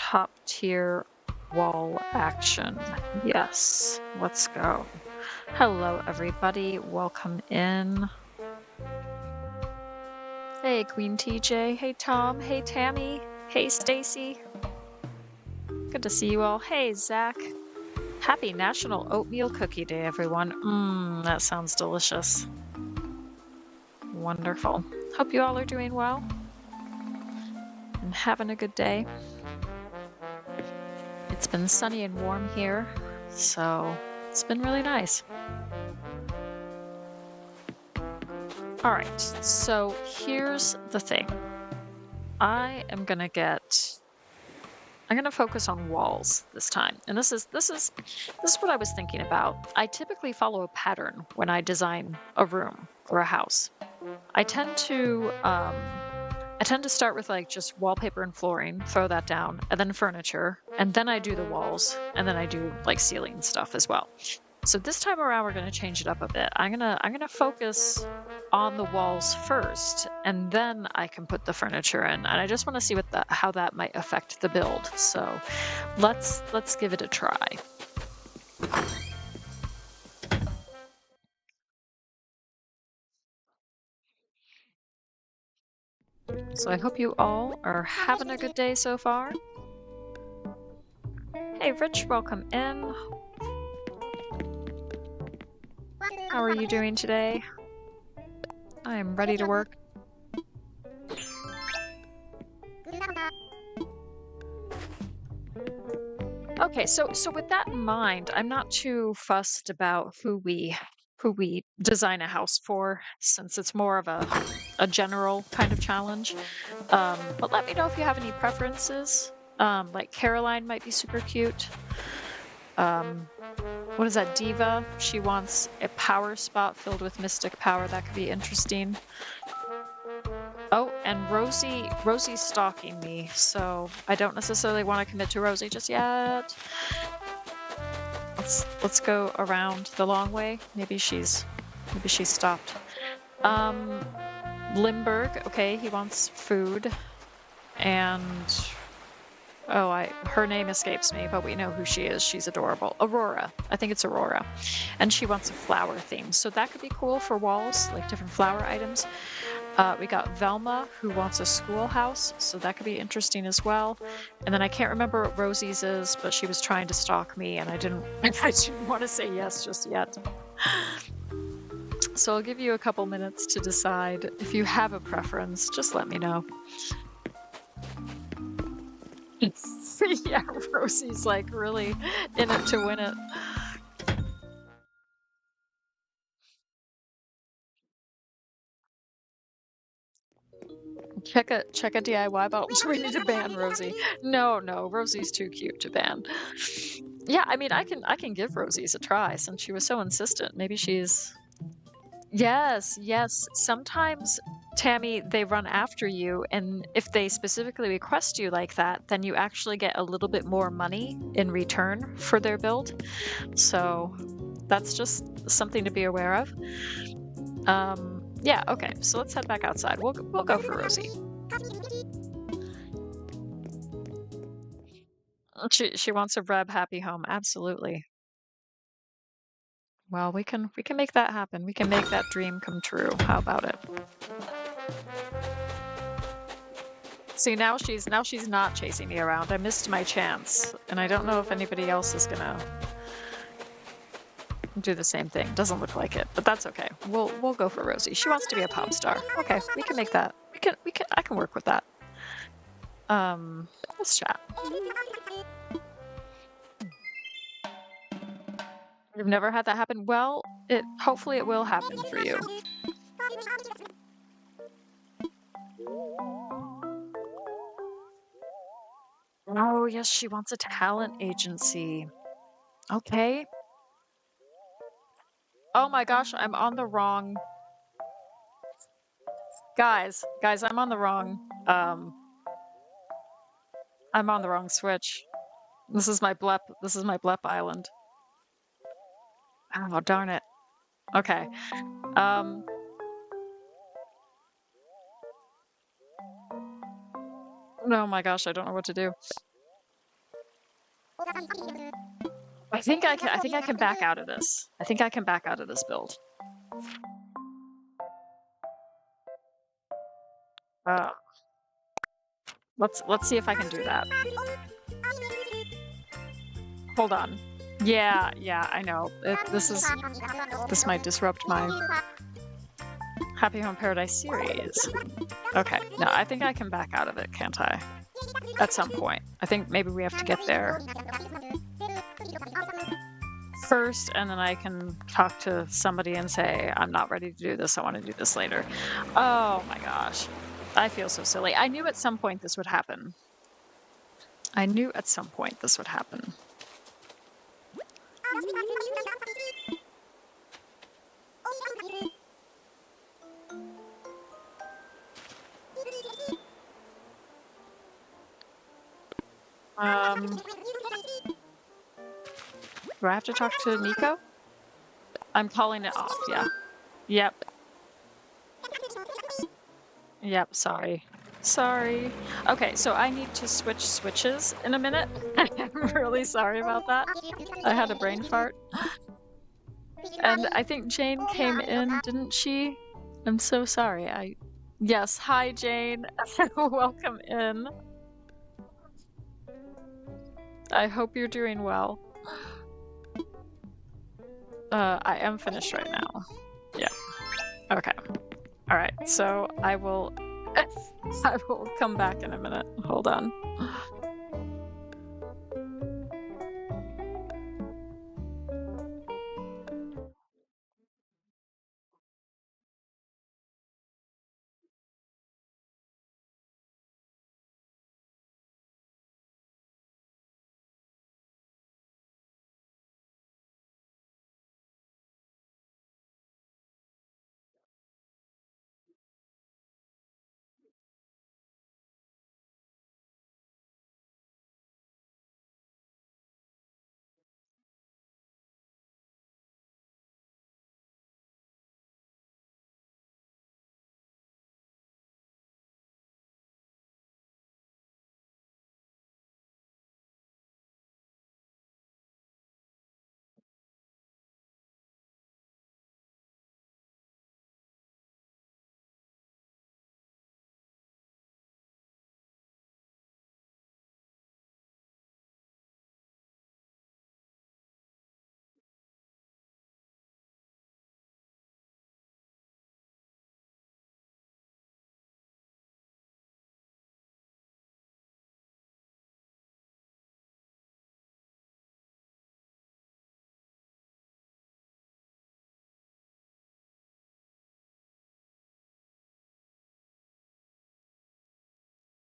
top tier wall action. Yes, let's go. Hello everybody, welcome in. Hey Queen TJ, hey Tom, hey Tammy, hey Stacy. Good to see you all. Hey Zach. Happy National Oatmeal Cookie Day, everyone. That sounds delicious. Wonderful. Hope you all are doing well and having a good day. It's been sunny and warm here, so it's been really nice. All right, so here's the thing. I'm gonna focus on walls this time. And this is what I was thinking about. I typically follow a pattern when I design a room or a house. I tend to start with like just wallpaper and flooring, throw that down, and then furniture, and then I do the walls, and then I do like ceiling stuff as well. So this time around, we're gonna change it up a bit. I'm gonna focus on the walls first, and then I can put the furniture in. And I just want to see how that might affect the build. So let's give it a try. So I hope you all are having a good day so far. Hey Rich, welcome in. How are you doing today? I am ready to work. Okay, so with that in mind, I'm not too fussed about who we design a house for, since it's more of a general kind of challenge. But let me know if you have any preferences. Like Caroline might be super cute. What is that, Diva? She wants a power spot filled with mystic power. That could be interesting. Oh, and Rosie's stalking me, so I don't necessarily want to commit to Rosie just yet. Let's go around the long way. Maybe she's stopped. Limburg, okay, he wants food. And her name escapes me, but we know who she is. She's adorable. Aurora. I think it's Aurora. And she wants a flower theme. So that could be cool for walls, like different flower items. We got Velma, who wants a schoolhouse, so that could be interesting as well. And then I can't remember what Rosie's is, but she was trying to stalk me, and I didn't want to say yes just yet. So I'll give you a couple minutes to decide. If you have a preference, just let me know. Yeah, Rosie's like really in it to win it. Check a DIY bot. We need to ban Rosie. No, Rosie's too cute to ban. Yeah, I mean, I can give Rosie's a try since she was so insistent. Maybe she's... Yes. Sometimes, Tammy, they run after you, and if they specifically request you like that, then you actually get a little bit more money in return for their build. So that's just something to be aware of. Yeah, okay, so let's head back outside. We'll go for Rosie. She wants a Reb happy home, absolutely. Well, we can make that happen. We can make that dream come true. How about it? See, now she's not chasing me around. I missed my chance, and I don't know if anybody else is gonna do the same thing. Doesn't look like it, but that's okay. We'll go for Rosie. She wants to be a pop star. Okay, we can make that. I can work with that. Let's chat. You've never had that happen? Well, hopefully it will happen for you. Oh, yes, she wants a talent agency. Okay. Oh my gosh, I'm on the wrong... Guys, I'm on the wrong... I'm on the wrong switch. This is my blep island. Oh, darn it. Okay. Oh my gosh, I don't know what to do. I think I can back out of this. I think I can back out of this build. Uh, let's see if I can do that. Hold on. Yeah, yeah, I know. This might disrupt my Happy Home Paradise series. Okay, no, I think I can back out of it, can't I? At some point. I think maybe we have to get there first, and then I can talk to somebody and say, I'm not ready to do this, I want to do this later. Oh my gosh. I feel so silly. I knew at some point this would happen. I knew at some point this would happen. Um, do I have to talk to Nico? I'm calling it off, yeah. Yep. Yep, sorry. Sorry. Okay, so I need to switch switches in a minute. I'm really sorry about that. I had a brain fart. And I think Jane came in, didn't she? I'm so sorry. Yes, hi Jane. Welcome in. I hope you're doing well. I am finished right now. Yeah. Okay. All right. So I will I will come back in a minute. Hold on.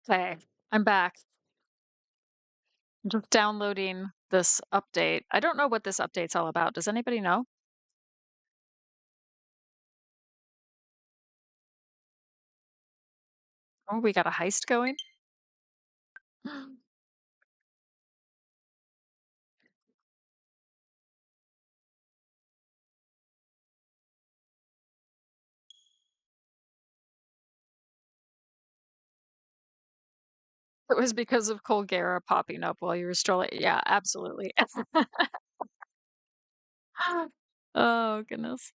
Okay, I'm back. I'm just downloading this update. I don't know what this update's all about. Does anybody know? Oh, we got a heist going? It was because of Colgera popping up while you were strolling. Yeah, absolutely. Oh, goodness.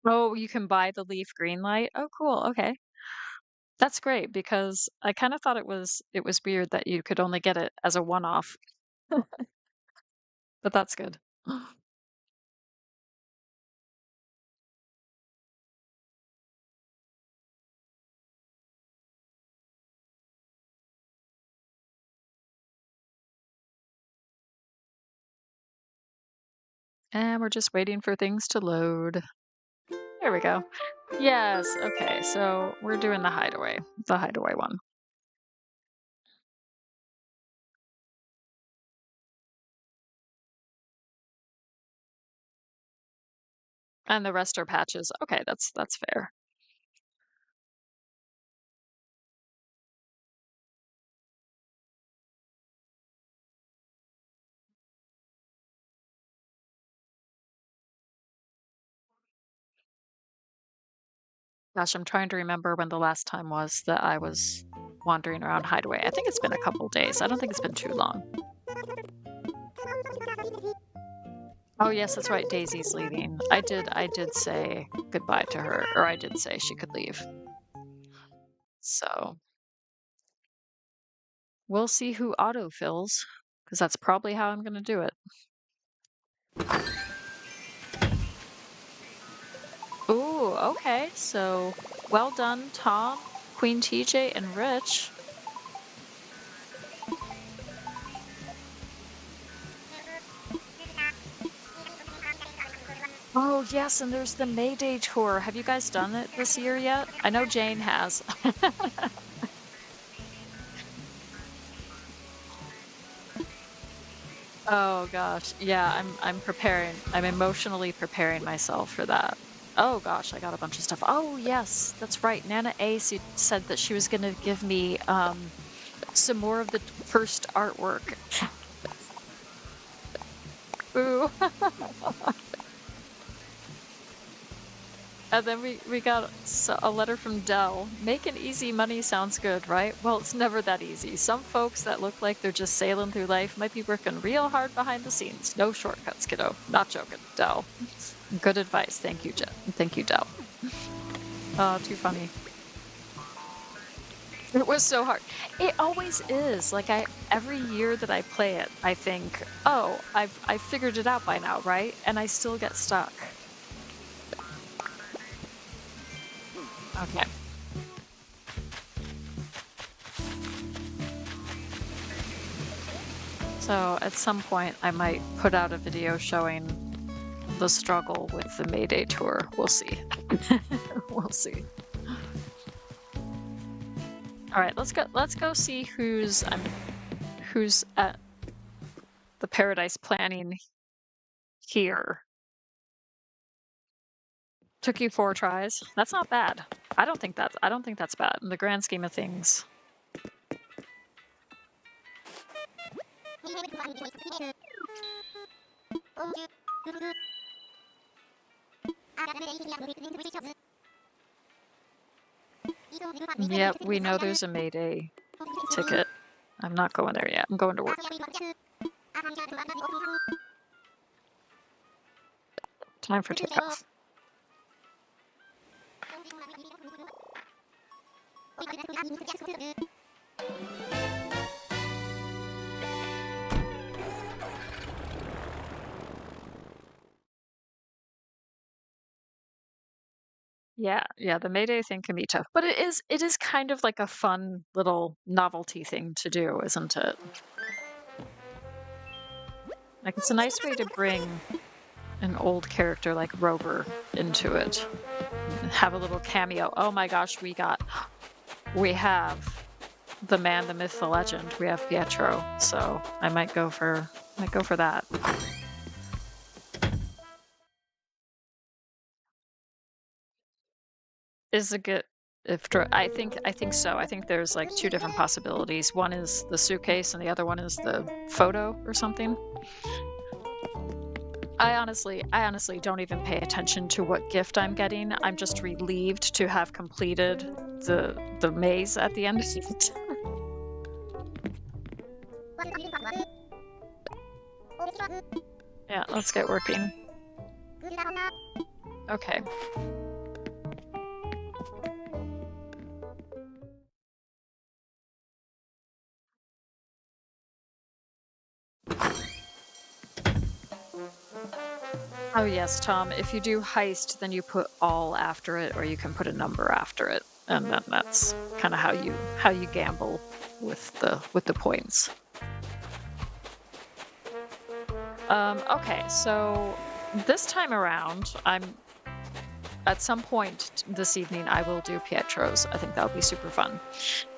Oh, you can buy the leaf green light? Oh, cool. Okay. That's great because I kind of thought it was weird that you could only get it as a one-off, but that's good. And we're just waiting for things to load. There we go. Yes, okay. So we're doing the hideaway one. And the rest are patches. Okay, that's fair. Gosh, I'm trying to remember when the last time was that I was wandering around Hideaway. I think it's been a couple days. I don't think it's been too long. Oh yes, that's right. Daisy's leaving. I did say goodbye to her, or I did say she could leave. So we'll see who autofills, because that's probably how I'm gonna do it. Ooh, okay. So well done, Tom, Queen TJ, and Rich. Oh yes, and there's the May Day tour. Have you guys done it this year yet? I know Jane has. Oh gosh. Yeah, I'm preparing. I'm emotionally preparing myself for that. Oh gosh, I got a bunch of stuff. Oh yes, that's right. Nana A said that she was gonna give me some more of the first artwork. Ooh. And then we got a letter from Dell. Making easy money sounds good, right? Well, it's never that easy. Some folks that look like they're just sailing through life might be working real hard behind the scenes. No shortcuts, kiddo. Not joking, Dell. Good advice. Thank you, Jen. Thank you, Dell. Oh, too funny. It was so hard. It always is. Like every year that I play it, I think, oh, I've figured it out by now, right? And I still get stuck. Okay. So at some point I might put out a video showing the struggle with the May Day tour. We'll see. We'll see. All right, let's go see who's at the Paradise Planning here. Took you 4 tries. That's not bad. I don't think that's bad in the grand scheme of things. Yep, we know there's a May Day ticket. I'm not going there yet. I'm going to work. Time for takeoff. Yeah, the May Day thing can be tough, but it is kind of like a fun little novelty thing to do, isn't it? Like it's a nice way to bring an old character like Rover into it. Have a little cameo. Oh my gosh, we have the man, the myth, the legend. We have Pietro, so I might go for that. Is a good I think so. I think there's like 2 different possibilities. One is the suitcase and the other one is the photo or something. I honestly don't even pay attention to what gift I'm getting. I'm just relieved to have completed the maze at the end of it. Yeah, let's get working. Okay. Oh yes, Tom, if you do heist, then you put all after it, or you can put a number after it. And then that's kind of how you gamble with the points. Okay, so this time around, at some point this evening I will do Pietro's. I think that'll be super fun.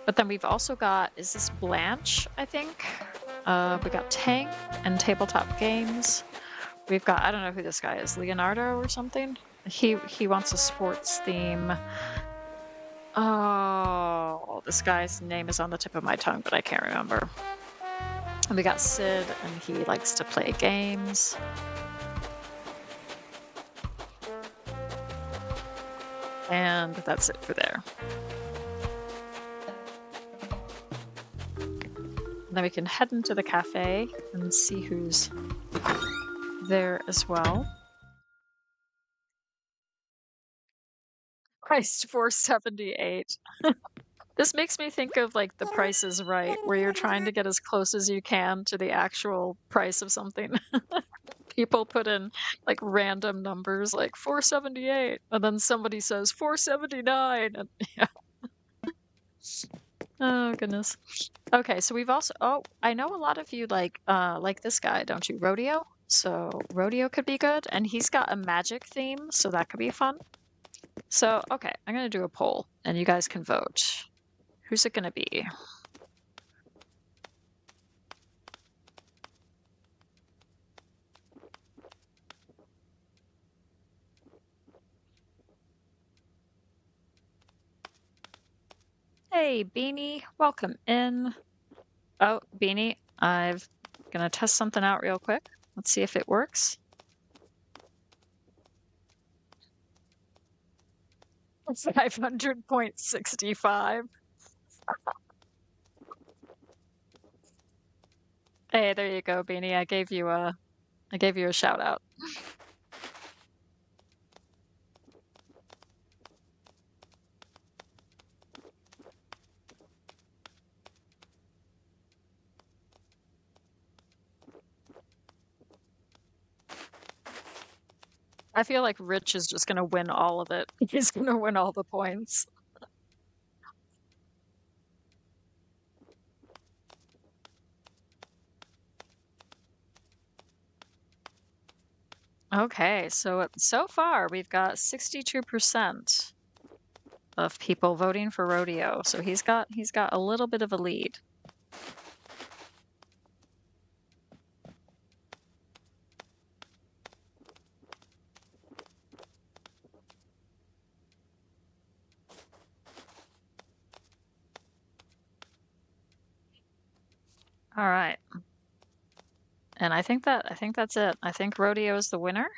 But then we've also got, is this Blanche, I think? We got Tank and Tabletop Games. We've got, I don't know who this guy is, Leonardo or something? He wants a sports theme. Oh, this guy's name is on the tip of my tongue, but I can't remember. And we got Sid, and he likes to play games. And that's it for there. then we can head into the cafe and see who's there as well. Priced $4.78. This makes me think of like The Price is Right, where you're trying to get as close as you can to the actual price of something. People put in like random numbers like 478, and then somebody says 479. And yeah. Oh goodness. Okay, so we've also I know a lot of you like this guy, don't you? Rodeo. So Rodeo could be good, and he's got a magic theme, so that could be fun. So okay, I'm gonna do a poll, and you guys can vote. Who's it gonna be? Hey, Beanie, welcome in. Oh, Beanie, I'm gonna test something out real quick. Let's see if it works. 500.65. Hey, there you go, Beanie. I gave you a shout out. I feel like Rich is just gonna win all of it. He's gonna win all the points. Okay, so far we've got 62% of people voting for Rodeo. So he's got a little bit of a lead. All right. And I think that's it. I think Rodeo is the winner.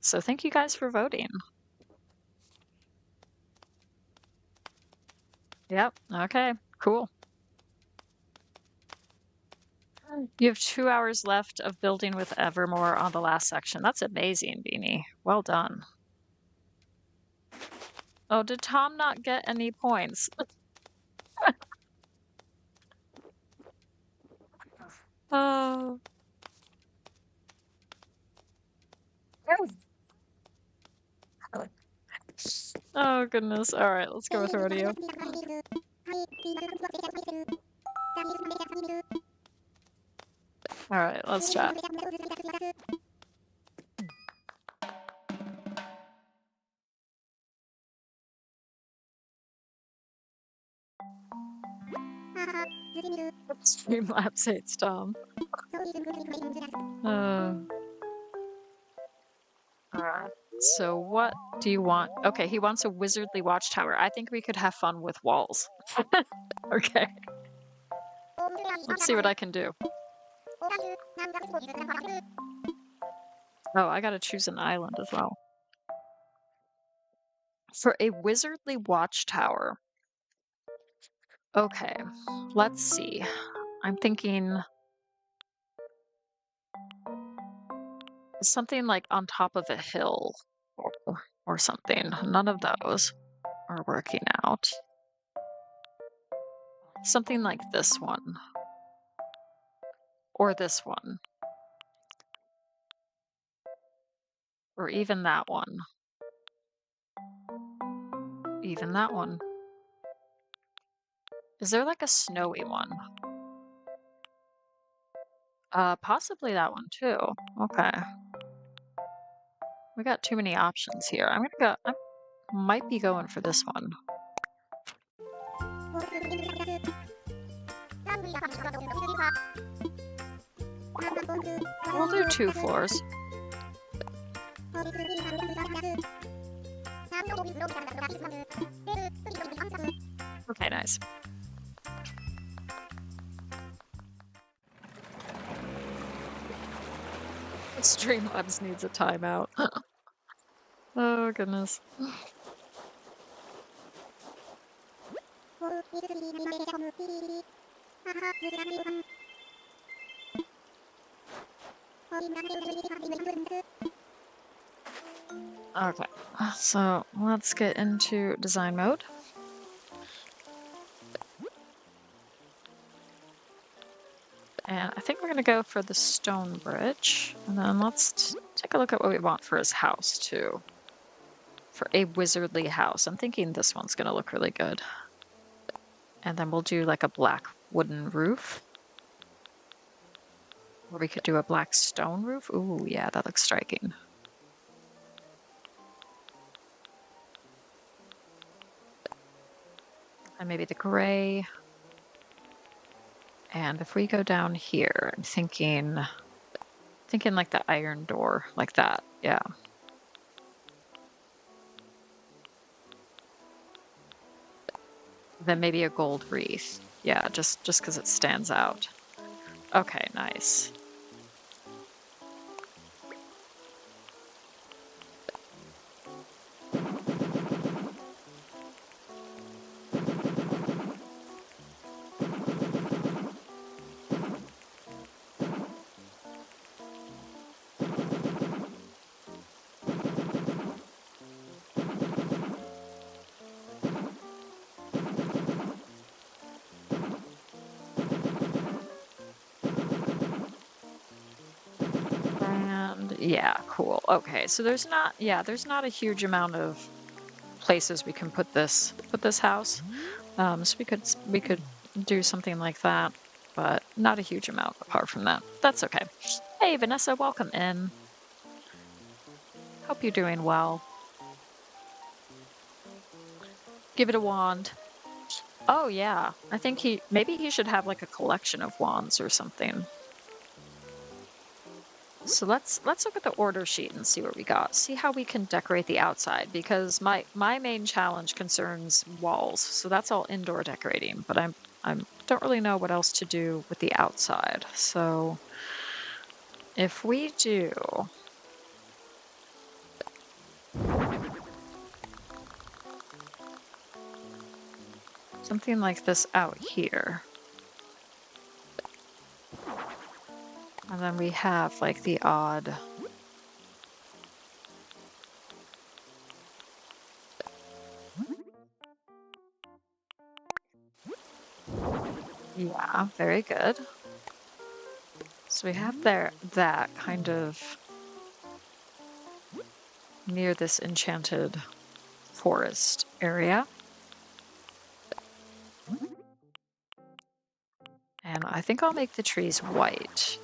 So thank you guys for voting. Yep. Okay. Cool. You have 2 hours left of building with Evermore on the last section. That's amazing, Beanie. Well done. Oh, did Tom not get any points? Oh. Oh goodness. All right, let's go with Rodeo. All right, let's chat. Streamlabs hates Tom. Alright. So what do you want? Okay, he wants a wizardly watchtower. I think we could have fun with walls. Okay. Let's see what I can do. Oh, I gotta choose an island as well. For a wizardly watchtower. Okay, let's see. I'm thinking something like on top of a hill or something. None of those are working out. Something like this one. Or this one. Or even that one. Even that one. Is there like a snowy one? Possibly that one too. Okay. We got too many options here. I might be going for this one. We'll do 2 floors. Okay, nice. Streamlabs needs a timeout. Oh, goodness. Okay, so let's get into design mode. And I think we're gonna go for the stone bridge. And then let's take a look at what we want for his house too. For a wizardly house. I'm thinking this one's gonna look really good. And then we'll do like a black wooden roof. Or we could do a black stone roof. Ooh, yeah, that looks striking. And maybe the gray. And if we go down here, I'm thinking like the iron door, like that. Yeah. Then maybe a gold wreath. Yeah, just because it stands out. Okay, nice. And yeah, cool. Okay, so there's not a huge amount of places we can put this house. So we could do something like that, but not a huge amount apart from that. That's okay. Hey Vanessa, welcome in. Hope you're doing well. Give it a wand. Oh yeah, I think maybe he should have like a collection of wands or something. So let's look at the order sheet and see what we got. See how we can decorate the outside, because my main challenge concerns walls. So that's all indoor decorating, but I don't really know what else to do with the outside. So if we do something like this out here, and then we have like the odd yeah, very good. So we have that kind of near this enchanted forest area. And I think I'll make the trees white.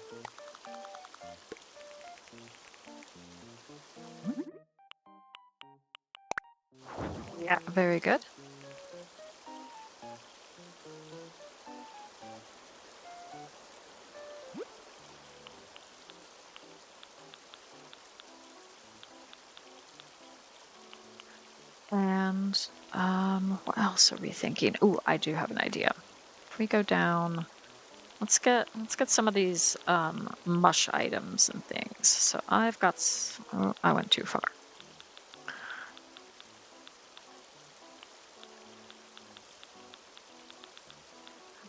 Yeah, very good. And what else are we thinking? Ooh, I do have an idea. If we go down, let's get some of these mush items and things. So I've got oh, I went too far.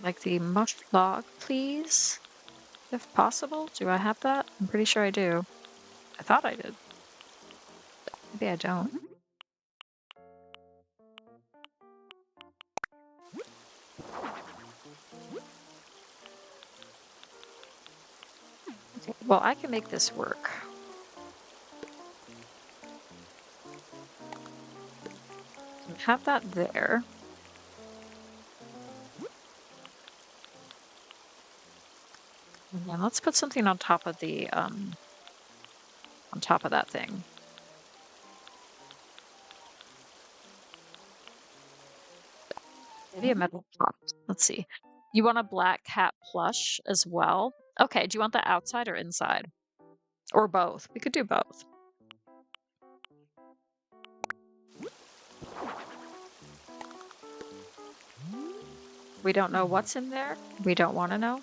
Like the mush log, please, if possible. Do I have that? I'm pretty sure I do. I thought I did. Maybe I don't. Okay, well, I can make this work. Have that there. Yeah, let's put something on top of the on top of that thing. Maybe a metal pot. Let's see. You want a black cat plush as well? Okay, do you want that outside or inside? Or both? We could do both. We don't know what's in there. We don't want to know.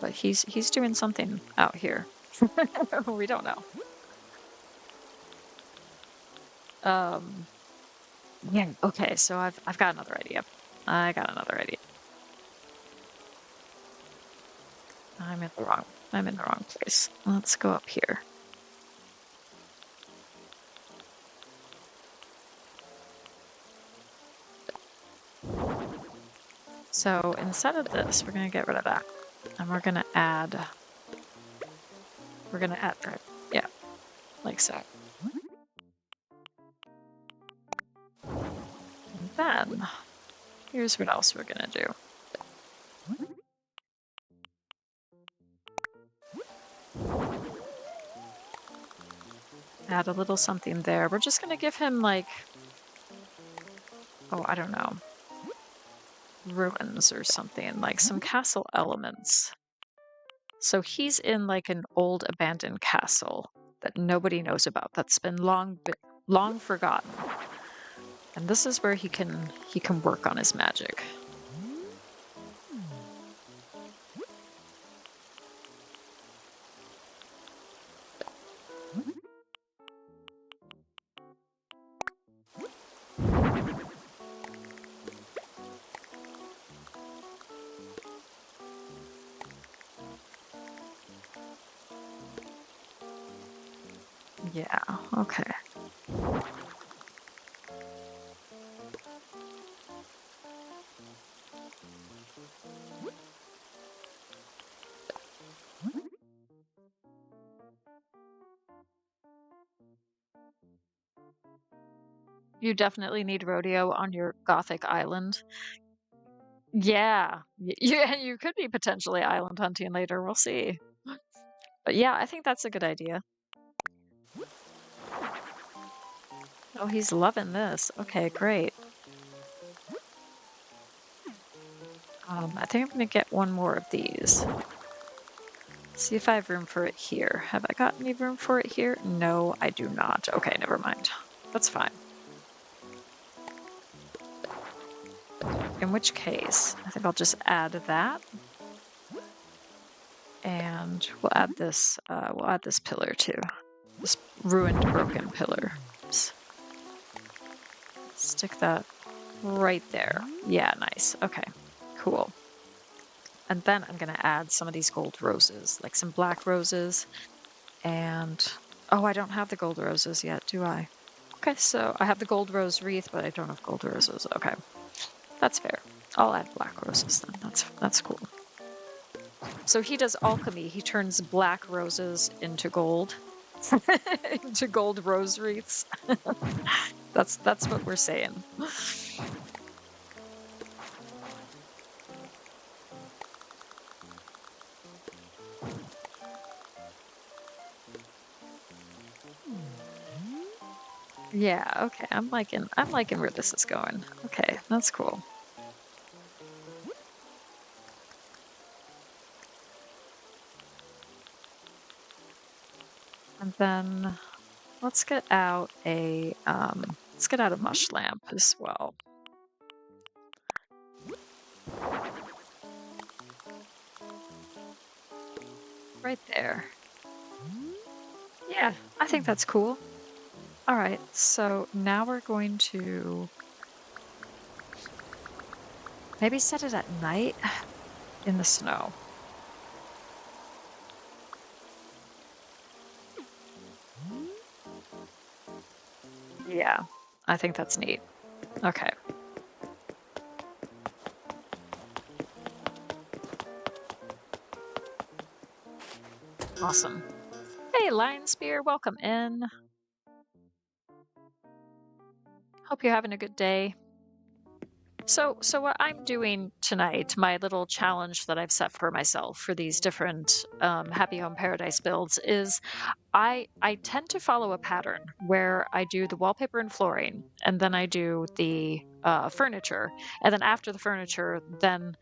But he's doing something out here. We don't know. Yeah, okay, so I've got another idea. I got another idea. I'm at the wrong. I'm in the wrong place. Let's go up here. So instead of this, we're going to get rid of that. And we're going to add that. Yeah, like so. And then here's what else we're going to do. Add a little something there. We're just going to give him like, oh, I don't know, ruins or something, like some castle elements. So he's in like an old abandoned castle that nobody knows about, that's been long forgotten. And this is where he can work on his magic. Yeah, okay. You definitely need rodeo on your Gothic island. Yeah, you could be potentially island hunting later. We'll see. But yeah, I think that's a good idea. Oh, he's loving this. Okay, great. I think I'm gonna get one more of these. See if I have room for it here. Have I got any room for it here? No, I do not. Okay, never mind. That's fine. In which case, I think I'll just add that. And we'll add this pillar too. This ruined, broken pillar. Oops. Stick that right there. Yeah, nice. Okay, cool. And then I'm gonna add some of these gold roses, like some black roses. And, oh, I don't have the gold roses yet, do I? Okay, so I have the gold rose wreath, but I don't have gold roses. Okay, that's fair. I'll add black roses then. That's cool. So he does alchemy. He turns black roses into gold. Into gold rose wreaths. That's what we're saying. Yeah, okay. I'm liking where this is going. Okay, that's cool. And then let's get out a mush lamp as well. Right there. Yeah, I think that's cool. All right, so now we're going to maybe set it at night in the snow. Yeah, I think that's neat. Okay. Awesome. Hey, Lion Spear, welcome in. Hope you're having a good day. So what I'm doing tonight, my little challenge that I've set for myself for these different Happy Home Paradise builds is I tend to follow a pattern where I do the wallpaper and flooring, and then I do the furniture, and then after the furniture, then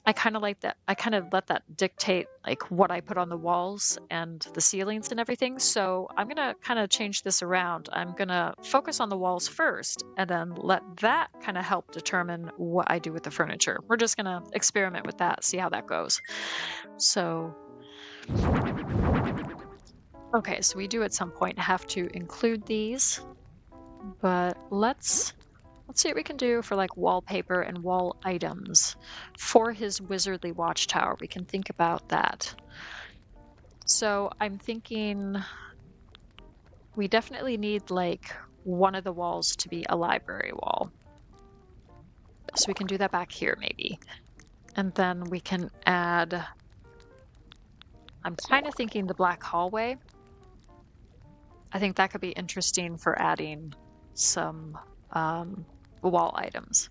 I kind of like that. I kind of let that dictate like what I put on the walls and the ceilings and everything. So I'm gonna kind of change this around. I'm gonna focus on the walls first, and then let that kind of help determine what I do with the furniture. We're just gonna experiment with that, see how that goes. So. Okay, so we do at some point have to include these, but let's see what we can do for like wallpaper and wall items for his wizardly watchtower. We can think about that. So I'm thinking we definitely need like one of the walls to be a library wall. So we can do that back here maybe. And then we can add, I'm kind of thinking the black hallway. I think that could be interesting for adding some wall items.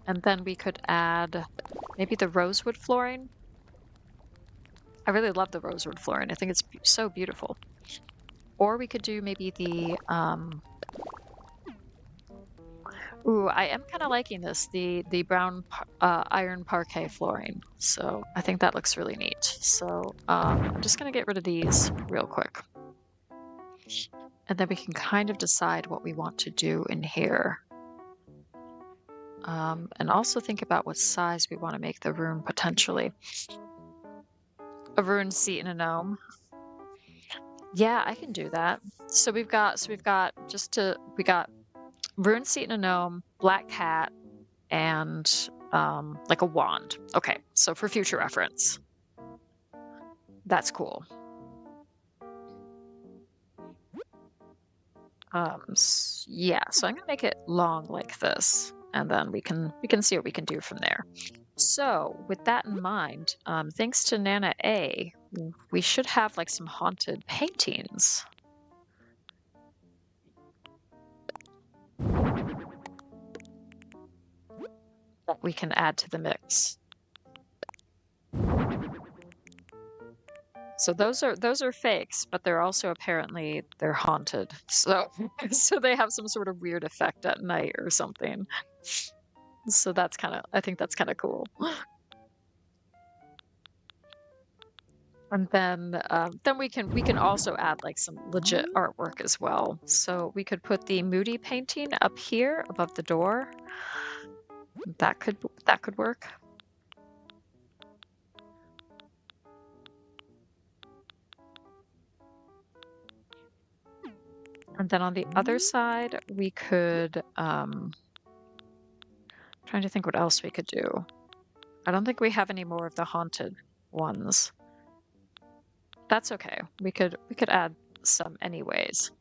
And then we could add maybe the rosewood flooring. I really love the rosewood flooring. I think it's so beautiful. Or we could do maybe the ooh, I am kind of liking this, the brown iron parquet flooring. So I think that looks really neat. So I'm just gonna get rid of these real quick. And then we can kind of decide what we want to do in here. And also think about what size we want to make the room potentially. A ruined seat and a gnome. Yeah, I can do that. So we got ruined seat and a gnome, black cat, and like a wand. Okay, so for future reference. That's cool. Yeah, so I'm gonna make it long like this, and then we can see what we can do from there. So with that in mind, thanks to Nana A, we should have like some haunted paintings. That we can add to the mix. So those are fakes, but they're also apparently they're haunted. So so they have some sort of weird effect at night or something. So that's I think that's kind of cool. And then we can also add like some legit artwork as well. So we could put the Moody painting up here above the door. That could work. And then on the other side, we could trying to think what else we could do. I don't think we have any more of the haunted ones. That's okay. We could add some anyways.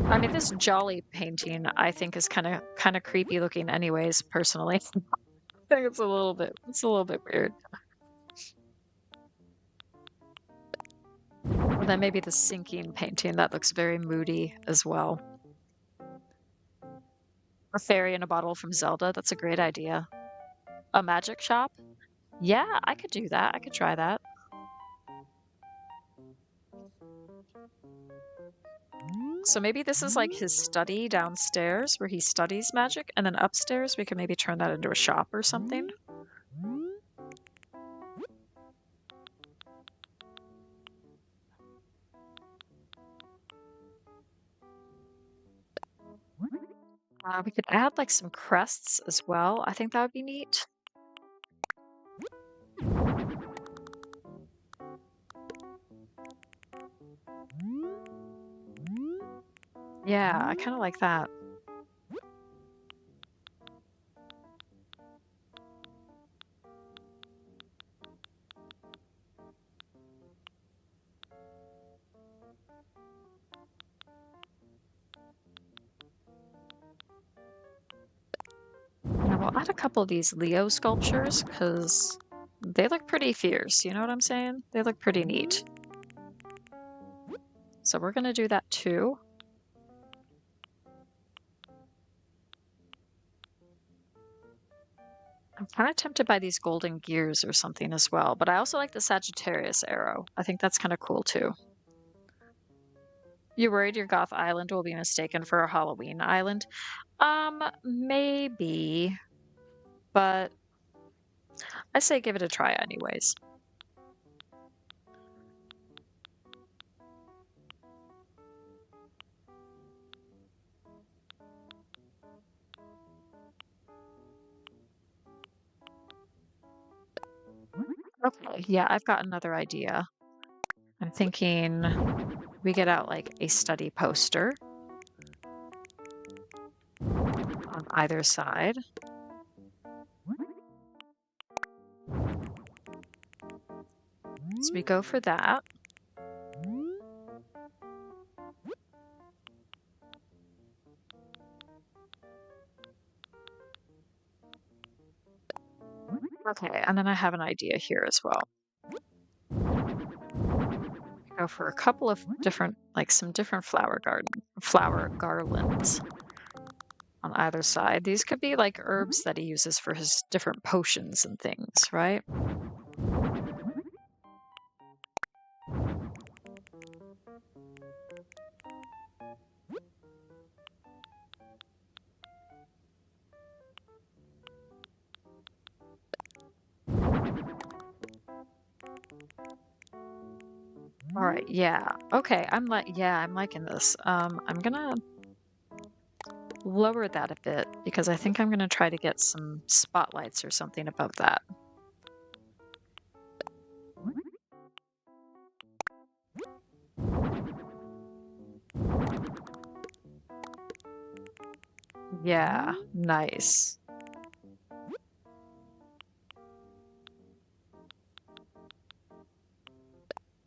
I mean, this jolly painting I think is kind of creepy looking anyways, personally. I think it's a little bit weird. And then maybe the sinking painting that looks very moody as well. A fairy in a bottle from Zelda, that's a great idea. A magic shop? Yeah, I could do that. I could try that. So maybe this is like his study downstairs where he studies magic, and then upstairs we could maybe turn that into a shop or something. We could add like some crests as well. I think that would be neat. Yeah, I kind of like that. Yeah, we'll add a couple of these Leo sculptures because they look pretty fierce. You know what I'm saying? They look pretty neat. So we're going to do that too. I'm kind of tempted by these golden gears or something as well, but I also like the Sagittarius arrow. I think that's kind of cool too. You worried your goth island will be mistaken for a Halloween island? Maybe, but I say give it a try anyways. Okay, yeah, I've got another idea. I'm thinking we get out like a study poster on either side. So we go for that. Okay, and then I have an idea here as well. Go for a couple of different, like some different flower garlands on either side. These could be like herbs that he uses for his different potions and things, right? All right, yeah. Okay, I'm liking this. I'm gonna lower that a bit because I think I'm gonna try to get some spotlights or something above that. Yeah, nice.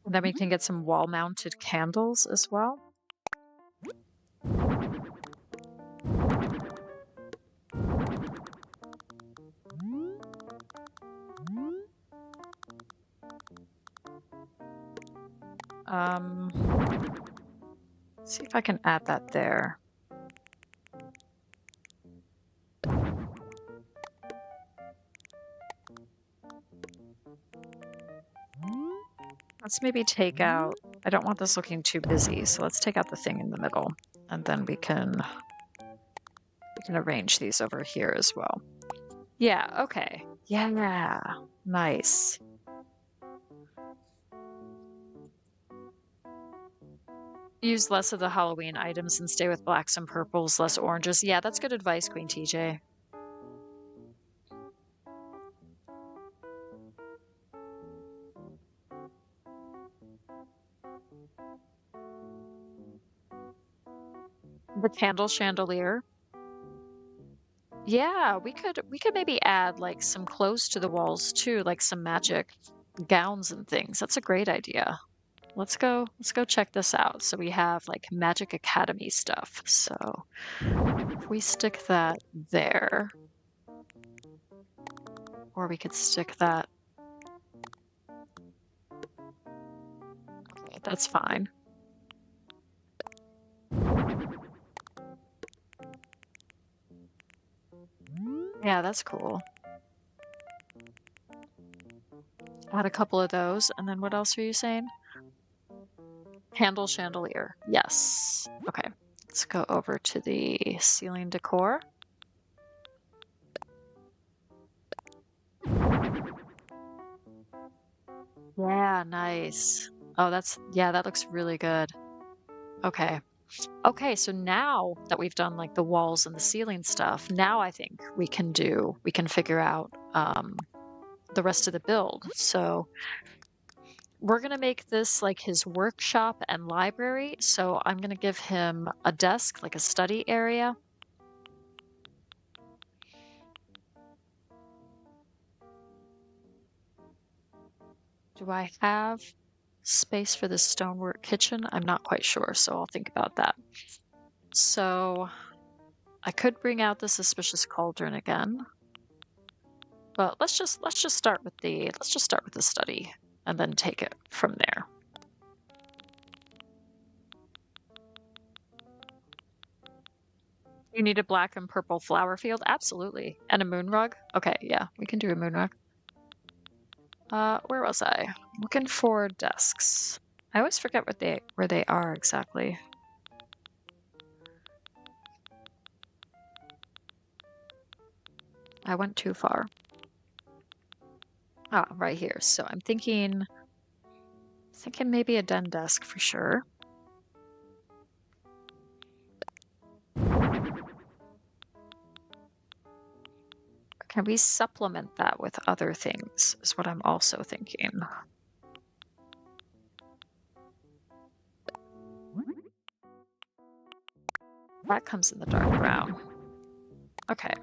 And then we can get some wall-mounted candles as well. See if I can add that there. Let's maybe take out, I don't want this looking too busy, so let's take out the thing in the middle, and then we can arrange these over here as well. Yeah, okay. Yeah, nice. Use less of the Halloween items and stay with blacks and purples, less oranges. Yeah, that's good advice, Queen TJ. The candle chandelier. Yeah, we could maybe add like some clothes to the walls too, like some magic gowns and things. That's a great idea. Let's go check this out. So we have like Magic Academy stuff. So if we stick that there, or we could stick that. Okay, that's fine. Yeah, that's cool. Add a couple of those, and then what else are you saying? Candle chandelier. Yes. Okay. Let's go over to the ceiling decor. Yeah, nice. Oh, that looks really good. Okay. Okay, so now that we've done like the walls and the ceiling stuff, now I think we can figure out the rest of the build. So we're gonna make this like his workshop and library. So I'm gonna give him a desk, like a study area. Do I have space for the stonework kitchen? I'm not quite sure, so I'll think about that. So I could bring out the suspicious cauldron again. But let's just start with the study and then take it from there. You need a black and purple flower field? Absolutely. And a moon rug? Okay, yeah, we can do a moon rug. Where was I? Looking for desks. I always forget where they are exactly. I went too far. Ah, right here. So I'm thinking maybe a den desk for sure. Can we supplement that with other things is what I'm also thinking. That comes in the dark brown. Okay.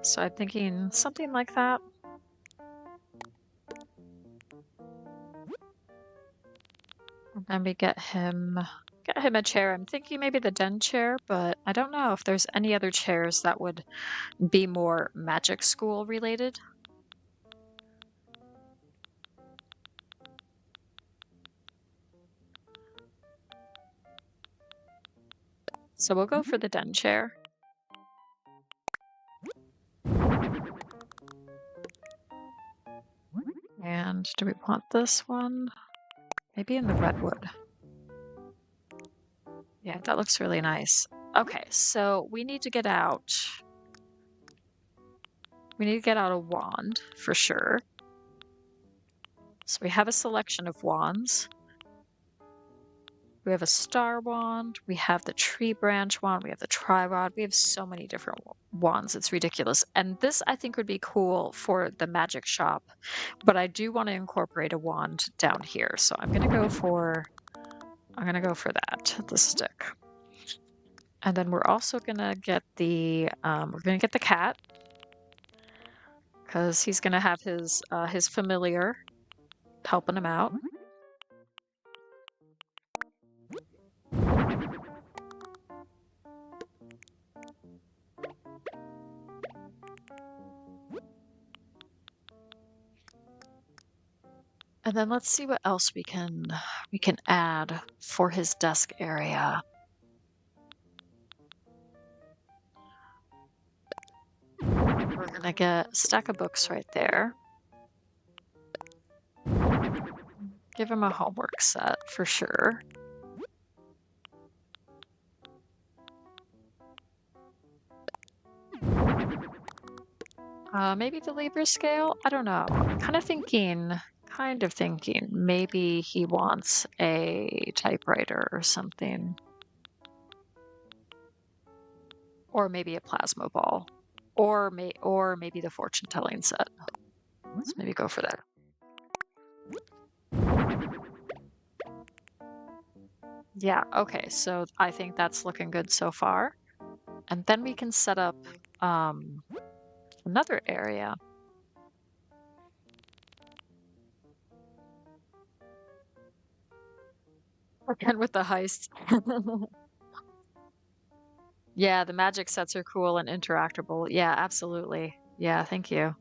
So I'm thinking something like that. And then we get him a chair. I'm thinking maybe the den chair, but I don't know if there's any other chairs that would be more magic school related. So we'll go for the den chair. And do we want this one? Maybe in the redwood. Yeah, that looks really nice. Okay, so we need to get out. We need to get out a wand for sure. So we have a selection of wands. We have a star wand. We have the tree branch wand. We have the tri-rod. We have so many different wands. It's ridiculous. And this I think would be cool for the magic shop. But I do want to incorporate a wand down here. So I'm gonna go for that, the stick. And then we're also gonna get the cat. Because he's gonna have his familiar helping him out. And then let's see what else we can add for his desk area. We're gonna get a stack of books right there. Give him a homework set for sure. Maybe the Libra scale? I don't know. I'm kind of thinking maybe he wants a typewriter or something. Or maybe a plasma ball. Or maybe the fortune telling set. Let's maybe go for that. Yeah, okay, so I think that's looking good so far. And then we can set up another area. Again with the heist. Yeah, the magic sets are cool and interactable. Yeah, absolutely. Yeah, thank you.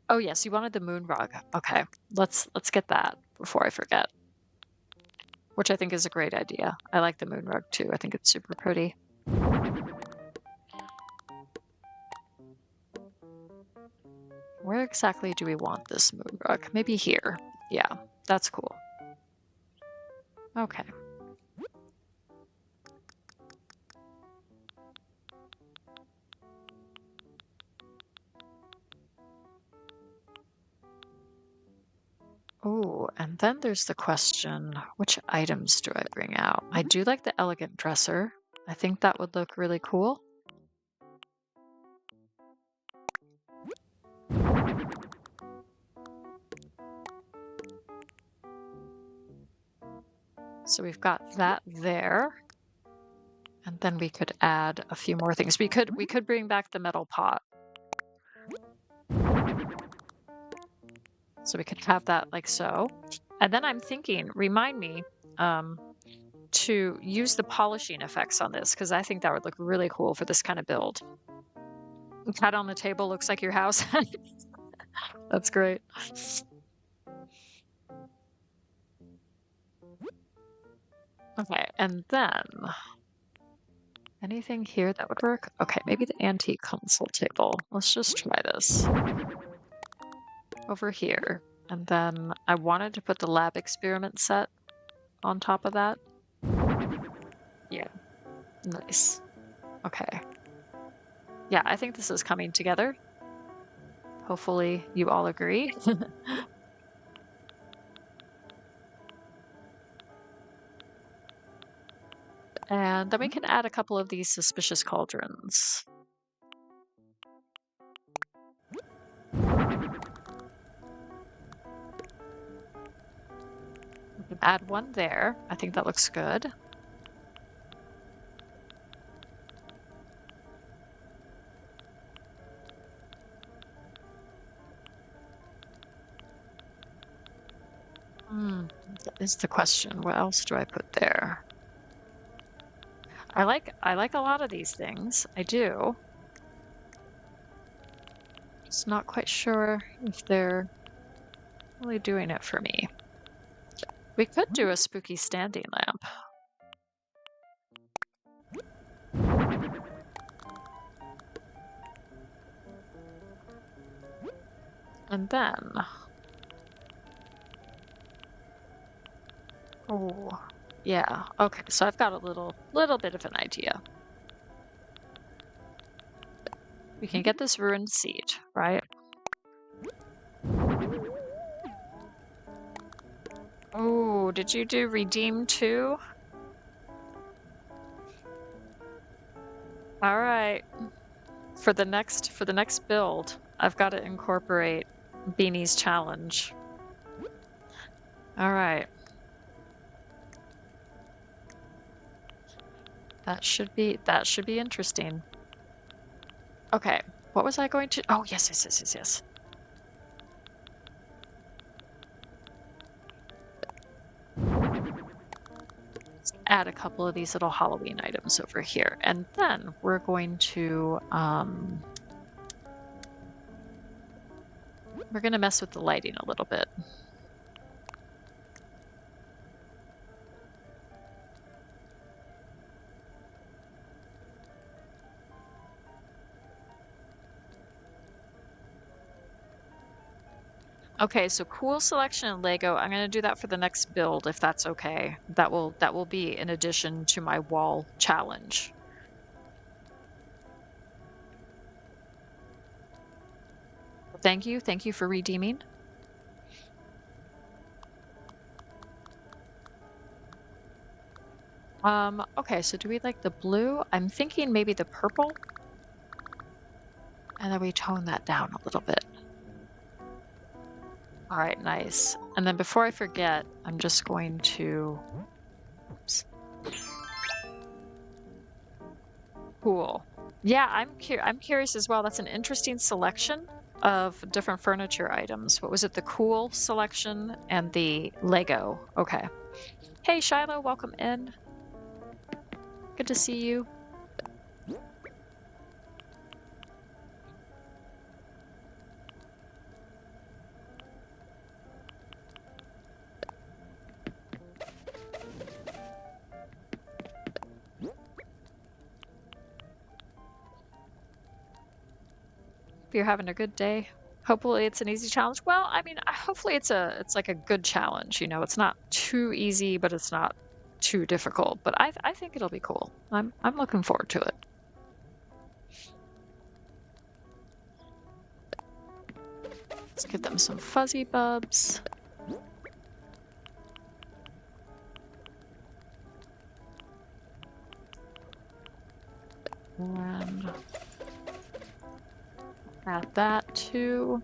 Oh yes, you wanted the moon rug. Okay, let's get that before I forget. Which I think is a great idea. I like the moon rug too. I think it's super pretty. Where exactly do we want this moon rug? Maybe here. Yeah, that's cool. Okay. Oh, and then there's the question, which items do I bring out? I do like the elegant dresser. I think that would look really cool. So we've got that there. And then we could add a few more things. We could bring back the metal pot. So we could have that like so. And then I'm thinking, remind me to use the polishing effects on this, because I think that would look really cool for this kind of build. Cat on the table looks like your house. That's great. Okay, and then anything here that would work? Okay, maybe the antique console table. Let's just try this. Over here. And then I wanted to put the lab experiment set on top of that. Yeah. Nice. Okay. Yeah, I think this is coming together. Hopefully you all agree. And then we can add a couple of these suspicious cauldrons. We can add one there. I think that looks good. That is the question. What else do I put there? I like a lot of these things. I do. Just not quite sure if they're really doing it for me. We could do a spooky standing lamp. And then... Oh, yeah. Okay, so I've got a little bit of an idea. We can get this ruined seed, right? Oh, did you do redeem too? All right. For the next build, I've got to incorporate Beanie's challenge. All right. That should be interesting. Okay, what was I going to? Oh, yes. Let's add a couple of these little Halloween items over here, and then we're going to mess with the lighting a little bit. Okay, so cool selection and Lego. I'm gonna do that for the next build, if that's okay. That will be in addition to my wall challenge. Thank you for redeeming. Okay, so do we like the blue? I'm thinking maybe the purple. And then we tone that down a little bit. All right, nice. And then before I forget, I'm just going to... Oops. Cool. Yeah, I'm curious as well. That's an interesting selection of different furniture items. What was it? The cool selection and the Lego. Okay. Hey, Shiloh, welcome in. Good to see you. You're having a good day. Hopefully it's an easy challenge. Well, I mean, hopefully it's like a good challenge, you know. It's not too easy, but it's not too difficult. But I think it'll be cool. I'm looking forward to it. Let's give them some fuzzy bubs. And add that too.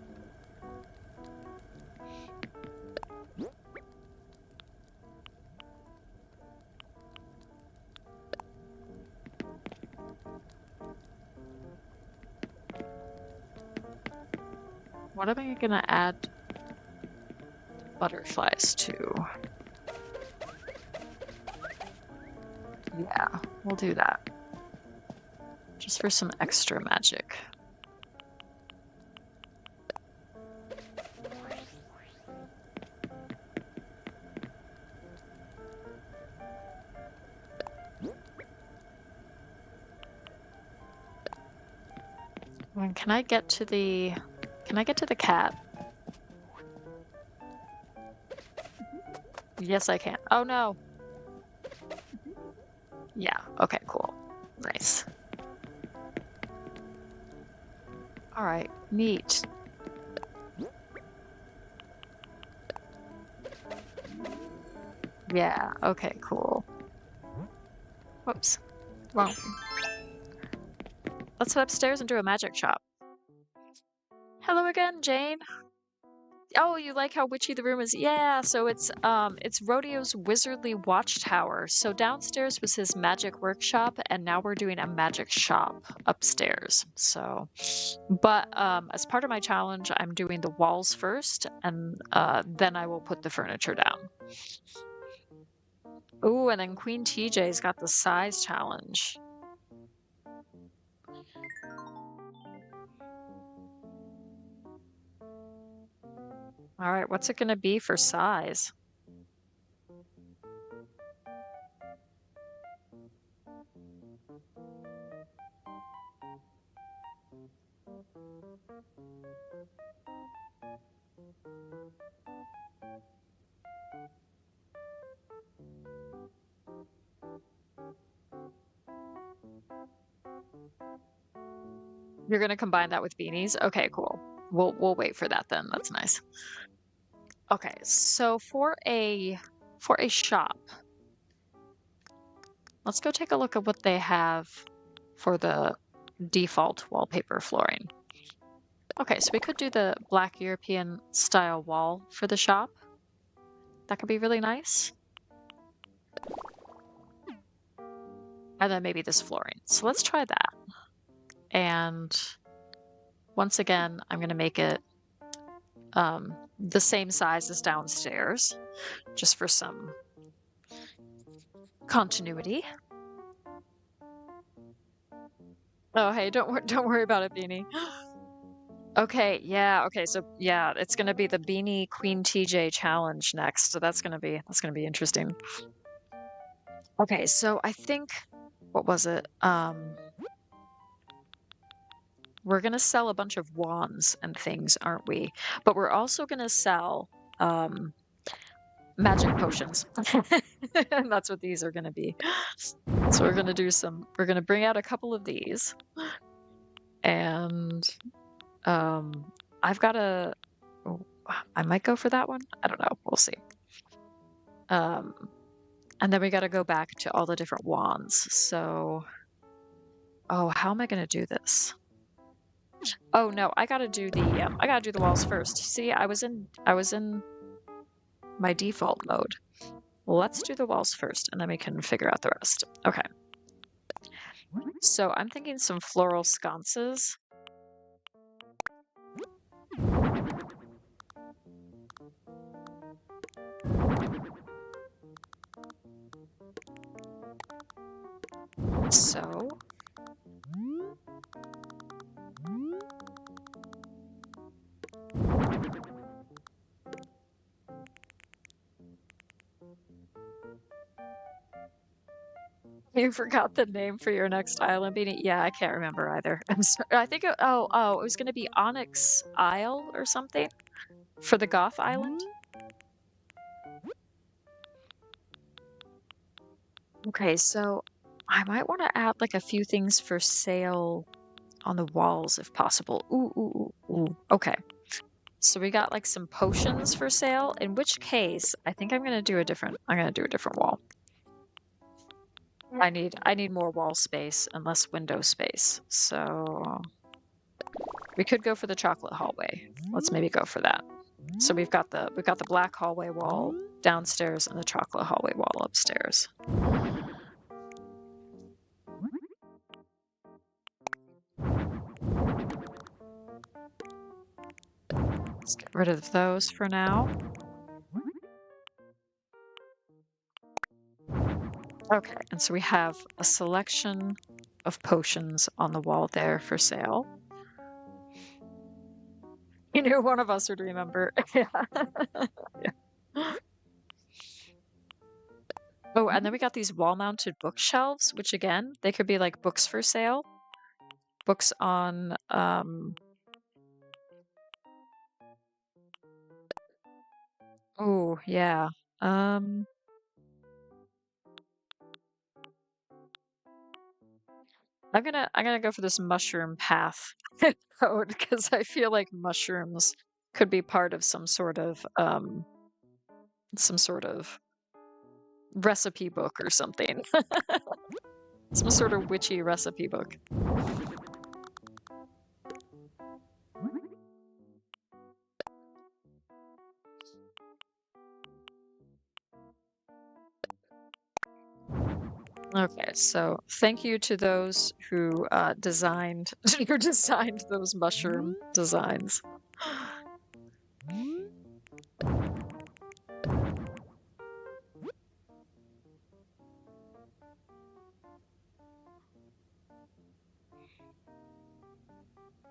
What am I gonna add butterflies to? Yeah, we'll do that. Just for some extra magic. And can I get to the cat? Yes, I can. Oh no. Yeah, okay, cool. Nice. All right, neat. Yeah, okay, cool. Whoops. Wrong. Let's head upstairs and do a magic shop. Hello again, Jane. Oh, you like how witchy the room is? Yeah, so it's Rodeo's Wizardly Watchtower. So downstairs was his magic workshop, and now we're doing a magic shop upstairs. So, but as part of my challenge, I'm doing the walls first, and then I will put the furniture down. Ooh, and then Queen TJ's got the size challenge. All right, what's it gonna be for size? You're gonna combine that with beanies? Okay, cool. We'll wait for that then. That's nice. Okay, so for a shop, let's go take a look at what they have for the default wallpaper flooring. Okay, so we could do the black European style wall for the shop. That could be really nice. And then maybe this flooring. So let's try that. And once again, I'm going to make it the same size as downstairs, just for some continuity. Oh, hey, don't worry about it, Beanie. Okay, yeah, okay, so yeah, it's gonna be the Beanie Queen TJ challenge next, so that's gonna be interesting. Okay, so I think, what was it? We're gonna sell a bunch of wands and things, aren't we? But we're also gonna sell magic potions. And that's what these are gonna be. So we're gonna bring out a couple of these. And I've got a, oh, I might go for that one. I don't know. We'll see. And then we got to go back to all the different wands. So, oh, how am I going to do this? Oh no, I got to do the walls first. See, I was in my default mode. Let's do the walls first, and then we can figure out the rest. Okay. So I'm thinking some floral sconces. So you forgot the name for your next island, Beanie? Yeah, I can't remember either. I'm sorry. I think it was gonna be Onyx Isle or something for the Goth Island. Okay, so I might want to add like a few things for sale on the walls if possible. Ooh. Okay. So we got like some potions for sale, in which case I think I'm gonna do a different wall. I need more wall space and less window space. So we could go for the chocolate hallway. Let's maybe go for that. So we've got the black hallway wall downstairs and the chocolate hallway wall upstairs. Let's get rid of those for now. Okay, and so we have a selection of potions on the wall there for sale. You knew one of us would remember. Yeah. Yeah. Oh, and then we got these wall-mounted bookshelves, which again, they could be like books for sale. Books on oh, yeah. I'm gonna go for this mushroom path code because I feel like mushrooms could be part of some sort of recipe book or something. Some sort of witchy recipe book. Okay, so thank you to those who designed who designed those mushroom designs.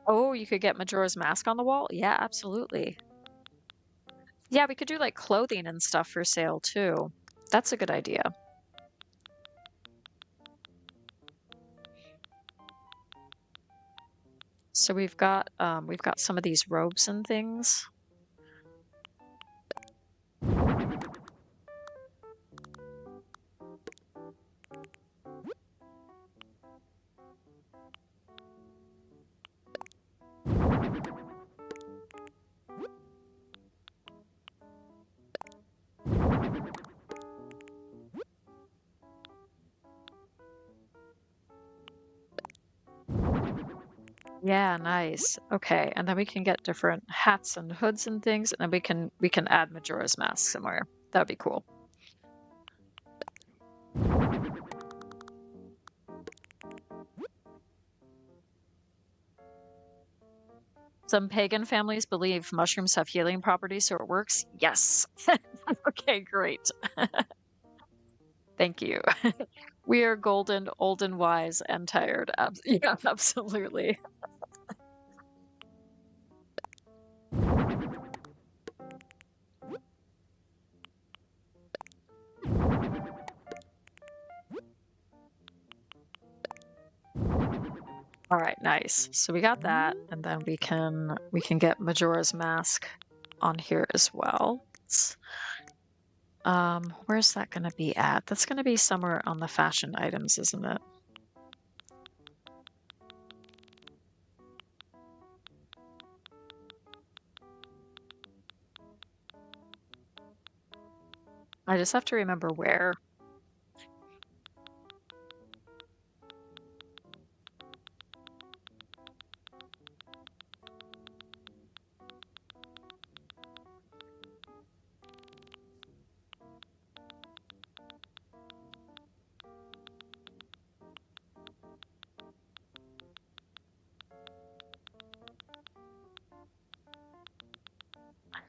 Oh, you could get Majora's Mask on the wall? Yeah, absolutely. Yeah, we could do like clothing and stuff for sale too. That's a good idea. So we've got some of these robes and things. Yeah, nice. Okay, and then we can get different hats and hoods and things, and then we can add Majora's Mask somewhere. That'd be cool. Some pagan families believe mushrooms have healing properties, so it works. Yes. Okay, great. Thank you. We are golden, old and wise, and tired. Yeah, absolutely. All right, nice. So we got that, and then we can get Majora's Mask on here as well. Where's that going to be at? That's going to be somewhere on the fashion items, isn't it? I just have to remember where.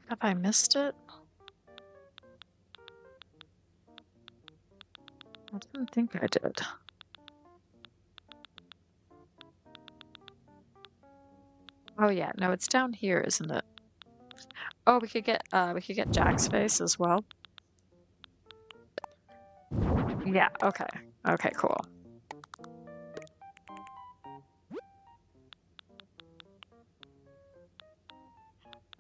Have I missed it? I didn't think I did. Oh yeah, no, it's down here, isn't it? Oh, we could get Jack's face as well. Yeah, okay. Okay, cool.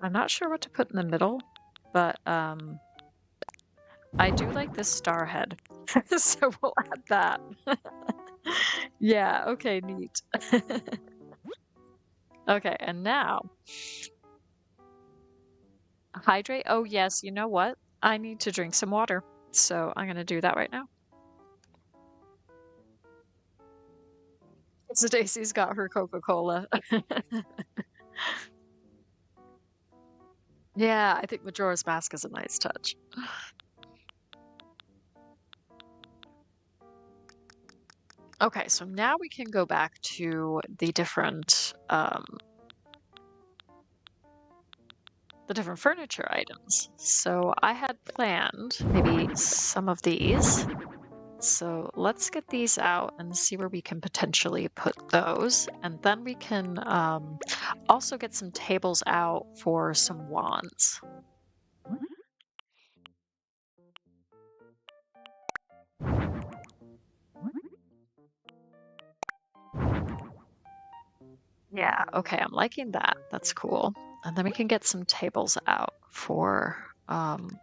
I'm not sure what to put in the middle, but I do like this star head. So we'll add that. Yeah, okay, neat. Okay, and now hydrate. Oh yes, you know what? I need to drink some water. So I'm gonna do that right now. So Stacy's got her Coca-Cola. Yeah, I think Majora's Mask is a nice touch. Okay, so now we can go back to the different furniture items. So I had planned maybe some of these. So let's get these out and see where we can potentially put those. And then we can also get some tables out for some wands. Yeah, okay, I'm liking that. That's cool. And then we can get some tables out for some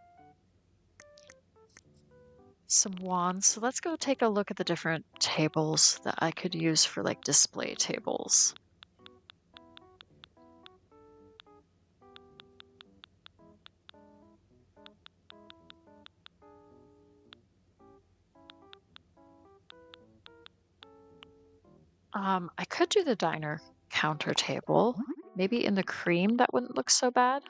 wands. So let's go take a look at the different tables that I could use for like display tables. I could do the diner counter table. Maybe in the cream, that wouldn't look so bad.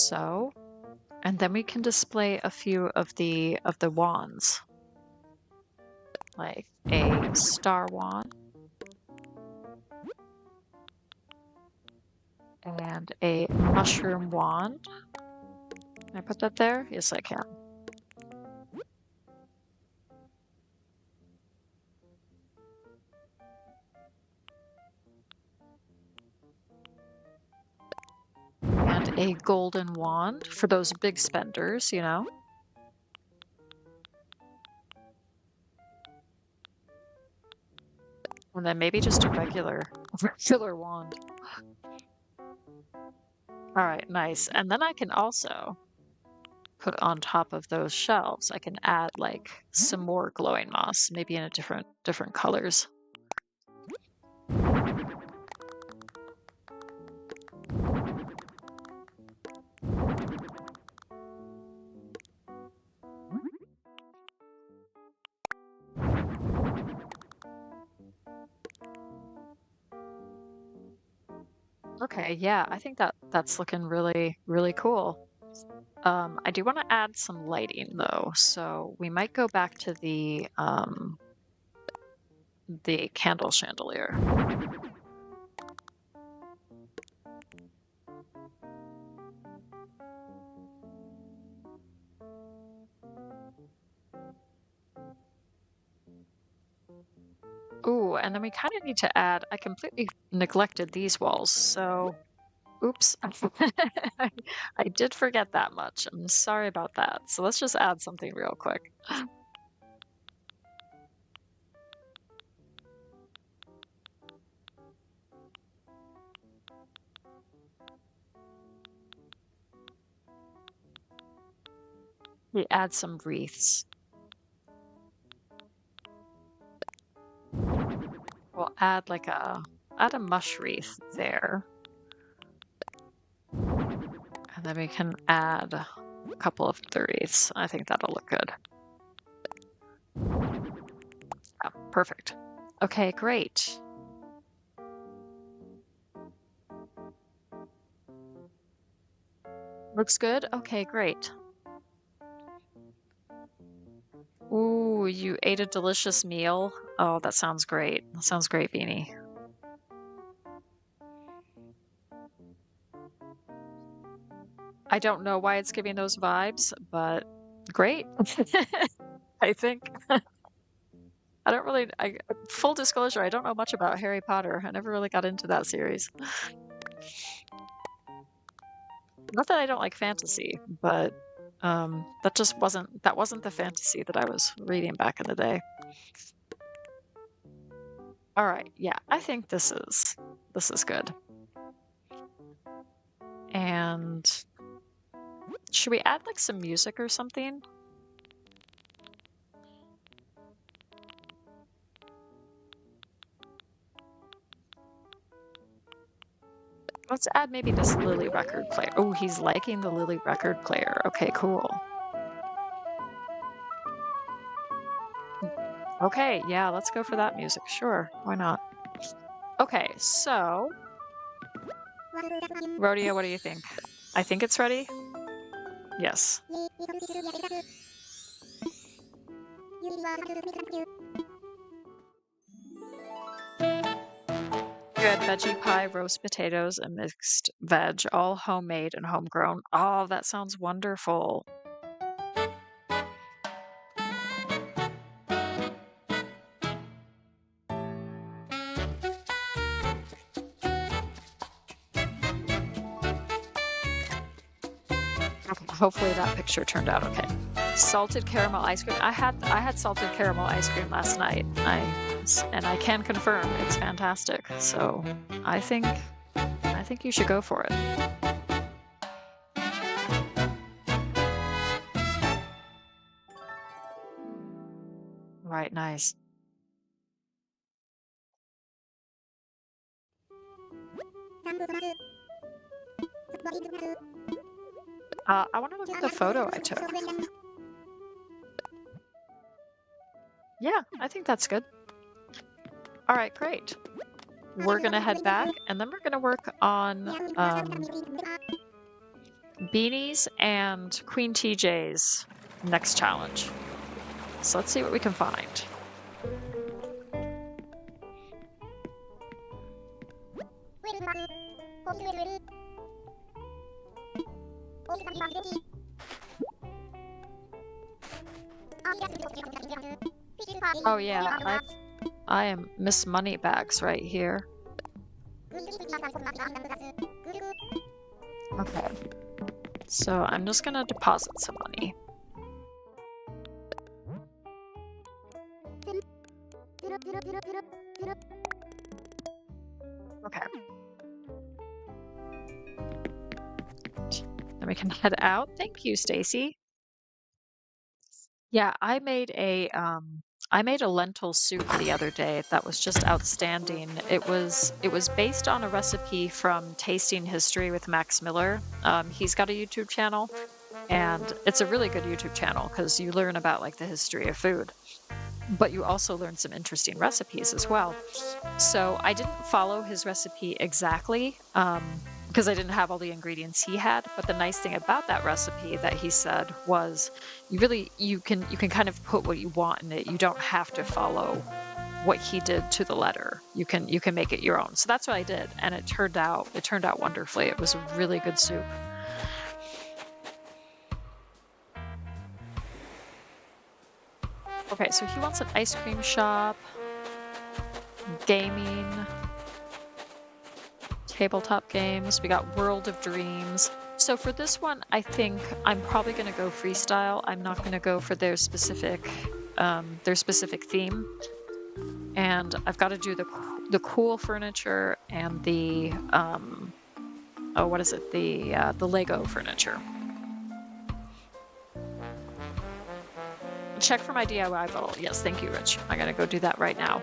So, and then we can display a few of the wands, like a star wand and a mushroom wand. Can I put that there? Yes, I can. And a golden wand for those big spenders, you know. And then maybe just a regular wand. All right, nice. And then I can also put on top of those shelves, I can add like some more glowing moss, maybe in a different colors. Okay, yeah, I think that's looking really, really cool. I do want to add some lighting though, so we might go back to the candle chandelier. Ooh, and then we kind of need to add, I completely neglected these walls, so oops. I did forget that much. I'm sorry about that. So let's just add something real quick. We add some wreaths. We'll add like add a mush wreath there. And then we can add a couple of the wreaths. I think that'll look good. Yeah, perfect. Okay, great. Looks good? Okay, great. Ooh, you ate a delicious meal. Oh, that sounds great. That sounds great, Beanie. I don't know why it's giving those vibes, but great. I think. I don't really, full disclosure, I don't know much about Harry Potter. I never really got into that series. Not that I don't like fantasy, but that wasn't the fantasy that I was reading back in the day. All right, yeah, I think this is good. And should we add like some music or something? Let's add maybe this Lily record player. Oh, he's liking the Lily record player. Okay, cool. Okay, yeah, let's go for that music. Sure, why not? Okay, so Rodeo, what do you think? I think it's ready? Yes. You had veggie pie, roast potatoes, and mixed veg, all homemade and homegrown. Oh, that sounds wonderful. Okay, hopefully that picture turned out okay. Salted caramel ice cream. I had salted caramel ice cream last night. And I can confirm it's fantastic. So I think you should go for it. Right, nice. I want to look at the photo I took. Yeah, I think that's good. All right, great. We're gonna head back, and then we're gonna work on Beanie's and Queen TJ's next challenge. So let's see what we can find. Oh yeah, I am Miss Moneybags right here. Okay. So I'm just gonna deposit some money. Okay. Then we can head out. Thank you, Stacy. Yeah, I made a lentil soup the other day that was just outstanding. It was based on a recipe from Tasting History with Max Miller. He's got a YouTube channel, and it's a really good YouTube channel because you learn about like the history of food, but you also learn some interesting recipes as well. So I didn't follow his recipe exactly because I didn't have all the ingredients he had. But the nice thing about that recipe that he said was you can kind of put what you want in it. You don't have to follow what he did to the letter. You can make it your own. So that's what I did, and it turned out wonderfully. It was a really good soup. Okay, so he wants an ice cream shop, gaming, tabletop games. We got World of Dreams. So for this one, I think I'm probably going to go freestyle. I'm not going to go for their specific theme. And I've got to do the cool furniture and the what is it? The Lego furniture. Check for my DIY bottle. Yes, thank you, Rich. I'm gonna go do that right now.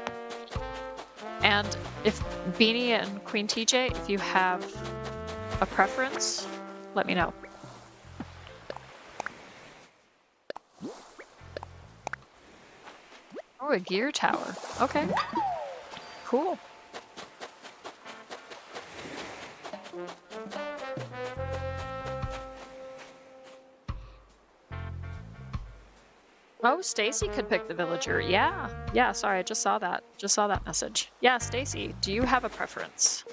And if Beanie and Queen TJ, if you have a preference, let me know. Oh, a gear tower. Okay. Cool. Oh, Stacy could pick the villager. Yeah. Yeah, sorry, I just saw that. Just saw that message. Yeah, Stacy, do you have a preference?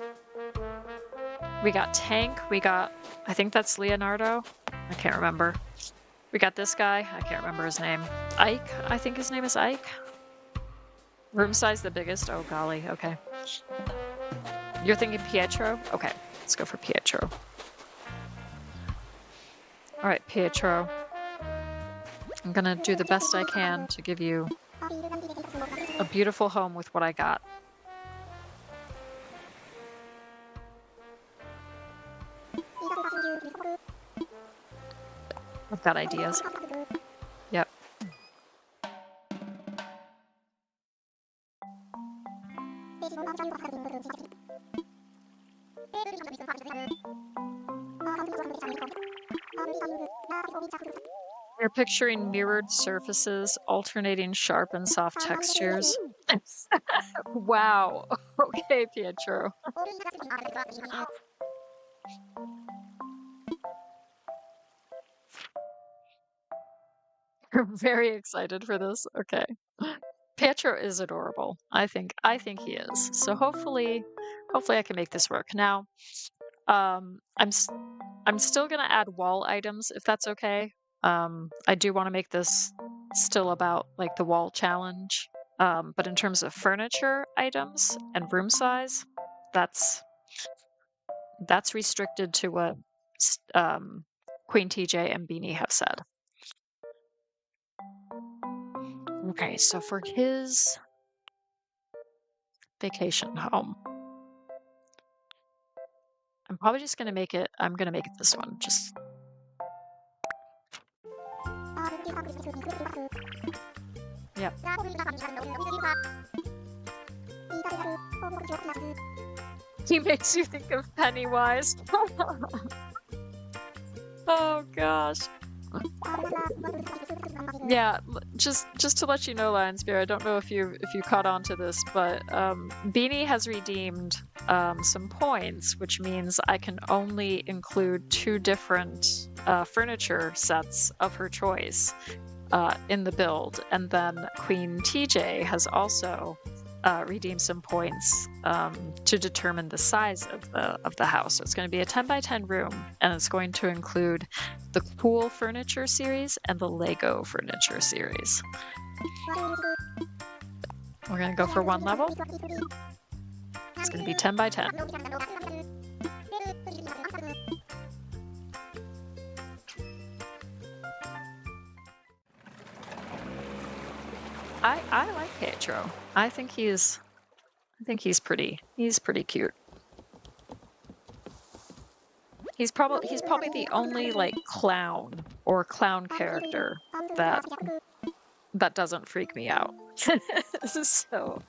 We got Tank, we got, I think that's Leonardo. I can't remember. We got this guy, I can't remember his name. Ike, I think his name is Ike. Room size the biggest? Oh golly, okay. You're thinking Pietro? Okay, let's go for Pietro. All right, Pietro. I'm gonna do the best I can to give you a beautiful home with what I got. I've got ideas. Yep. You're picturing mirrored surfaces, alternating sharp and soft textures. Wow. Okay, Pietro. You're very excited for this. Okay. Pietro is adorable. I think he is. So hopefully I can make this work. Now, I'm still gonna add wall items if that's okay. I do want to make this still about like the wall challenge. But in terms of furniture items and room size, that's restricted to what Queen TJ and Beanie have said. Okay, so for his vacation home, I'm probably just gonna make it. I'm gonna make it this one. Just. Yep. He makes you think of Pennywise. Oh gosh. Yeah, just to let you know, Lionsbear, I don't know if you caught on to this, but Beanie has redeemed some points, which means I can only include 2 different furniture sets of her choice in the build, and then Queen TJ has also redeemed some points to determine the size of the house. So it's going to be a 10 by 10 room, and it's going to include the Cool Furniture series and the Lego Furniture series. We're going to go for 1 level. It's going to be 10 by 10. I like Pietro. I think he's pretty cute. He's probably the only like clown or clown character that doesn't freak me out. So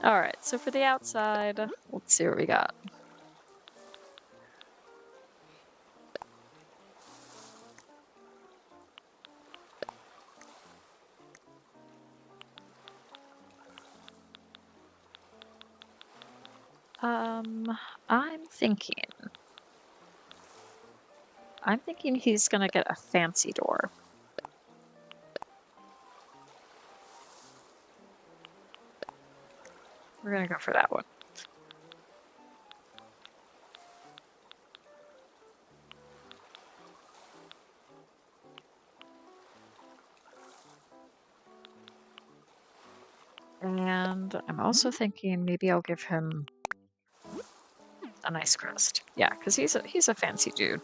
all right, so for the outside, let's see what we got. I'm thinking he's gonna get a fancy door. We're gonna go for that one. And I'm also thinking maybe I'll give him a nice crest. Yeah, because he's a fancy dude.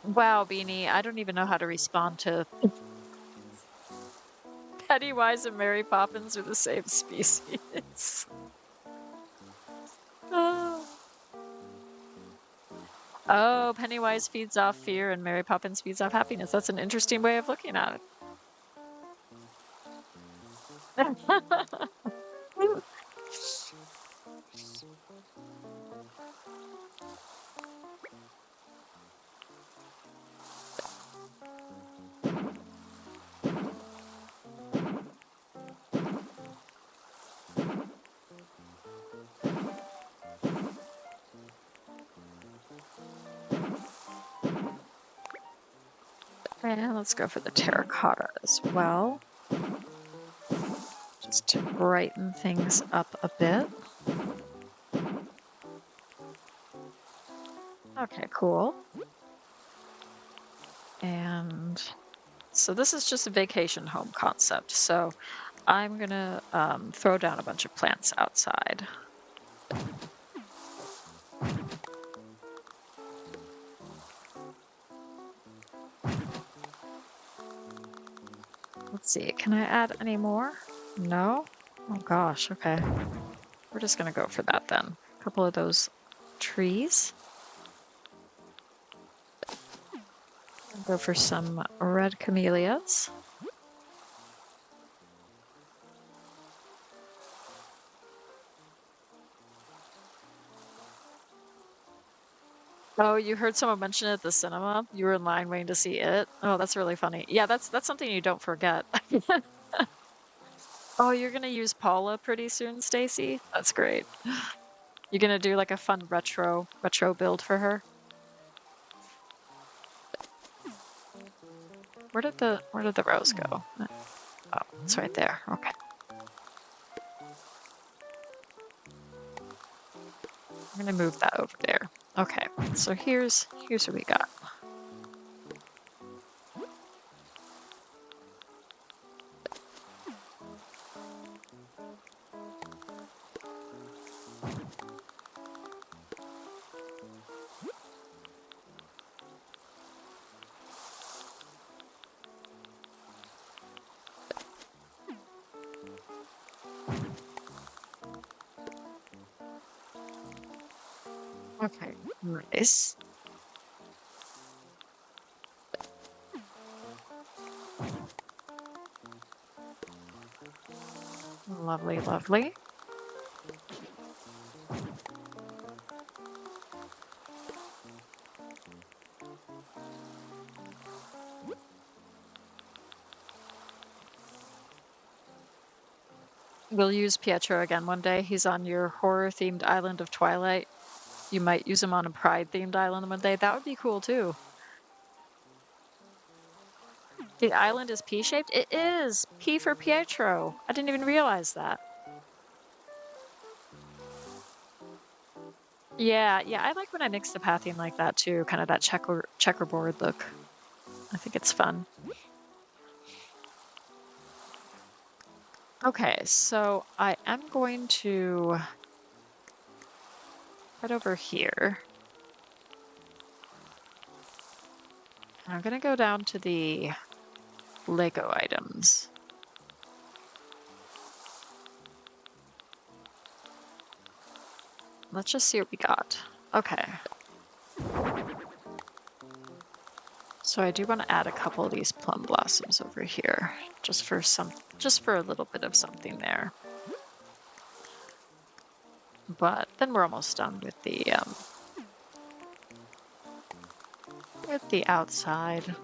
Wow, Beanie, I don't even know how to respond to Pennywise and Mary Poppins are the same species. Oh, Pennywise feeds off fear and Mary Poppins feeds off happiness. That's an interesting way of looking at it. And let's go for the terracotta as well. Just to brighten things up a bit. Okay, cool. And so this is just a vacation home concept. So I'm gonna throw down a bunch of plants outside. Let's see, can I add any more? No? Oh gosh, okay. We're just gonna go for that then. A couple of those trees. Go for some red camellias. Oh, you heard someone mention it at the cinema? You were in line waiting to see it? Oh, that's really funny. Yeah, that's something you don't forget. Oh, you're gonna use Paula pretty soon, Stacy? That's great. You're gonna do like a fun retro build for her? Where did the rose go? Oh, it's right there. Okay. I'm gonna move that over there. Okay, so here's what we got. Okay, nice. Lovely, lovely. We'll use Pietro again one day. He's on your horror-themed island of Twilight. You might use him on a Pride-themed island one day. That would be cool too. The island is P-shaped? It is! P for Pietro. I didn't even realize that. Yeah, I like when I mix the pathing like that too, kind of that checkerboard look. I think it's fun. Okay, so I am going to head over here. I'm gonna go down to the Lego items. Let's just see what we got. Okay. So I do want to add a couple of these plum blossoms over here, just for a little bit of something there. But then we're almost done with the outside.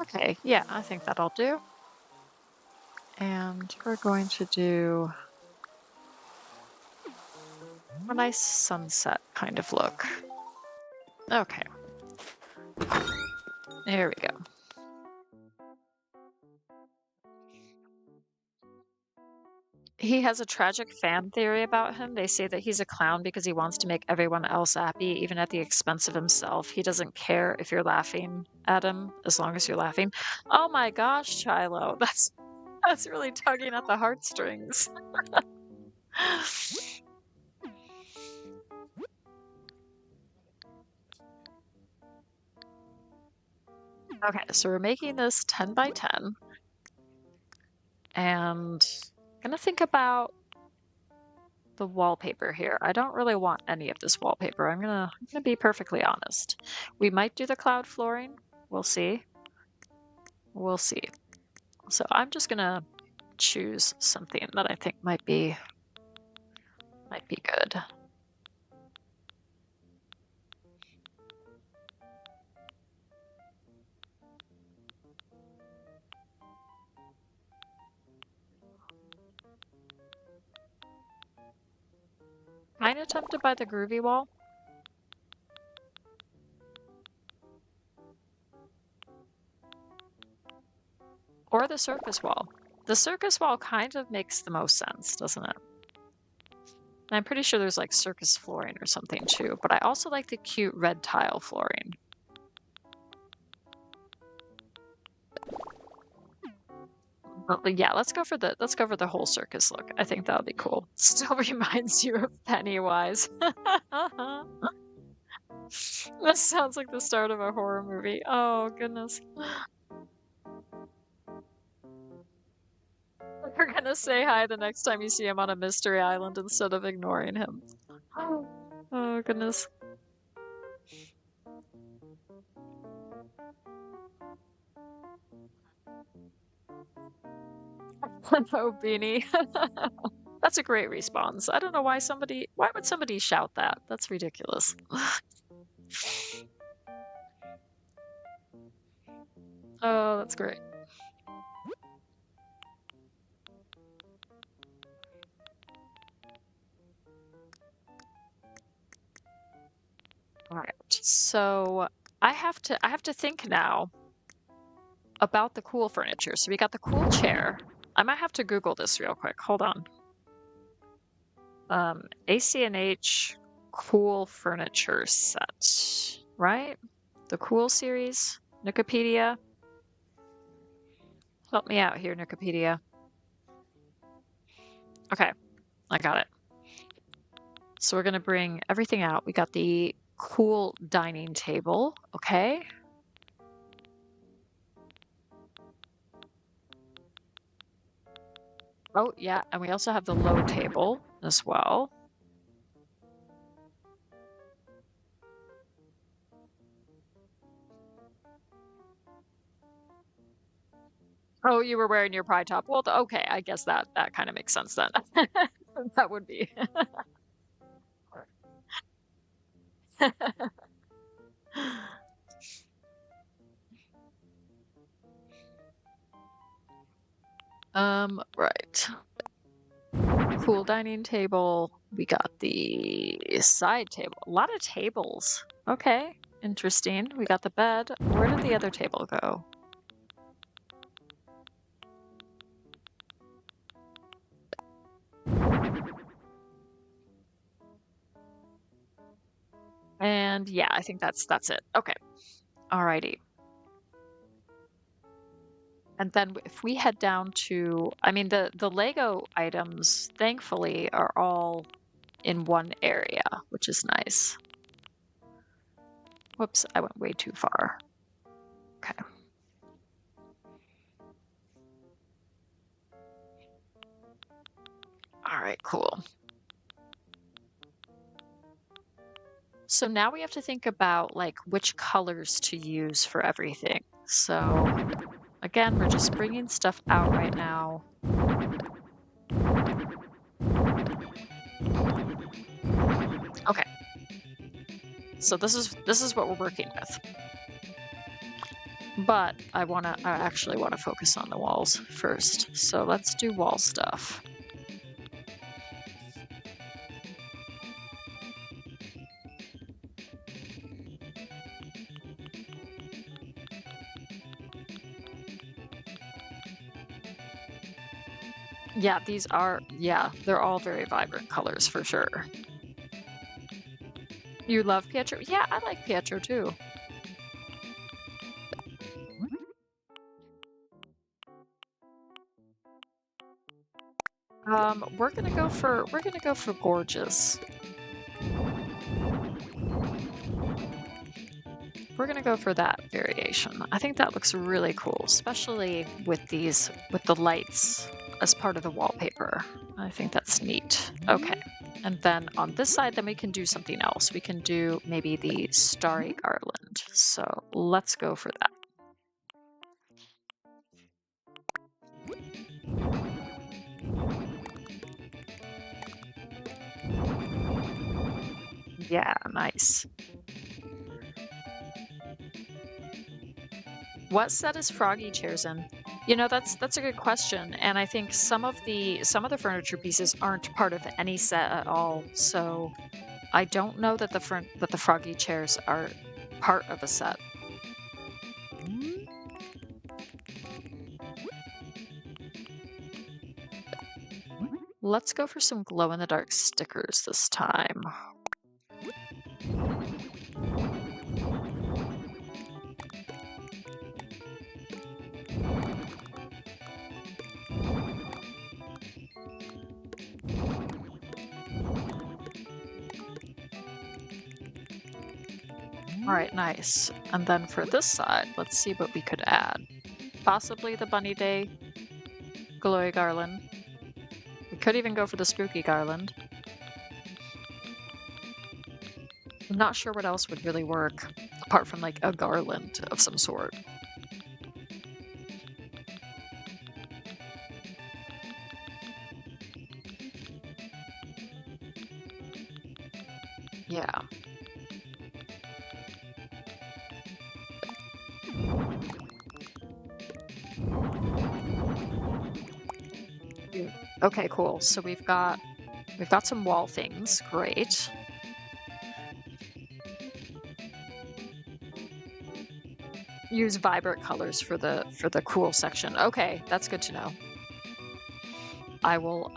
Okay, yeah, I think that'll do. And we're going to do a nice sunset kind of look. Okay. There we go. He has a tragic fan theory about him. They say that he's a clown because he wants to make everyone else happy, even at the expense of himself. He doesn't care if you're laughing at him, as long as you're laughing. Oh my gosh, Chilo, that's really tugging at the heartstrings. Okay, so we're making this 10 by 10. And I'm gonna think about the wallpaper here. I don't really want any of this wallpaper. I'm gonna be perfectly honest. We might do the cloud flooring. We'll see. We'll see. So I'm just gonna choose something that I think might be good. Kinda tempted by the groovy wall. Or the circus wall. The circus wall kind of makes the most sense, doesn't it? And I'm pretty sure there's like circus flooring or something too, but I also like the cute red tile flooring. But yeah, let's go for the whole circus look. I think that'll be cool. Still reminds you of Pennywise. This sounds like the start of a horror movie. Oh goodness. You're gonna say hi the next time you see him on a mystery island instead of ignoring him. Oh goodness. Oh, Beanie. That's a great response. I don't know why would somebody shout that? That's ridiculous. Oh, that's great. All right. So I have to think now about the cool furniture. So we got the cool chair. I might have to Google this real quick. Hold on. ACNH cool furniture set, right? The cool series, Wikipedia. Help me out here, Wikipedia. Okay, I got it. So we're gonna bring everything out. We got the cool dining table, okay? Oh, yeah, and we also have the low table as well. Oh, you were wearing your pride top. Well, okay, I guess that kind of makes sense then. That would be. Right. Cool dining table. We got the side table. A lot of tables. Okay, interesting. We got the bed. Where did the other table go? And yeah, I think that's it. Okay. Alrighty. And then if we head down to, I mean, the Lego items, thankfully, are all in one area, which is nice. Whoops, I went way too far. Okay. All right, cool. So now we have to think about like which colors to use for everything. So again, we're just bringing stuff out right now. Okay. So this is what we're working with. But I actually wanna focus on the walls first. So let's do wall stuff. Yeah, they're all very vibrant colors for sure. You love Pietro? Yeah, I like Pietro too. We're gonna go for gorgeous. We're gonna go for that variation. I think that looks really cool, especially with the lights as part of the wallpaper. I think that's neat. Okay. And then on this side, then we can do something else. We can do maybe the starry garland. So let's go for that. Yeah, nice. What set is Froggy chairs in? You know, that's a good question, and I think some of the furniture pieces aren't part of any set at all. So I don't know that the Froggy chairs are part of a set. Let's go for some glow in the dark stickers this time. All right, nice. And then for this side, let's see what we could add. Possibly the Bunny Day glowy garland. We could even go for the spooky garland. I'm not sure what else would really work, apart from like a garland of some sort. Yeah. Okay, cool. So we've got some wall things. Great. Use vibrant colors for the cool section. Okay, that's good to know. I will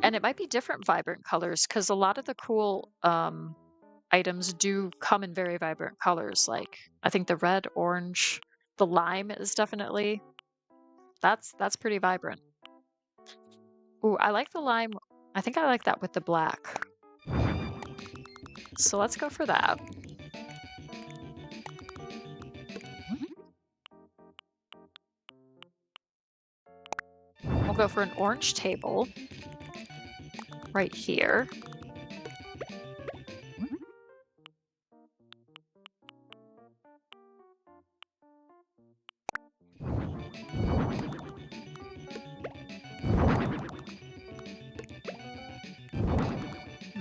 and it might be different vibrant colors because a lot of the cool items do come in very vibrant colors. Like I think the red, orange, the lime is definitely that's pretty vibrant. Ooh, I like the lime. I think I like that with the black. So let's go for that. We'll go for an orange table right here.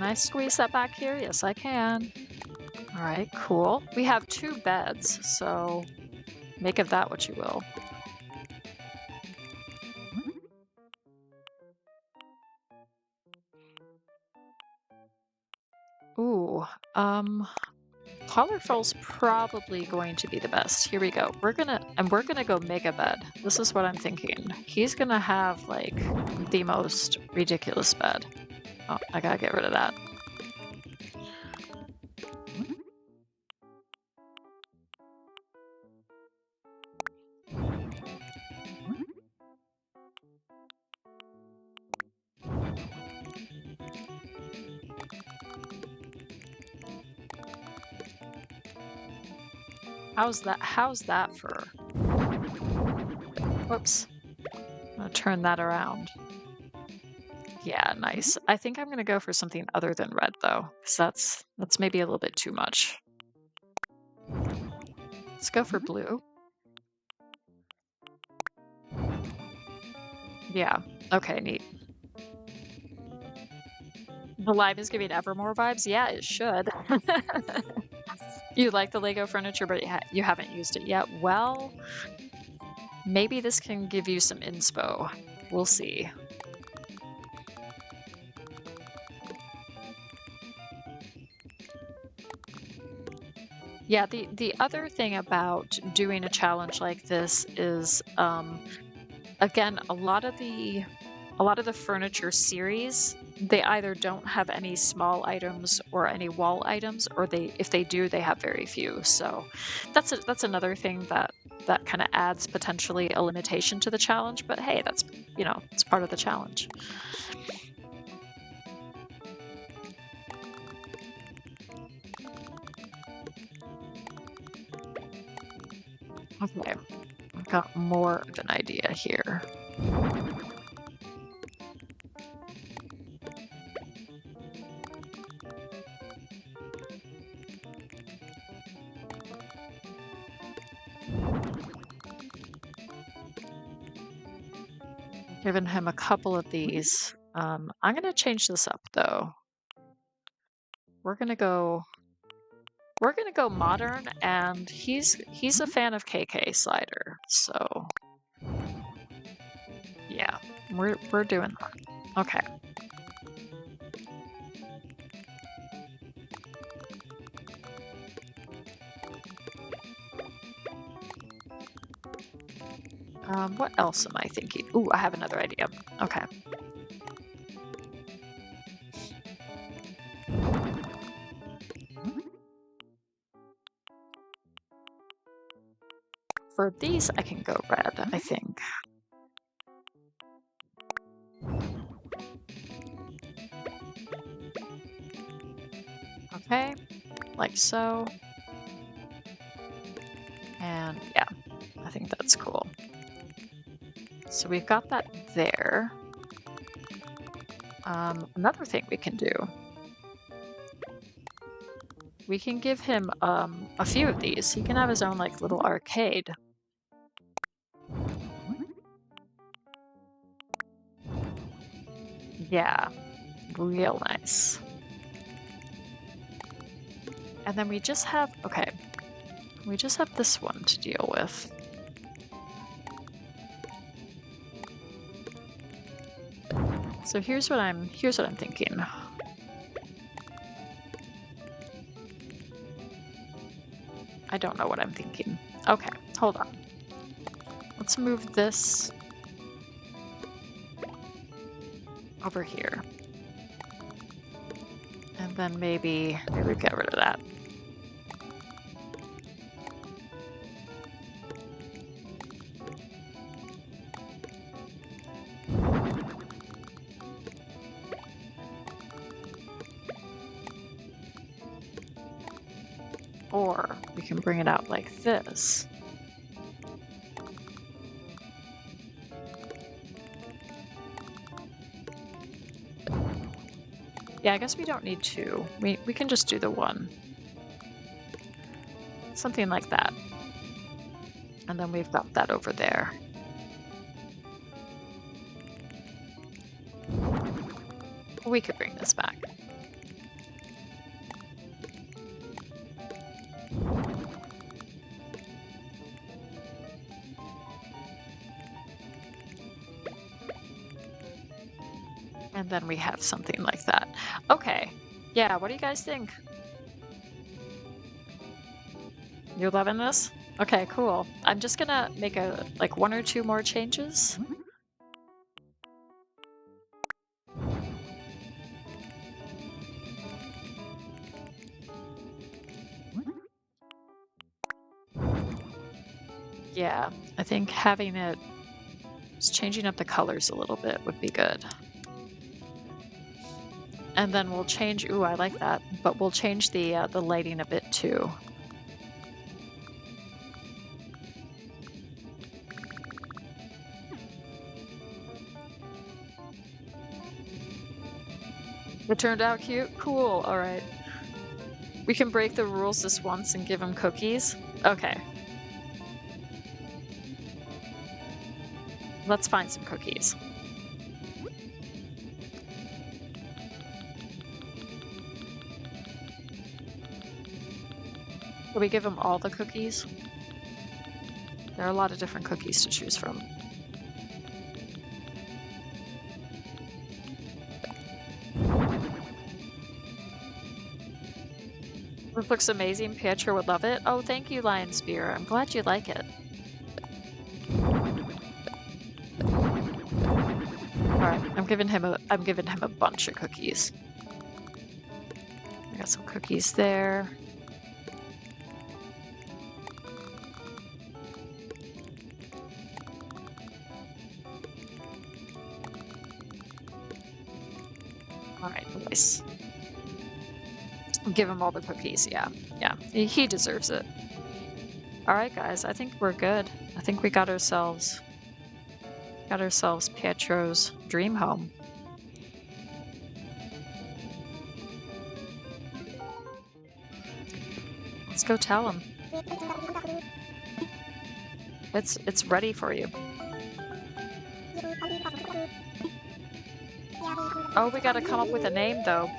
Can I squeeze that back here? Yes, I can. All right, cool. We have 2 beds, so make of that what you will. Ooh, colorful's probably going to be the best. Here we go. We're gonna go mega bed. This is what I'm thinking. He's gonna have like the most ridiculous bed. Oh, I gotta get rid of that. How's that for? Whoops. I'm gonna turn that around. Yeah, nice. I think I'm gonna go for something other than red though, because that's maybe a little bit too much. Let's go for blue. Yeah. Okay, neat. The Live is giving Evermore vibes? Yeah, it should. You like the Lego furniture, but you haven't used it yet. Well, maybe this can give you some inspo. We'll see. Yeah, the other thing about doing a challenge like this is, again, a lot of the furniture series, they either don't have any small items or any wall items, or if they do, they have very few. So that's another thing that kind of adds potentially a limitation to the challenge. But hey, that's, it's part of the challenge. Okay, I've got more of an idea here. Given him a couple of these. I'm gonna change this up though. We're gonna go modern, and he's a fan of KK slider, so yeah, we're doing that. Okay. What else am I thinking? Ooh, I have another idea. Okay. For these, I can go red, I think. Okay, like so. And yeah, I think that's cool. So we've got that there. Another thing we can do. We can give him a few of these. He can have his own like little arcade. Yeah, real nice. And then we just have, okay, we just have this one to deal with. So here's what I'm thinking. I don't know what I'm thinking. Okay, hold on. Let's move this over here. And then maybe get rid of that. Or we can bring it out like this. Yeah, I guess we don't need two. We can just do the one. Something like that. And then we've got that over there. We could bring this back. And then we have something like that. Okay. Yeah, what do you guys think? You're loving this? Okay, cool. I'm just gonna make a like one or two more changes. Yeah, I think having it just changing up the colors a little bit would be good. And then we'll change, ooh, I like that, but we'll change the lighting a bit too. It turned out cute? Cool, all right. We can break the rules this once and give him cookies? Okay. Let's find some cookies. Will we give him all the cookies? There are a lot of different cookies to choose from. This looks amazing. Pietro would love it. Oh, thank you, Lion Spear. I'm glad you like it. Alright, I'm giving him a bunch of cookies. I got some cookies there. Alright, nice. Give him all the cookies, yeah. Yeah, he deserves it. Alright, guys, I think we're good. I think we got ourselves Pietro's dream home. Let's go tell him. It's ready for you. Oh, we gotta come up with a name, though.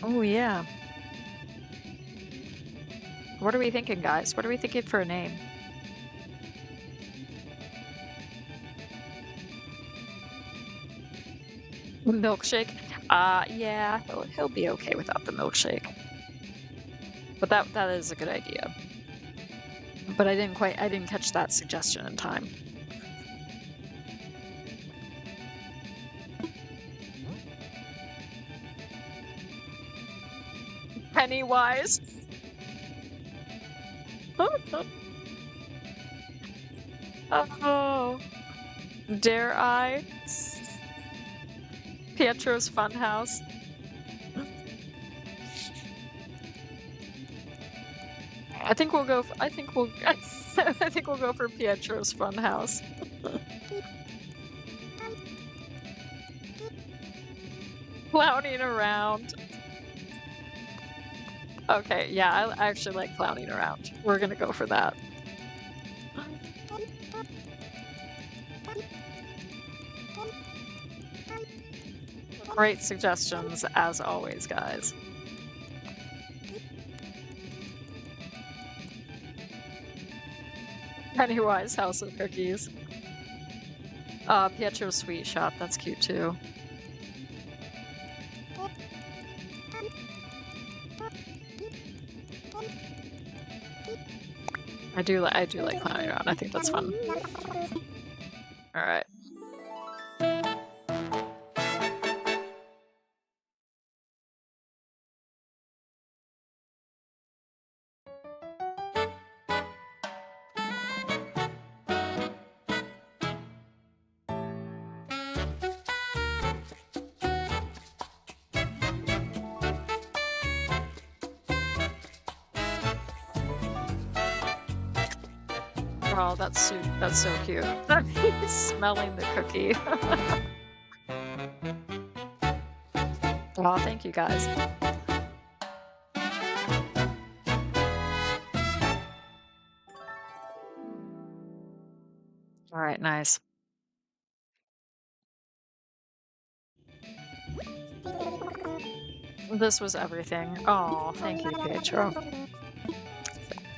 Oh, yeah. What are we thinking, guys? What are we thinking for a name? Milkshake? Yeah, he'll be okay without the milkshake. But that is a good idea. But I didn't catch that suggestion in time. Pennywise. Oh, dare I? Pietro's Funhouse. I think we'll go. I think we'll go for Pietro's Funhouse. Clowning around. Okay, yeah, I actually like clowning around. We're gonna go for that. Great suggestions, as always, guys. Pennywise House of Cookies. Pietro's Sweet Shop, that's cute too. I do like clowning around. I think that's fun. All right. Oh, that's so cute. He's smelling the cookie. Oh, thank you guys. All right, nice. This was everything. Oh, thank you, Pietro.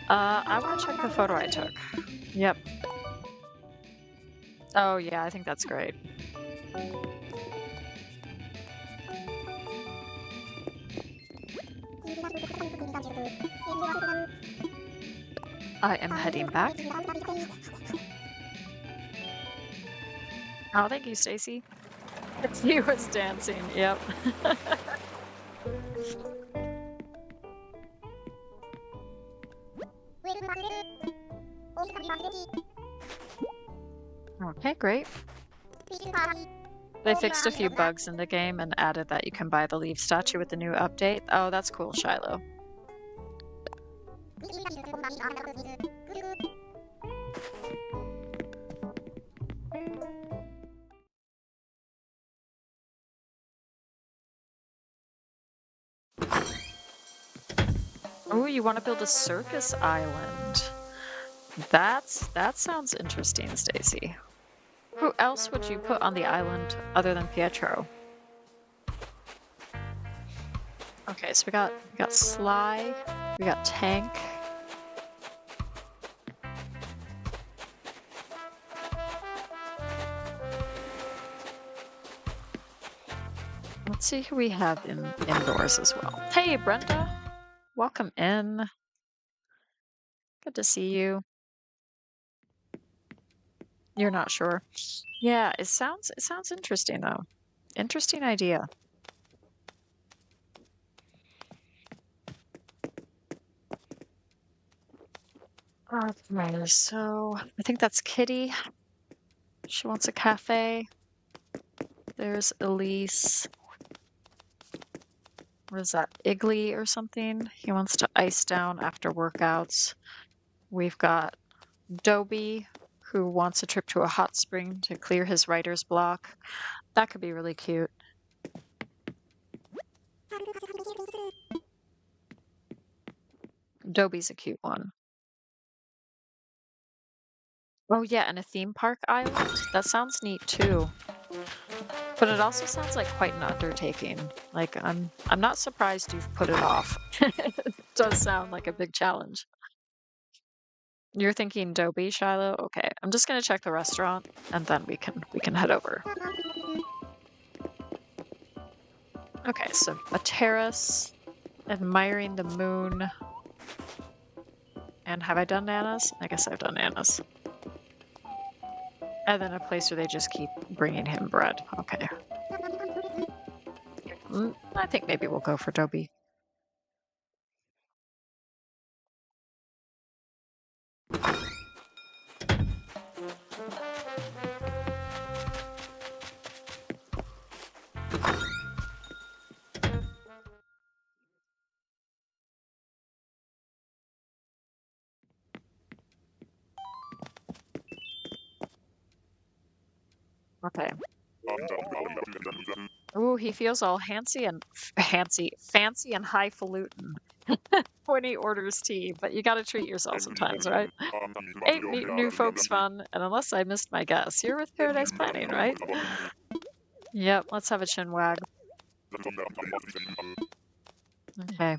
I want to check the photo I took. Yep. Oh, yeah, I think that's great. I am heading back. Oh, thank you, Stacy. He was dancing. Yep. Okay, great. They fixed a few bugs in the game and added that you can buy the leaf statue with the new update. Oh, that's cool, Shiloh. Oh, you want to build a circus island? That sounds interesting, Stacy. Who else would you put on the island other than Pietro? Okay, so we got Sly, we got Tank. Let's see who we have indoors as well. Hey, Brenda, welcome in. Good to see you. You're not sure. Yeah, it sounds interesting though. Interesting idea. Okay, so I think that's Kitty. She wants a cafe. There's Elise. What is that? Iggly or something? He wants to ice down after workouts. We've got Dobie, who wants a trip to a hot spring to clear his writer's block. That could be really cute. Dobie's a cute one. Oh yeah, and a theme park island? That sounds neat too. But it also sounds like quite an undertaking. Like I'm not surprised you've put it off. It does sound like a big challenge. You're thinking Dobie, Shiloh? Okay, I'm just gonna check the restaurant and then we can head over. Okay, so a terrace, admiring the moon. And have I done Nana's? I guess I've done Nana's. And then a place where they just keep bringing him bread. Okay. I think maybe we'll go for Dobie. Okay. Ooh, he feels all fancy and highfalutin when he orders tea, but you gotta treat yourself sometimes, right? 8 new folks fun, and unless I missed my guess, you're with Paradise Planning, right? Yep, let's have a chin wag. Okay.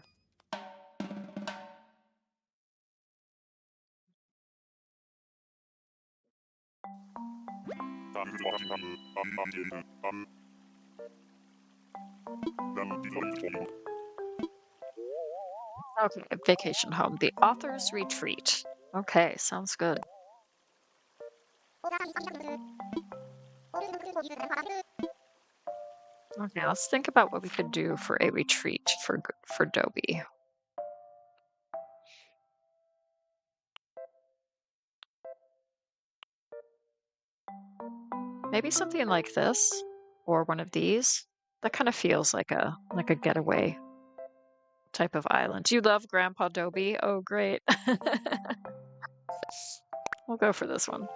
Okay, vacation home. The author's retreat. Okay, sounds good. Okay, let's think about what we could do for a retreat for Dobie. Maybe something like this, or one of these. That kind of feels like a getaway type of island. You love Grandpa Dobie? Oh, great. We'll go for this one.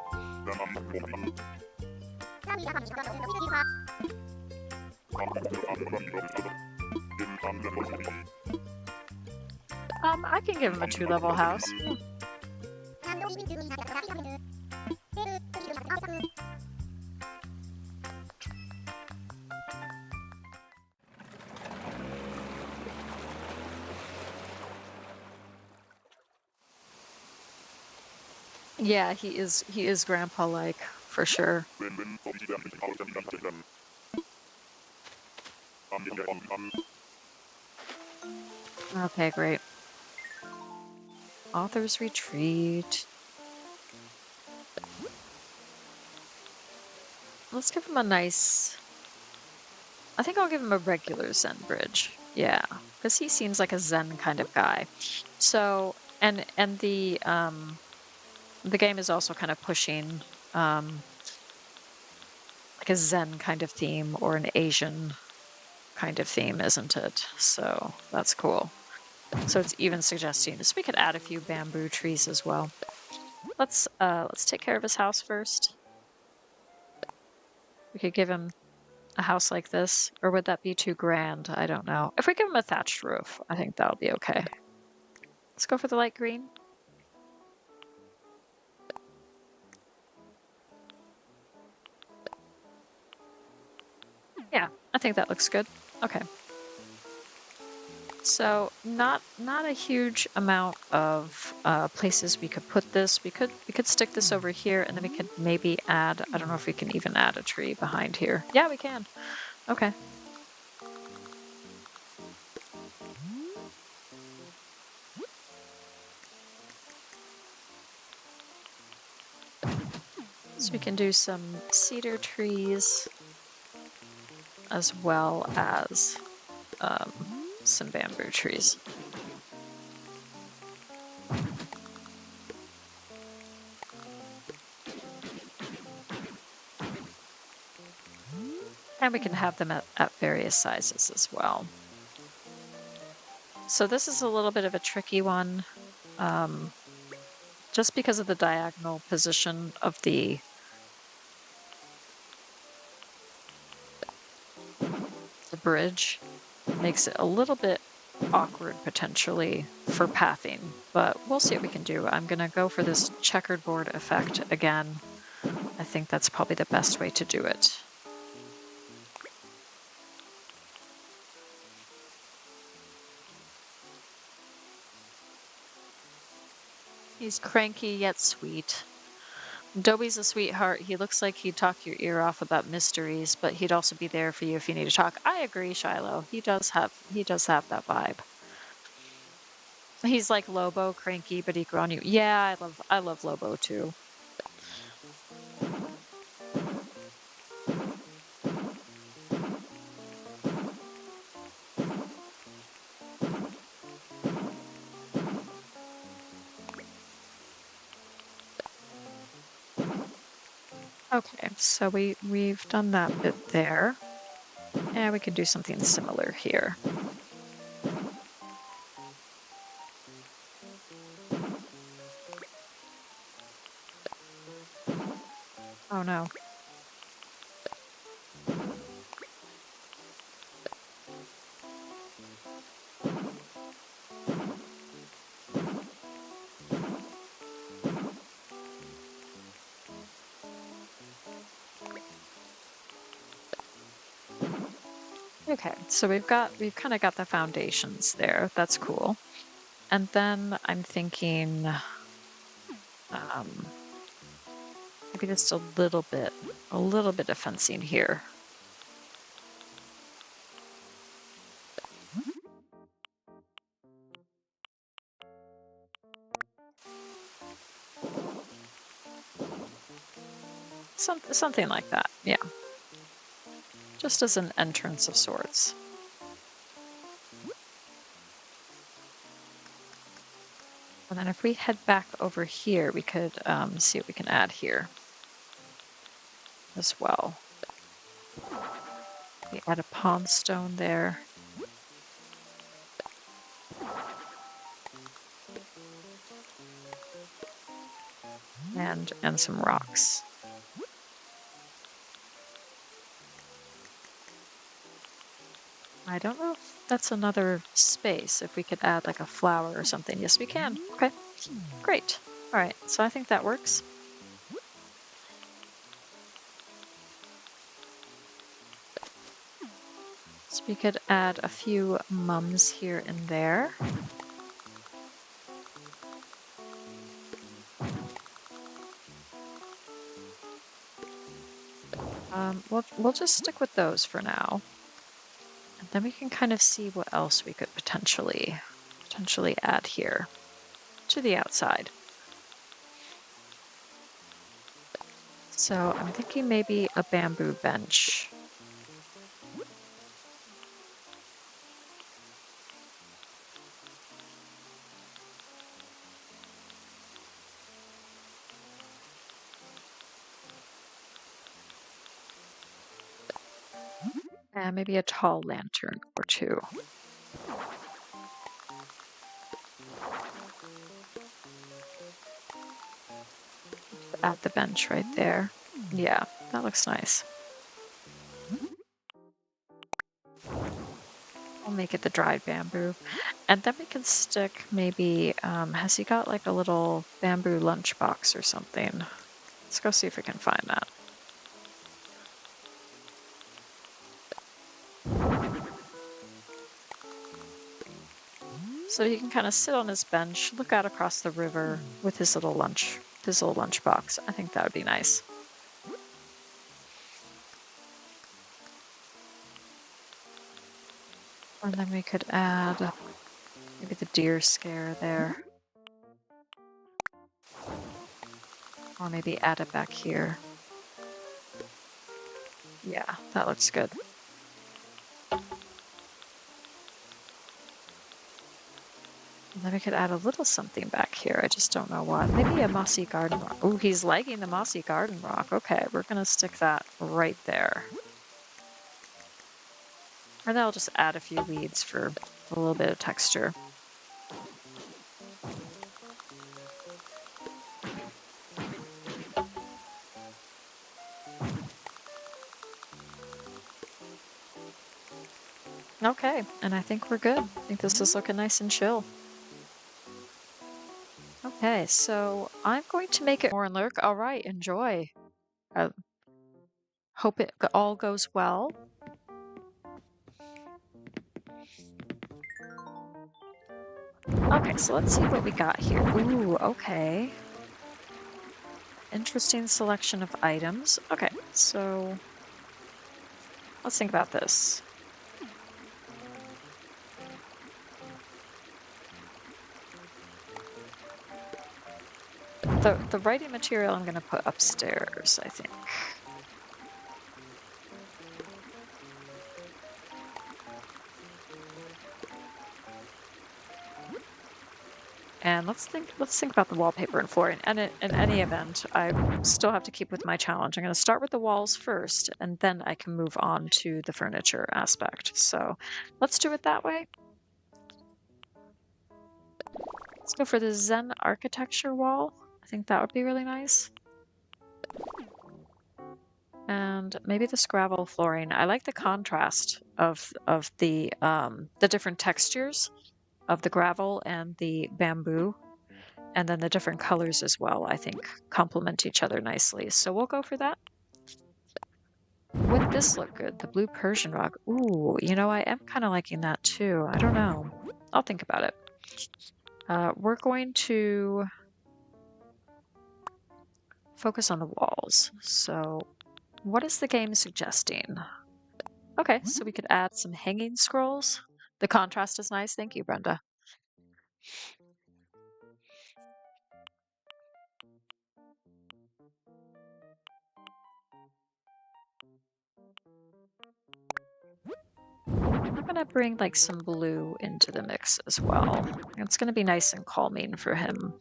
I can give him a 2-level house. Yeah, he is grandpa-like for sure. Okay, great. Author's retreat. Let's give him a nice. I think I'll give him a regular Zen bridge. Yeah, because he seems like a Zen kind of guy. So, and the game is also kind of pushing um like a Zen kind of theme or an Asian kind of theme, isn't it? So that's cool. So it's even suggesting so we could add a few bamboo trees as well. Let's take care of his house first. We could give him a house like this, or would that be too grand? I don't know. If we give him a thatched roof, I think that'll be okay. Let's go for the light green. Yeah, I think that looks good. Okay. So not a huge amount of places we could put this. We could stick this over here, and then we could maybe add. I don't know if we can even add a tree behind here. Yeah, we can. Okay. So we can do some cedar trees as well as um, some bamboo trees. And we can have them at various sizes as well. So this is a little bit of a tricky one, just because of the diagonal position of the bridge. Makes it a little bit awkward potentially for pathing, but we'll see what we can do. I'm gonna go for this checkered board effect again. I think that's probably the best way to do it. He's cranky yet sweet. Dobie's a sweetheart. He looks like he'd talk your ear off about mysteries, but he'd also be there for you if you need to talk. I agree, Shiloh. He does have that vibe. He's like Lobo, cranky but eager on you. Yeah, I love Lobo too. Okay, so we've done that bit there. And we could do something similar here. Oh no. Okay, so we've kind of got the foundations there. That's cool. And then I'm thinking maybe just a little bit of fencing here. Something like that, yeah. Just as an entrance of sorts. And then if we head back over here, we could see what we can add here as well. We add a pond stone there. And some rocks. I don't know if that's another space, if we could add like a flower or something. Yes, we can. Okay, great. All right, so I think that works. So we could add a few mums here and there. we'll just stick with those for now. And then we can kind of see what else we could potentially add here to the outside. So I'm thinking maybe a bamboo bench. And maybe a tall lantern or two. At the bench right there. Yeah, that looks nice. We'll make it the dried bamboo. And then we can stick maybe, has he got like a little bamboo lunchbox or something? Let's go see if we can find that. So he can kind of sit on his bench, look out across the river with his little lunchbox. I think that would be nice. And then we could add maybe the deer scare there. Or maybe add it back here. Yeah, that looks good. And then we could add a little something back here. I just don't know what. Maybe a mossy garden rock. Oh, he's liking the mossy garden rock. Okay, we're going to stick that right there. And then I'll just add a few weeds for a little bit of texture. Okay, and I think we're good. I think this is looking nice and chill. Okay, so I'm going to make it more and lurk. All right, enjoy. Hope it all goes well. Okay, so let's see what we got here. Ooh, okay. Interesting selection of items. Okay, so let's think about this. The writing material I'm going to put upstairs, I think. And let's think about the wallpaper and flooring. And in any event, I still have to keep with my challenge. I'm going to start with the walls first, and then I can move on to the furniture aspect. So let's do it that way. Let's go for the Zen architecture wall. I think that would be really nice. And maybe the gravel flooring. I like the contrast of the different textures of the gravel and the bamboo, and then the different colors as well, I think complement each other nicely. So we'll go for that. Would this look good? The blue Persian rug. Ooh, you know, I am kind of liking that too. I don't know. I'll think about it. We're going to focus on the walls. So what is the game suggesting? Okay, so we could add some hanging scrolls. The contrast is nice. Thank you, Brenda. I'm gonna bring like some blue into the mix as well. It's gonna be nice and calming for him.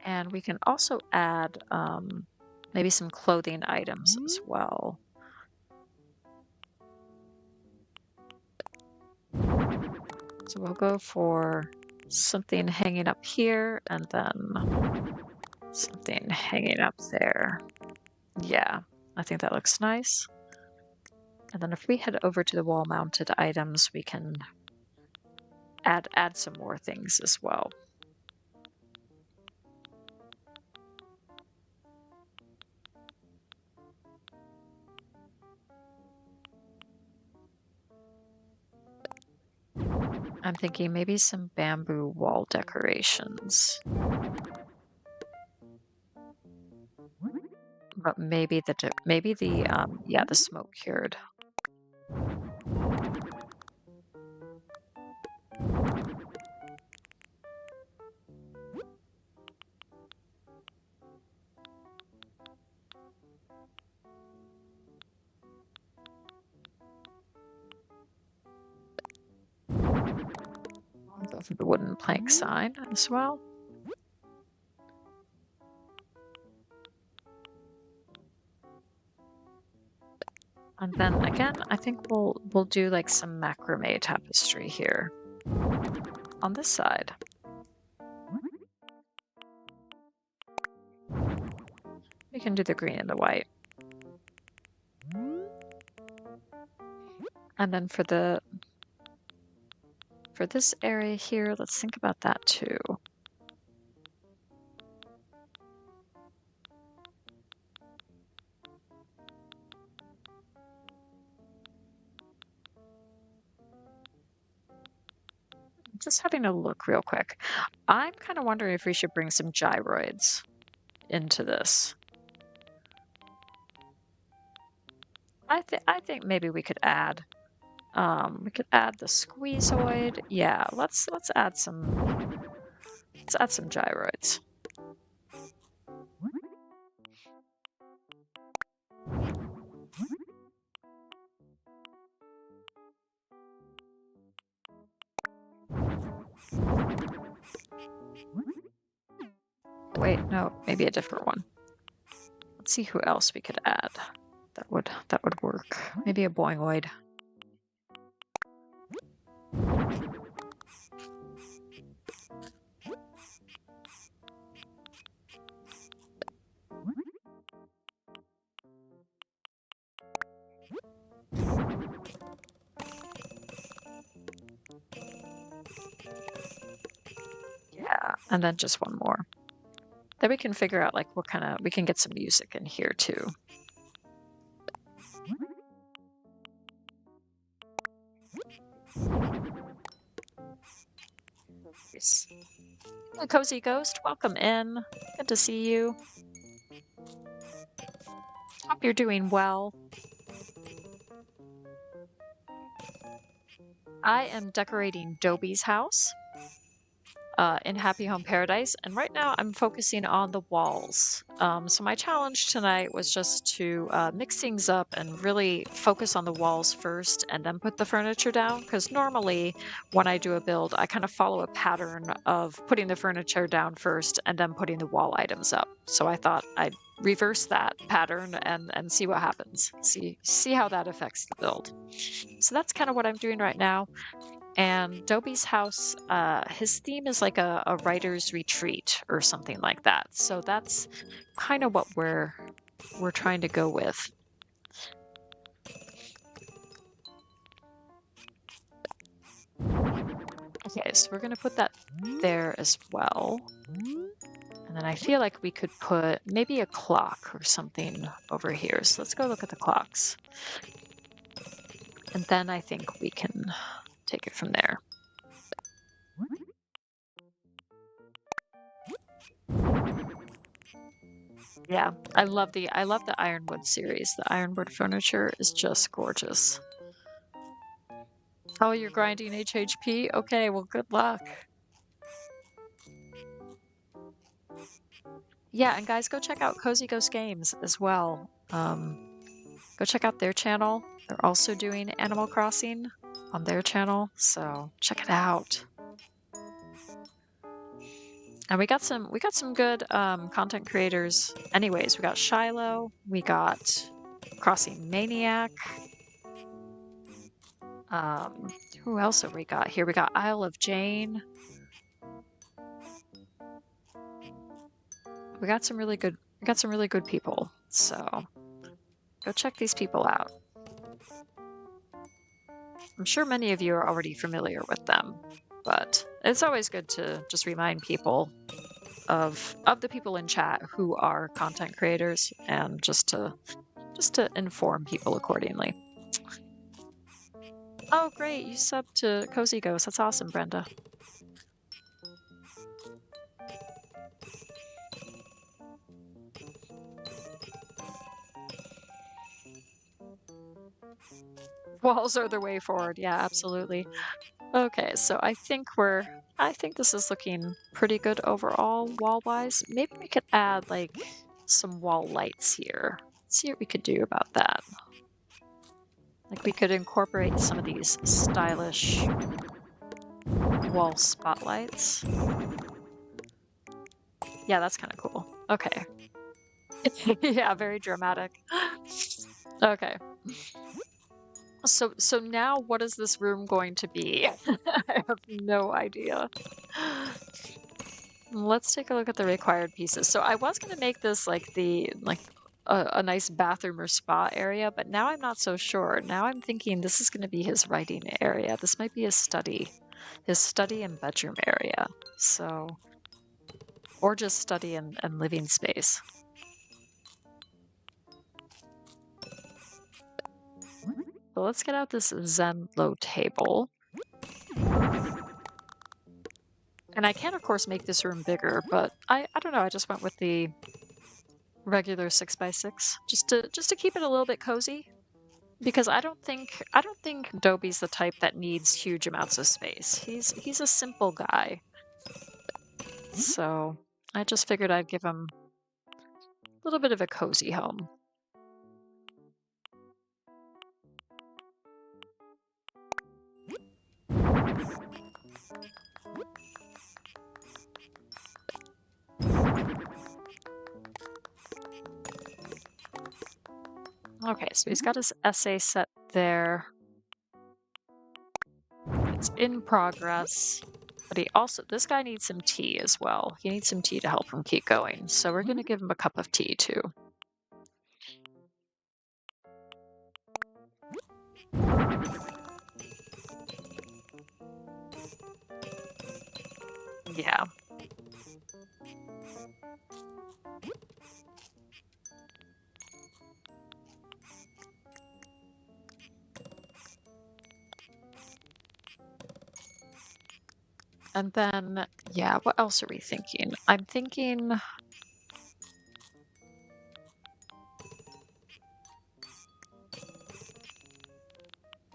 And we can also add maybe some clothing items as well. So we'll go for something hanging up here and then something hanging up there. Yeah, I think that looks nice. And then if we head over to the wall mounted items, we can add some more things as well. I'm thinking maybe some bamboo wall decorations. But maybe the smoke cured. I'll go for the wooden plank sign as well. And then again, I think we'll do like some macrame tapestry here on this side. We can do the green and the white. And then for this area here, let's think about that too. Just having a look real quick. I'm kind of wondering if we should bring some gyroids into this. I think maybe we could add the squeezoid. Yeah, let's add some gyroids. Wait, no, maybe a different one. Let's see who else we could add. That would work. Maybe a boingoid. Yeah, and then just one more. Then we can figure out like we can get some music in here too. Hey, Cozy Ghost, welcome in. Good to see you. Hope you're doing well. I am decorating Dobie's house in Happy Home Paradise, and right now I'm focusing on the walls. So my challenge tonight was just to mix things up and really focus on the walls first and then put the furniture down, because normally when I do a build, I kind of follow a pattern of putting the furniture down first and then putting the wall items up. So I thought I'd reverse that pattern and see what happens. See how that affects the build. So that's kind of what I'm doing right now. And Dobie's house, his theme is like a writer's retreat or something like that. So that's kind of what we're trying to go with. Okay, so we're gonna put that there as well. And then I feel like we could put maybe a clock or something over here. So let's go look at the clocks. And then I think we can take it from there. Yeah, I love the Ironwood series. The Ironwood furniture is just gorgeous. Oh, you're grinding HHP? Okay, well, good luck. Yeah, and guys, go check out Cozy Ghost Games as well. Go check out their channel. They're also doing Animal Crossing on their channel, so check it out. And we got some good content creators. Anyways, we got Shiloh, we got Crossing Maniac. Who else have we got here? We got Isle of Jane. We got some really good people. So go check these people out. I'm sure many of you are already familiar with them, but it's always good to just remind people of the people in chat who are content creators, and just to inform people accordingly. Oh, great. You subbed to Cozy Ghost. That's awesome, Brenda. Walls are the way forward. Yeah, absolutely. Okay, so I think this is looking pretty good overall wall-wise. Maybe we could add like some wall lights here. See what we could do about that. Like we could incorporate some of these stylish wall spotlights. Yeah, that's kind of cool. Okay. Yeah, very dramatic. Okay. So now what is this room going to be? I have no idea. Let's take a look at the required pieces. So I was going to make this like a nice bathroom or spa area, but now I'm not so sure. Now I'm thinking this is going to be his writing area. This might be his study and bedroom area. So, or just study and living space. So let's get out this Zenlo table. And I can, of course, make this room bigger, but I don't know. I just went with the regular 6x6 just to keep it a little bit cozy, because I don't think Dobie's the type that needs huge amounts of space. He's a simple guy, so I just figured I'd give him a little bit of a cozy home. Okay, so he's got his essay set there. It's in progress. But this guy needs some tea as well. He needs some tea to help him keep going. So we're going to give him a cup of tea too. Yeah. And then, yeah, what else are we thinking? I'm thinking...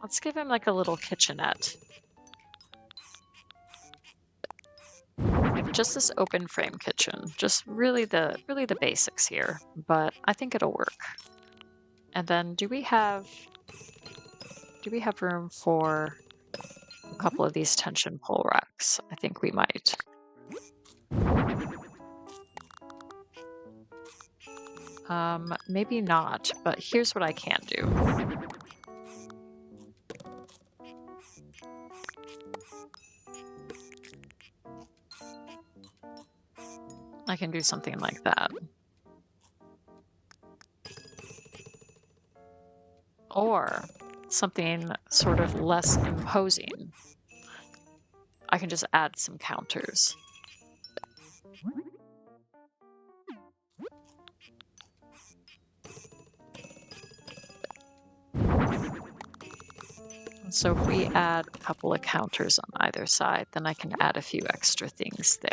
Let's give him like a little kitchenette. Like just this open frame kitchen. Just really the basics here, but I think it'll work. And then do we have room for a couple of these tension pole racks? I think we might. Maybe not, but here's what I can do. I can do something like that. Or something sort of less imposing. I can just add some counters. So if we add a couple of counters on either side, then I can add a few extra things there.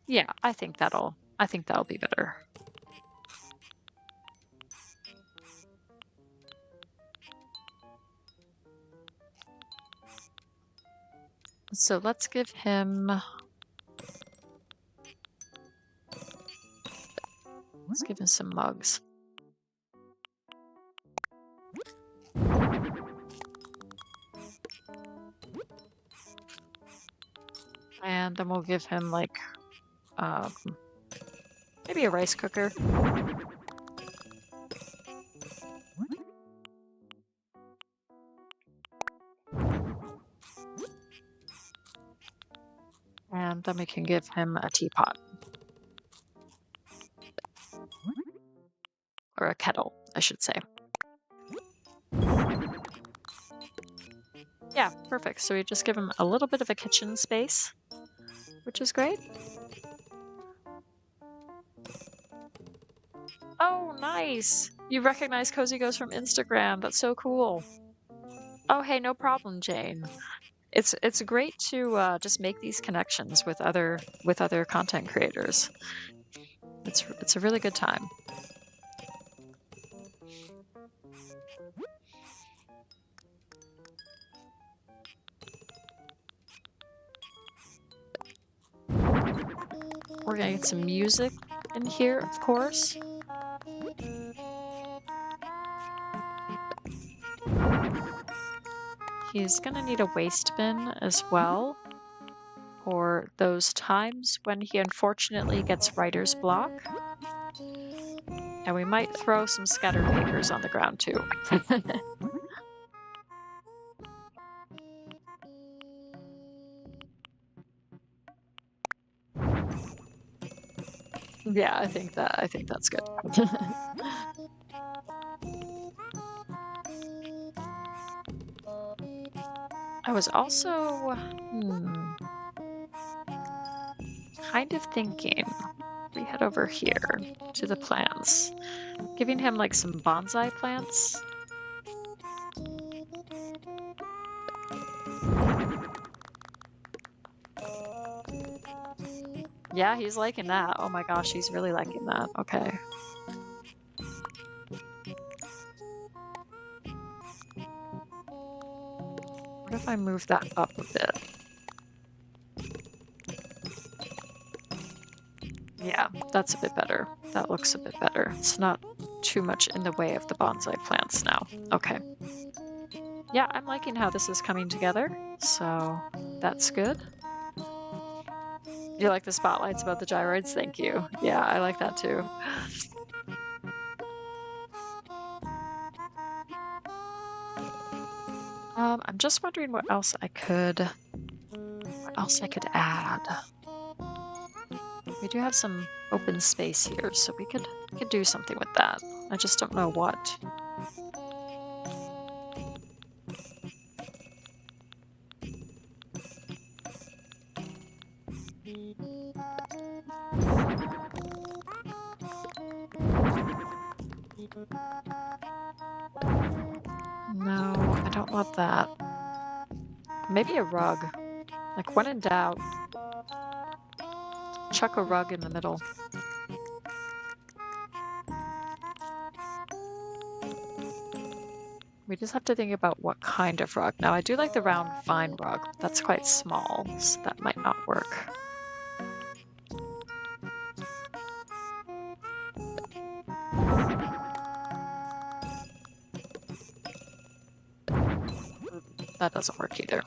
Yeah, I think that'll be better. So let's give him some mugs. And then we'll give him like maybe a rice cooker. And then we can give him a teapot. Or a kettle, I should say. Yeah, perfect. So we just give him a little bit of a kitchen space, which is great. Oh, nice! You recognize Cozy Ghost from Instagram. That's so cool. Oh, hey, no problem, Jane. It's great to just make these connections with other content creators. It's a really good time. We're gonna get some music in here, of course. He's gonna need a waste bin as well for those times when he unfortunately gets writer's block. And we might throw some scattered papers on the ground too. Yeah, I think that's good. I was also kind of thinking we head over here to the plants, giving him like some bonsai plants. Yeah, he's liking that. Oh my gosh, he's really liking that. Okay. What if I move that up a bit? Yeah, that's a bit better. That looks a bit better. It's not too much in the way of the bonsai plants now. Okay. Yeah, I'm liking how this is coming together, so that's good. You like the spotlights about the gyroids? Thank you. Yeah, I like that too. I'm just wondering what else I could add. We do have some open space here, so we could do something with that. I just don't know what. No, I don't want that. Maybe a rug. Like when in doubt, chuck a rug in the middle. We just have to think about what kind of rug. Now, I do like the round vine rug. That's quite small, so that might not work. That doesn't work either.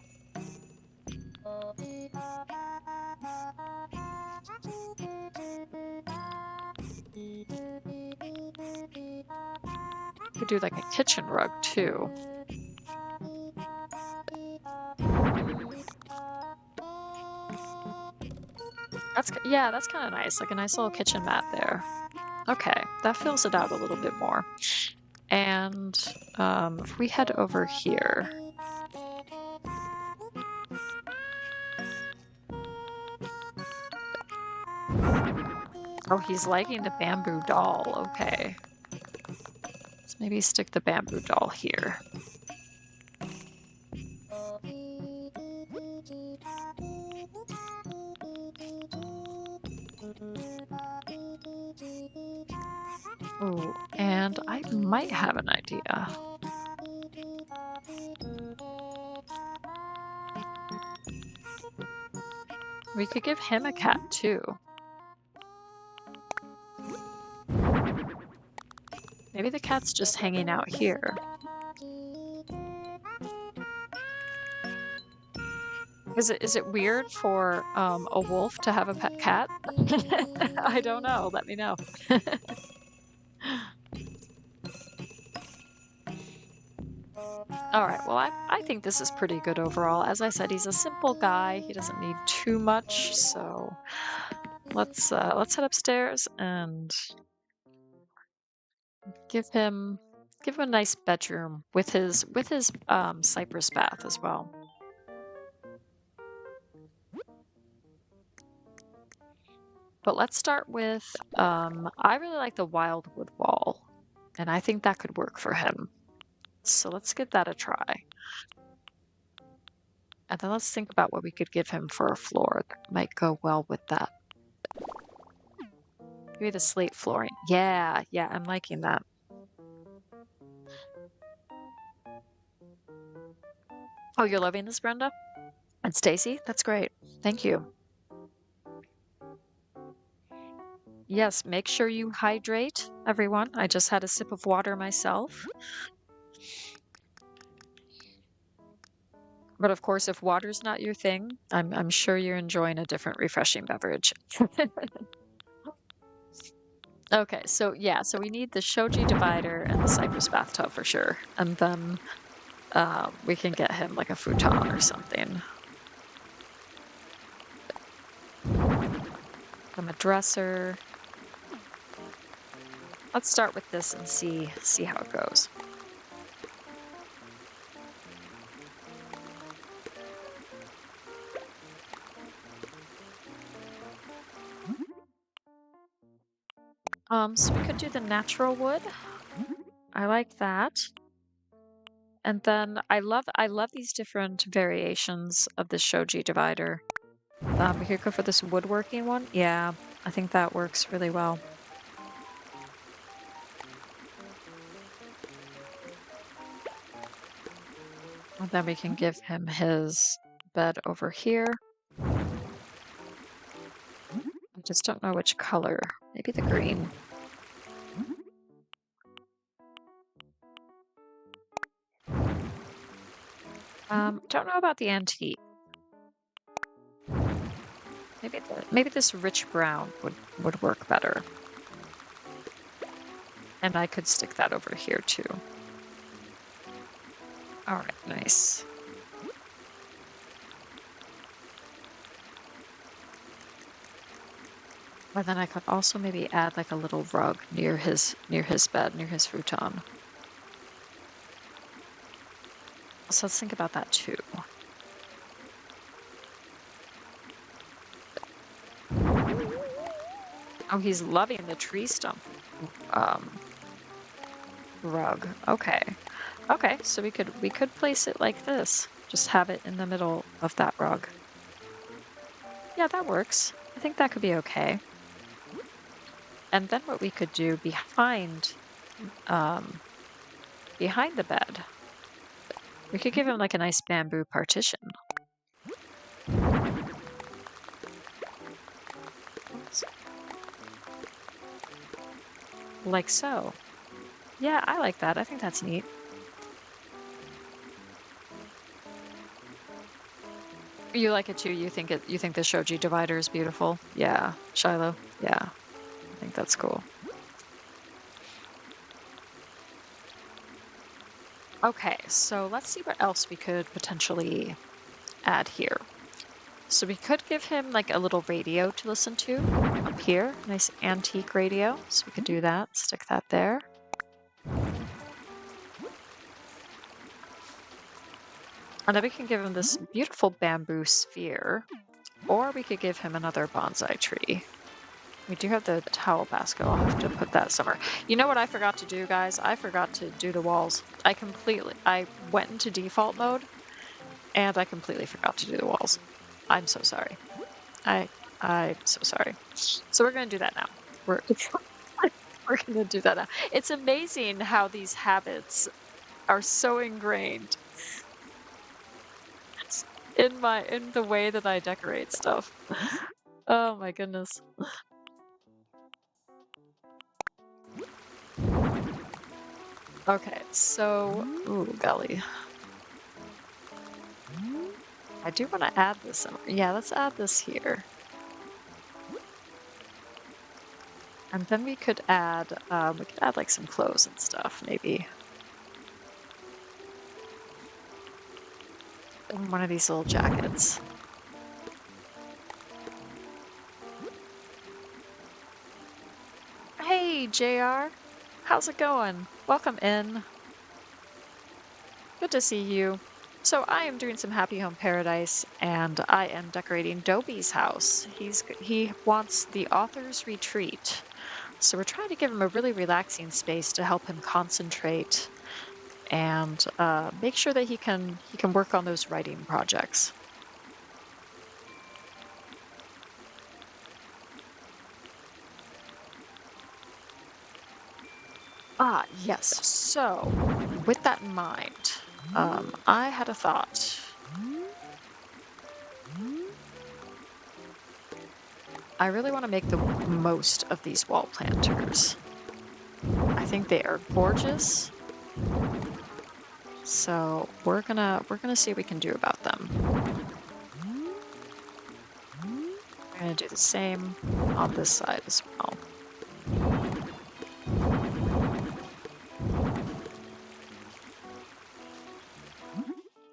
Could do like a kitchen rug too. That's kind of nice. Like a nice little kitchen mat there. Okay, that fills it out a little bit more. And if we head over here. Oh, he's liking the bamboo doll. Okay. Let's maybe stick the bamboo doll here. Oh, and I might have an idea. We could give him a cat too. Maybe the cat's just hanging out here. Is it weird for a wolf to have a pet cat? I don't know. Let me know. All right. Well, I think this is pretty good overall. As I said, he's a simple guy. He doesn't need too much. So let's head upstairs and give him a nice bedroom with his cypress bath as well. But let's start with, I really like the wildwood wall, and I think that could work for him. So let's give that a try. And then let's think about what we could give him for a floor that might go well with that. Maybe the slate flooring. Yeah, yeah, I'm liking that. Oh, you're loving this, Brenda? And Stacy? That's great. Thank you. Yes, make sure you hydrate, everyone. I just had a sip of water myself. But of course, if water's not your thing, I'm sure you're enjoying a different refreshing beverage. Okay, so yeah, so we need the shoji divider and the cypress bathtub for sure. And then we can get him like a futon or something. From a dresser. Let's start with this and see how it goes. So we could do the natural wood. I like that. And then I love these different variations of the shoji divider. We could go for this woodworking one. Yeah, I think that works really well. And then we can give him his bed over here. I just don't know which color. Maybe the green. Don't know about the antique. Maybe this rich brown would work better. And I could stick that over here too. All right, nice. And then I could also maybe add like a little rug near his bed, near his futon. So let's think about that too. Oh, he's loving the tree stump rug. Okay. Okay, so we could place it like this. Just have it in the middle of that rug. Yeah, that works. I think that could be okay. And then what we could do behind the bed, we could give him like a nice bamboo partition. Like so. Yeah, I like that. I think that's neat. You like it too? You think the shoji divider is beautiful? Yeah, Shiloh. Yeah, I think that's cool. Okay, so let's see what else we could potentially add here. So we could give him like a little radio to listen to up here. Nice antique radio. So we could do that. Stick that there. And then we can give him this beautiful bamboo sphere. Or we could give him another bonsai tree. We do have the towel basket. I'll have to put that somewhere. You know what I forgot to do, guys? I forgot to do the walls. I went into default mode, and I completely forgot to do the walls. I'm so sorry. I'm so sorry. So we're going to do that now. We're going to do that now. It's amazing how these habits are so ingrained in the way that I decorate stuff. Oh my goodness. Okay, so ooh, golly. I do want to add this. Yeah, let's add this here. And then we could add like some clothes and stuff, maybe. And one of these little jackets. Hey, JR. How's it going? Welcome in. Good to see you. So I am doing some Happy Home Paradise, and I am decorating Dobie's house. He wants the author's retreat. So we're trying to give him a really relaxing space to help him concentrate and make sure that he can work on those writing projects. Ah, yes. So, with that in mind, I had a thought. I really want to make the most of these wall planters. I think they are gorgeous. So we're gonna see what we can do about them. We're gonna do the same on this side as well.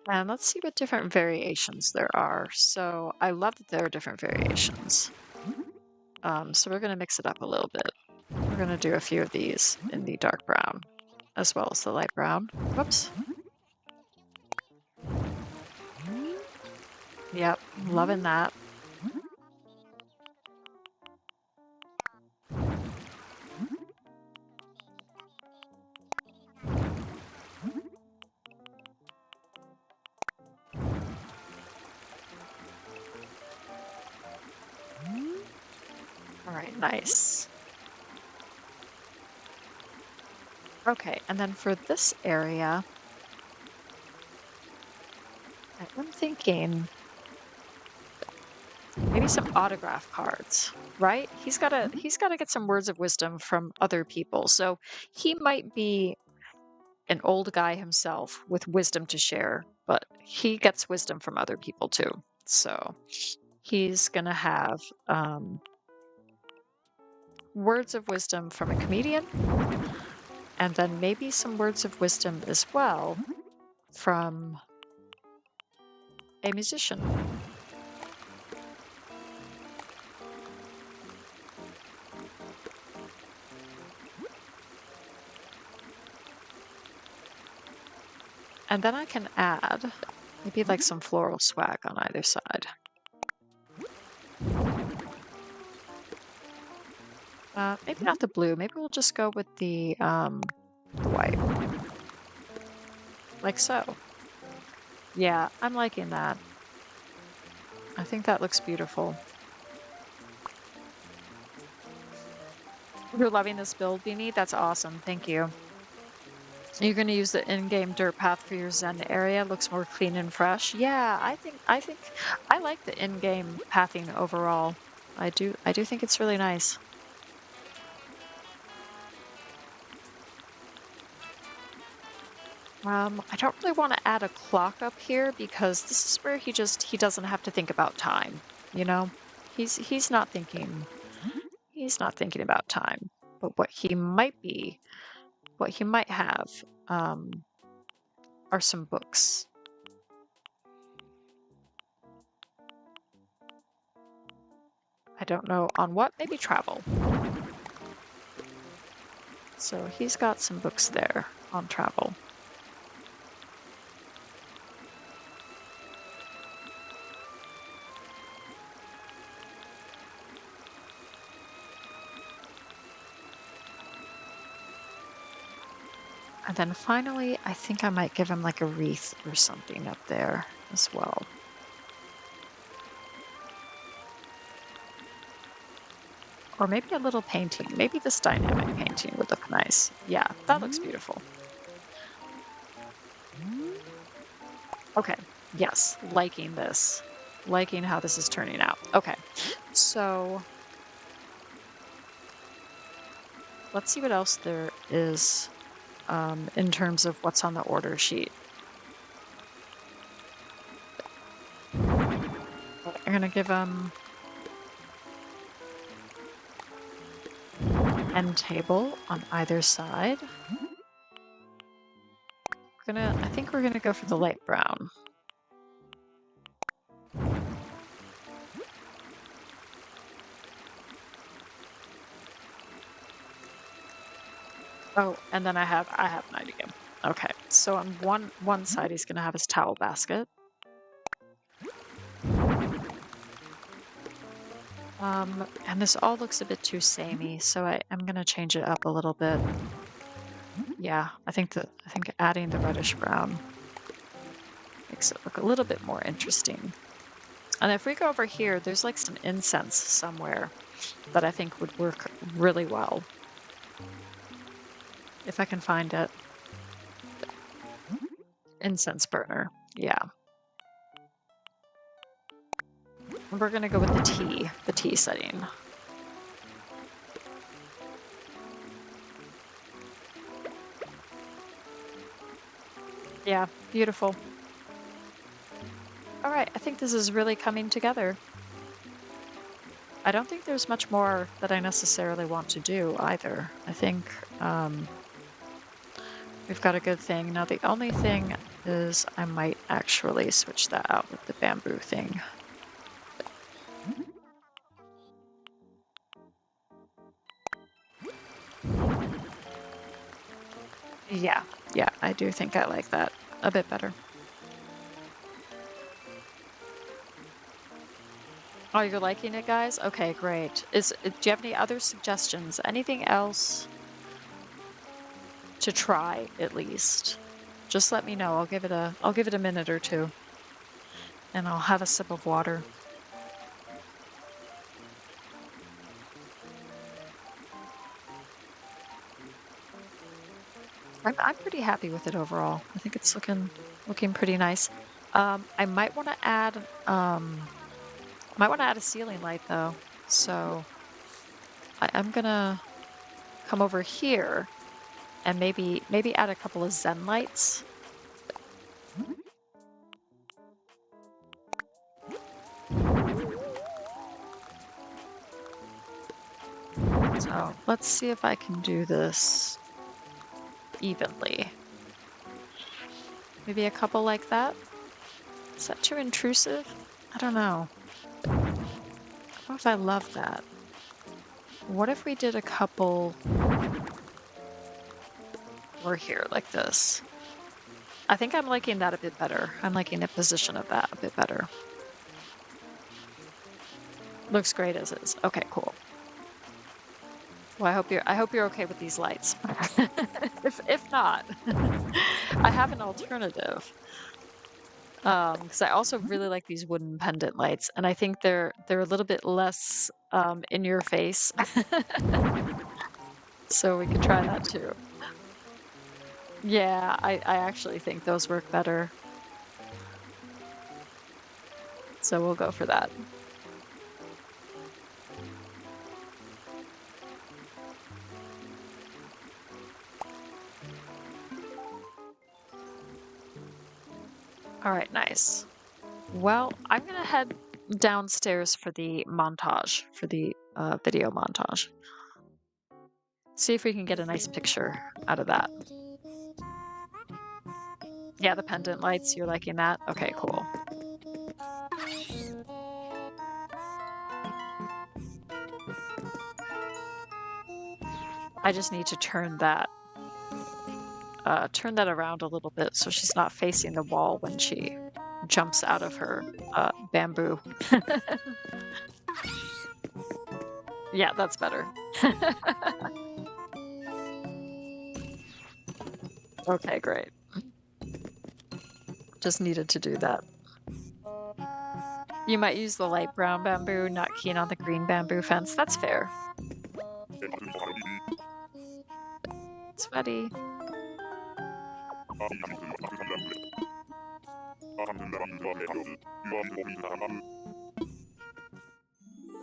And let's see what different variations there are. So I love that there are different variations. So we're gonna mix it up a little bit. We're gonna do a few of these in the dark brown as well as the light brown. Whoops. Yep, loving that. All right, nice. Okay, and then for this area, I'm thinking maybe some autograph cards, right? He's gotta get some words of wisdom from other people. So he might be an old guy himself with wisdom to share, but he gets wisdom from other people too. So he's gonna have words of wisdom from a comedian, and then maybe some words of wisdom as well from a musician. And then I can add maybe like some floral swag on either side. Maybe not the blue. Maybe we'll just go with the white, like so. Yeah, I'm liking that. I think that looks beautiful. You're loving this build, Beanie? That's awesome. Thank you. You're going to use the in-game dirt path for your Zen area. Looks more clean and fresh. Yeah, I think I like the in-game pathing overall. I do think it's really nice. I don't really want to add a clock up here because this is where he doesn't have to think about time, you know? He's not thinking about time. But what he might have, um, are some books. I don't know on what, maybe travel. So he's got some books there on travel. And then finally, I think I might give him like a wreath or something up there as well. Or maybe a little painting. Maybe this dynamic painting would look nice. Yeah, that looks beautiful. Okay, yes, liking this. Liking how this is turning out. Okay, so let's see what else there is in terms of what's on the order sheet. I'm gonna give him end table on either side. I think we're gonna go for the light brown. Oh, and then I have an idea. Okay, so on one side he's gonna have his towel basket. And this all looks a bit too samey, so I'm gonna change it up a little bit. Yeah, I think adding the reddish brown makes it look a little bit more interesting. And if we go over here, there's like some incense somewhere that I think would work really well. if I can find it. Incense burner. Yeah. We're gonna go with the tea setting. Yeah, beautiful. All right, I think this is really coming together. I don't think there's much more that I necessarily want to do either. I think we've got a good thing. Now, the only thing is I might actually switch that out with the bamboo thing. Yeah, yeah, I do think I like that a bit better. Oh, you're liking it, guys? Okay, great. Do you have any other suggestions? Anything else to try at least? Just let me know. I'll give it a minute or two, and I'll have a sip of water. I'm pretty happy with it overall. I think it's looking pretty nice. I might want to add a ceiling light though. So I'm gonna come over here and maybe add a couple of Zen lights. So let's see if I can do this evenly. Maybe a couple like that. Is that too intrusive? I don't know. I don't know if I love that. What if we did a couple over here like this? I think I'm liking that a bit better. I'm liking the position of that a bit better. Looks great as is. Okay, cool. Well, I hope you're okay with these lights. If not, I have an alternative. Because I also really like these wooden pendant lights, and I think they're a little bit less in your face. So we could try that too. Yeah, I actually think those work better. So we'll go for that. All right, nice. Well, I'm gonna head downstairs for the montage, for the video montage. See if we can get a nice picture out of that. Yeah, the pendant lights, you're liking that? Okay, cool. I just need to turn that around a little bit so she's not facing the wall when she jumps out of her bamboo. Yeah, that's better. Okay, great. Just needed to do that. You might use the light brown bamboo, not keen on the green bamboo fence. That's fair. Sweaty.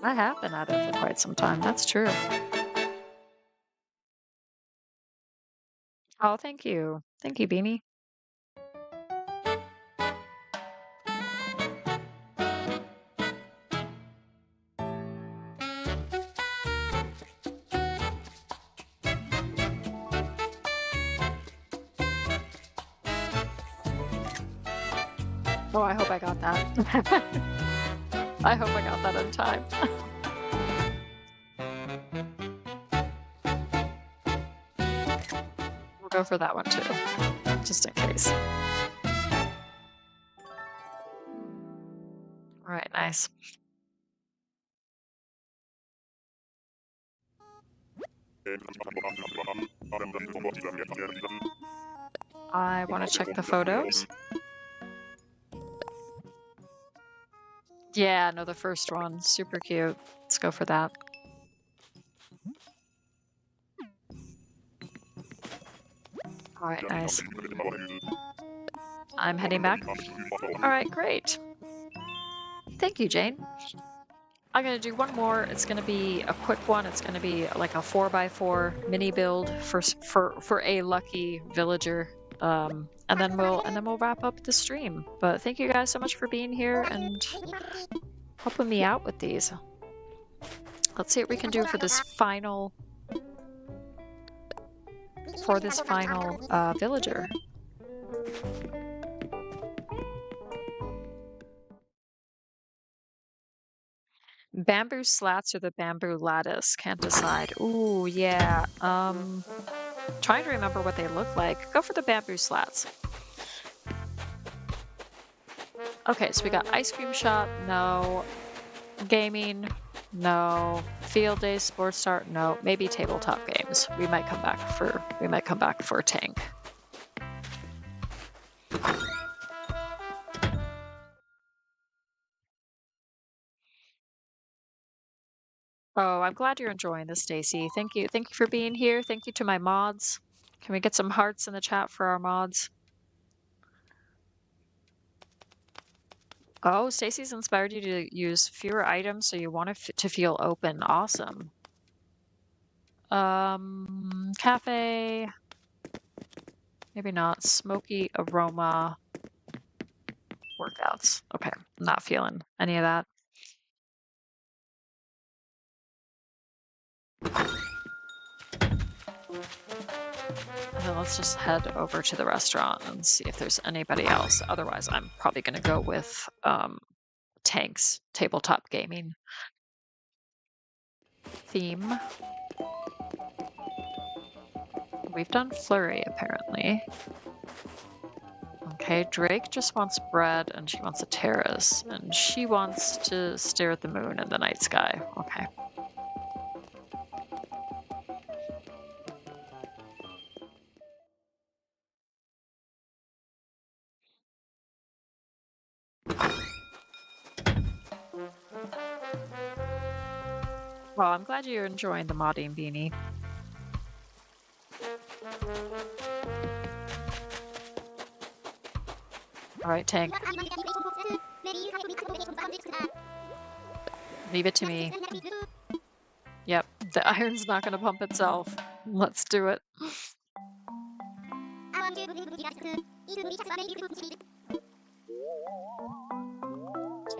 I have been at it for quite some time. That's true. Oh, thank you. Thank you, Beanie. Oh, I hope I got that. I hope I got that in time. We'll go for that one too, just in case. All right, nice. I want to check the photos. Yeah, no, the first one, super cute. Let's go for that. All right, nice. I'm heading back. All right, great. Thank you, Jane. I'm gonna do one more. It's gonna be a quick one. It's gonna be like a 4x4 mini build for a lucky villager. And then we'll wrap up the stream. But thank you guys so much for being here and helping me out with these. Let's see what we can do for this final villager. Bamboo slats or the bamboo lattice? Can't decide. Ooh, yeah. Trying to remember what they look like. Go for the bamboo slats. Okay, so we got ice cream shop, no. Gaming, no. Field days, sports start, no. Maybe tabletop games. We might come back for a tank. Oh, I'm glad you're enjoying this, Stacy. Thank you for being here. Thank you to my mods. Can we get some hearts in the chat for our mods? Oh, Stacy's inspired you to use fewer items, so you want it to feel open. Awesome. Cafe. Maybe not. Smoky aroma. Workouts. Okay, not feeling any of that. And then let's just head over to the restaurant and see if there's anybody else. Otherwise, I'm probably going to go with tanks, tabletop gaming theme. We've done flurry, apparently. Okay, Drake just wants bread and she wants a terrace. And she wants to stare at the moon and the night sky. Okay. Well, I'm glad you're enjoying the modding, Beanie. All right, tank. Leave it to me. Yep, the iron's not going to pump itself. Let's do it.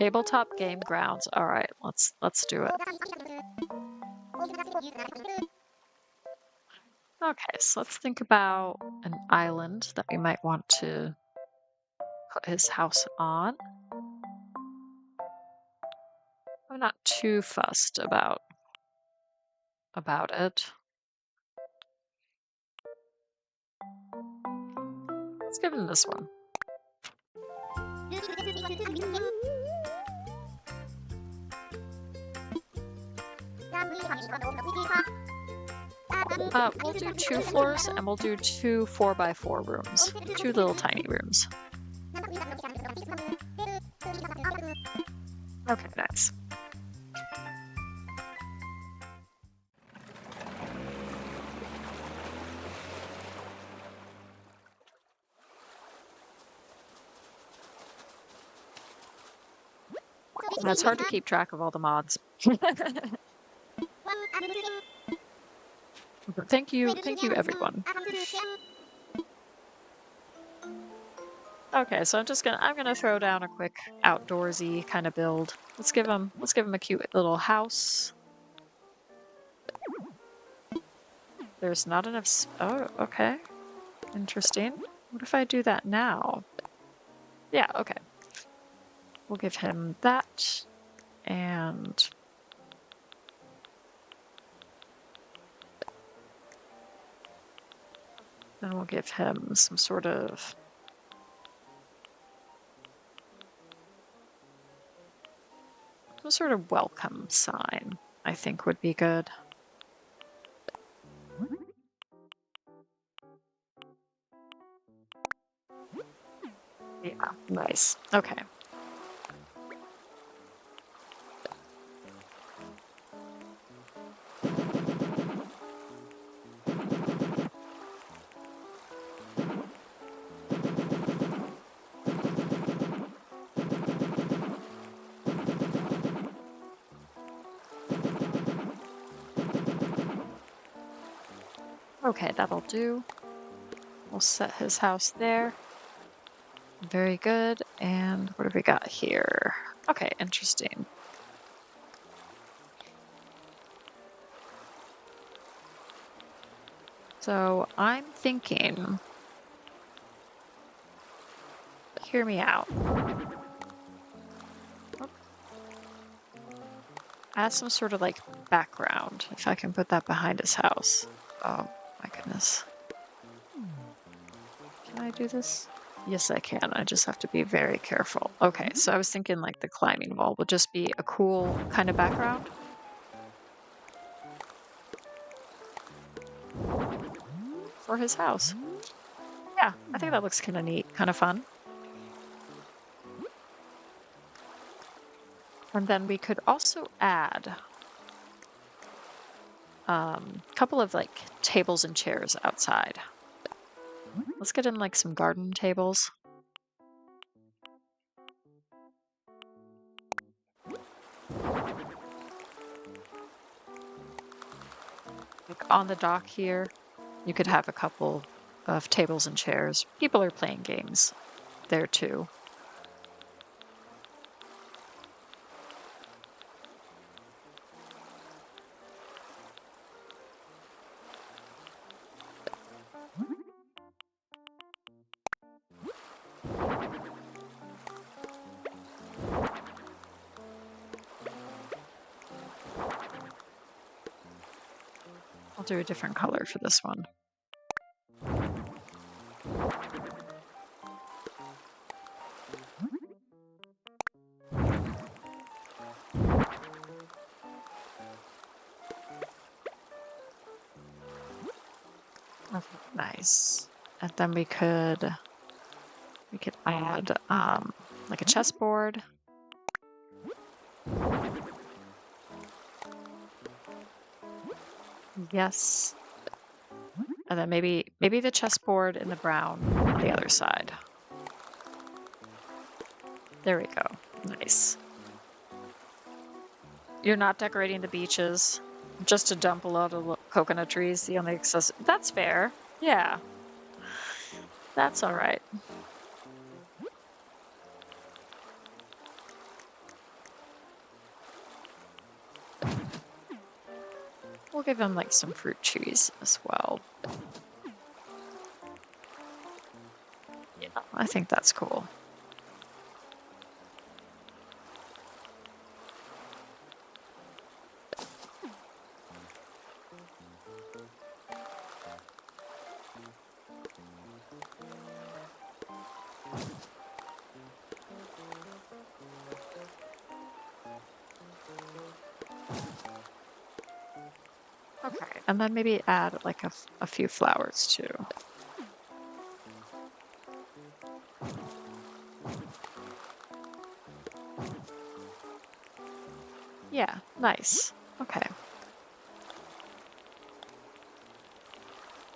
Tabletop game grounds. All right, let's do it. Okay, so let's think about an island that we might want to put his house on. I'm not too fussed about it. Let's give him this one. We'll do 2 floors and we'll do 2 4x4 rooms. 2 little tiny rooms. Okay, nice. It's hard to keep track of all the mods. Thank you everyone. Okay, so I'm gonna throw down a quick outdoorsy kind of build. Let's give him a cute little house. There's not enough. Oh, okay. Interesting. What if I do that now? Yeah, okay. We'll give him that, and then we'll give him some sort of welcome sign, I think would be good. Yeah, nice. Okay. Okay, that'll do. We'll set his house there. Very good. And what have we got here? Okay, interesting. So I'm thinking, hear me out. Add some sort of like background, if I can put that behind his house. Oh my goodness. Can I do this? Yes, I can. I just have to be very careful. Okay, so I was thinking like the climbing wall would just be a cool kind of background for his house. Yeah, I think that looks kind of neat, kind of fun. And then we could also add a couple of like tables and chairs outside. Let's get in like some garden tables. Like on the dock here, you could have a couple of tables and chairs. People are playing games there too. I'll do a different color for this one. Okay, nice. And then we could add like a chessboard. Yes. And then maybe the chessboard in the brown on the other side. There we go. Nice. You're not decorating the beaches just to dump a lot of coconut trees. The only access. That's fair. Yeah. That's all right. We'll give him like some fruit trees as well. Yeah, I think that's cool. Okay, and then maybe add like a few flowers too. Yeah, nice. Okay.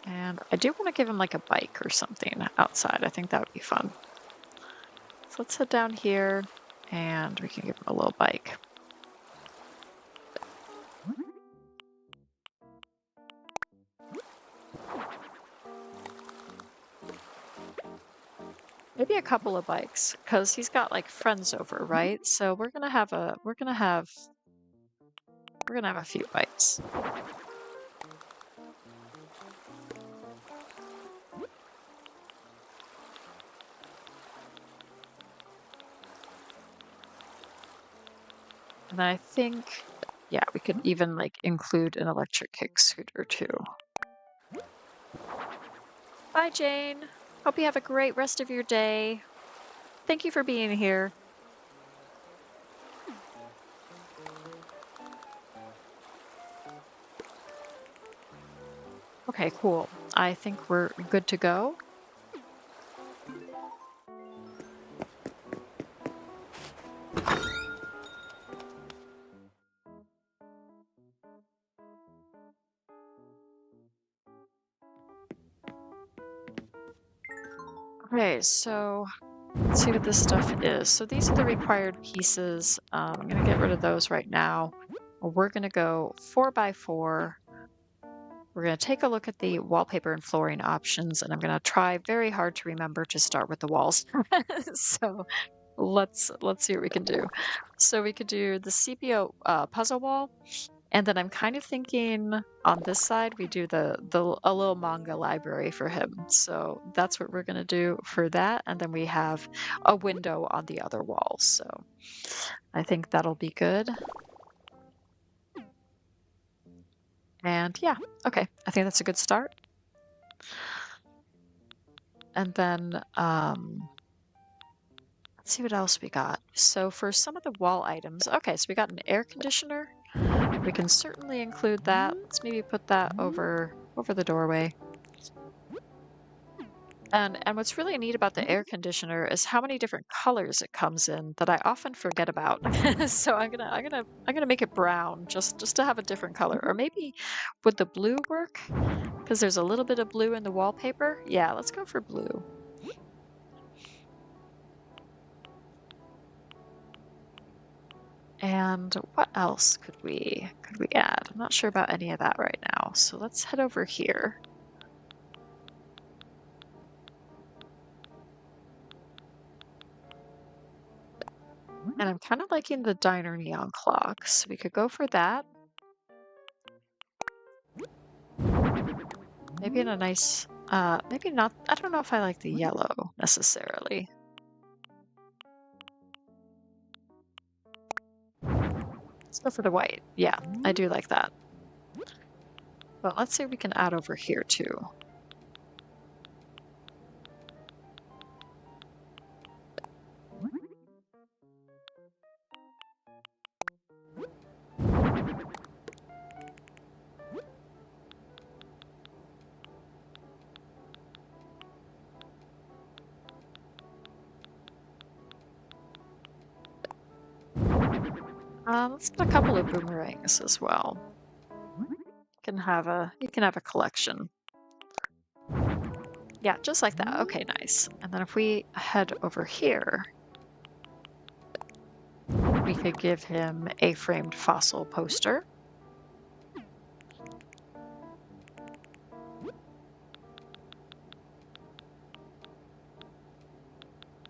And I do want to give him like a bike or something outside. I think that would be fun. So let's head down here and we can give him a little bike. Maybe a couple of bikes, because he's got like friends over, right? So we're gonna have a few bikes. And I think, yeah, we could even like include an electric kick scooter too. Bye, Jane. Hope you have a great rest of your day. Thank you for being here. Okay, cool. I think we're good to go. Okay, so let's see what this stuff is. So these are the required pieces. I'm going to get rid of those right now. We're going to go 4x4. we're going to take a look at the wallpaper and flooring options, and I'm going to try very hard to remember to start with the walls. So let's see what we can do. So we could do the sepia puzzle wall, and then I'm kind of thinking on this side we do a little manga library for him. So that's what we're gonna do for that, and then we have a window on the other wall. So I think that'll be good. And yeah, okay, I think that's a good start. And then let's see what else we got. So for some of the wall items, okay, so we got an air conditioner. We can certainly include that. Let's maybe put that over the doorway. And what's really neat about the air conditioner is how many different colors it comes in that I often forget about. So I'm gonna make it brown just to have a different color. Or maybe would the blue work? Because there's a little bit of blue in the wallpaper. Yeah, let's go for blue. And what else could we add? I'm not sure about any of that right now. So let's head over here. And I'm kind of liking the diner neon clock, so we could go for that. Maybe in a nice, maybe not, I don't know if I like the yellow necessarily. Let's go for the white. Yeah, I do like that. But let's see if we can add over here too. Let's put a couple of boomerangs as well. You can have a collection. Yeah, just like that. Okay, nice. And then if we head over here, we could give him a framed fossil poster.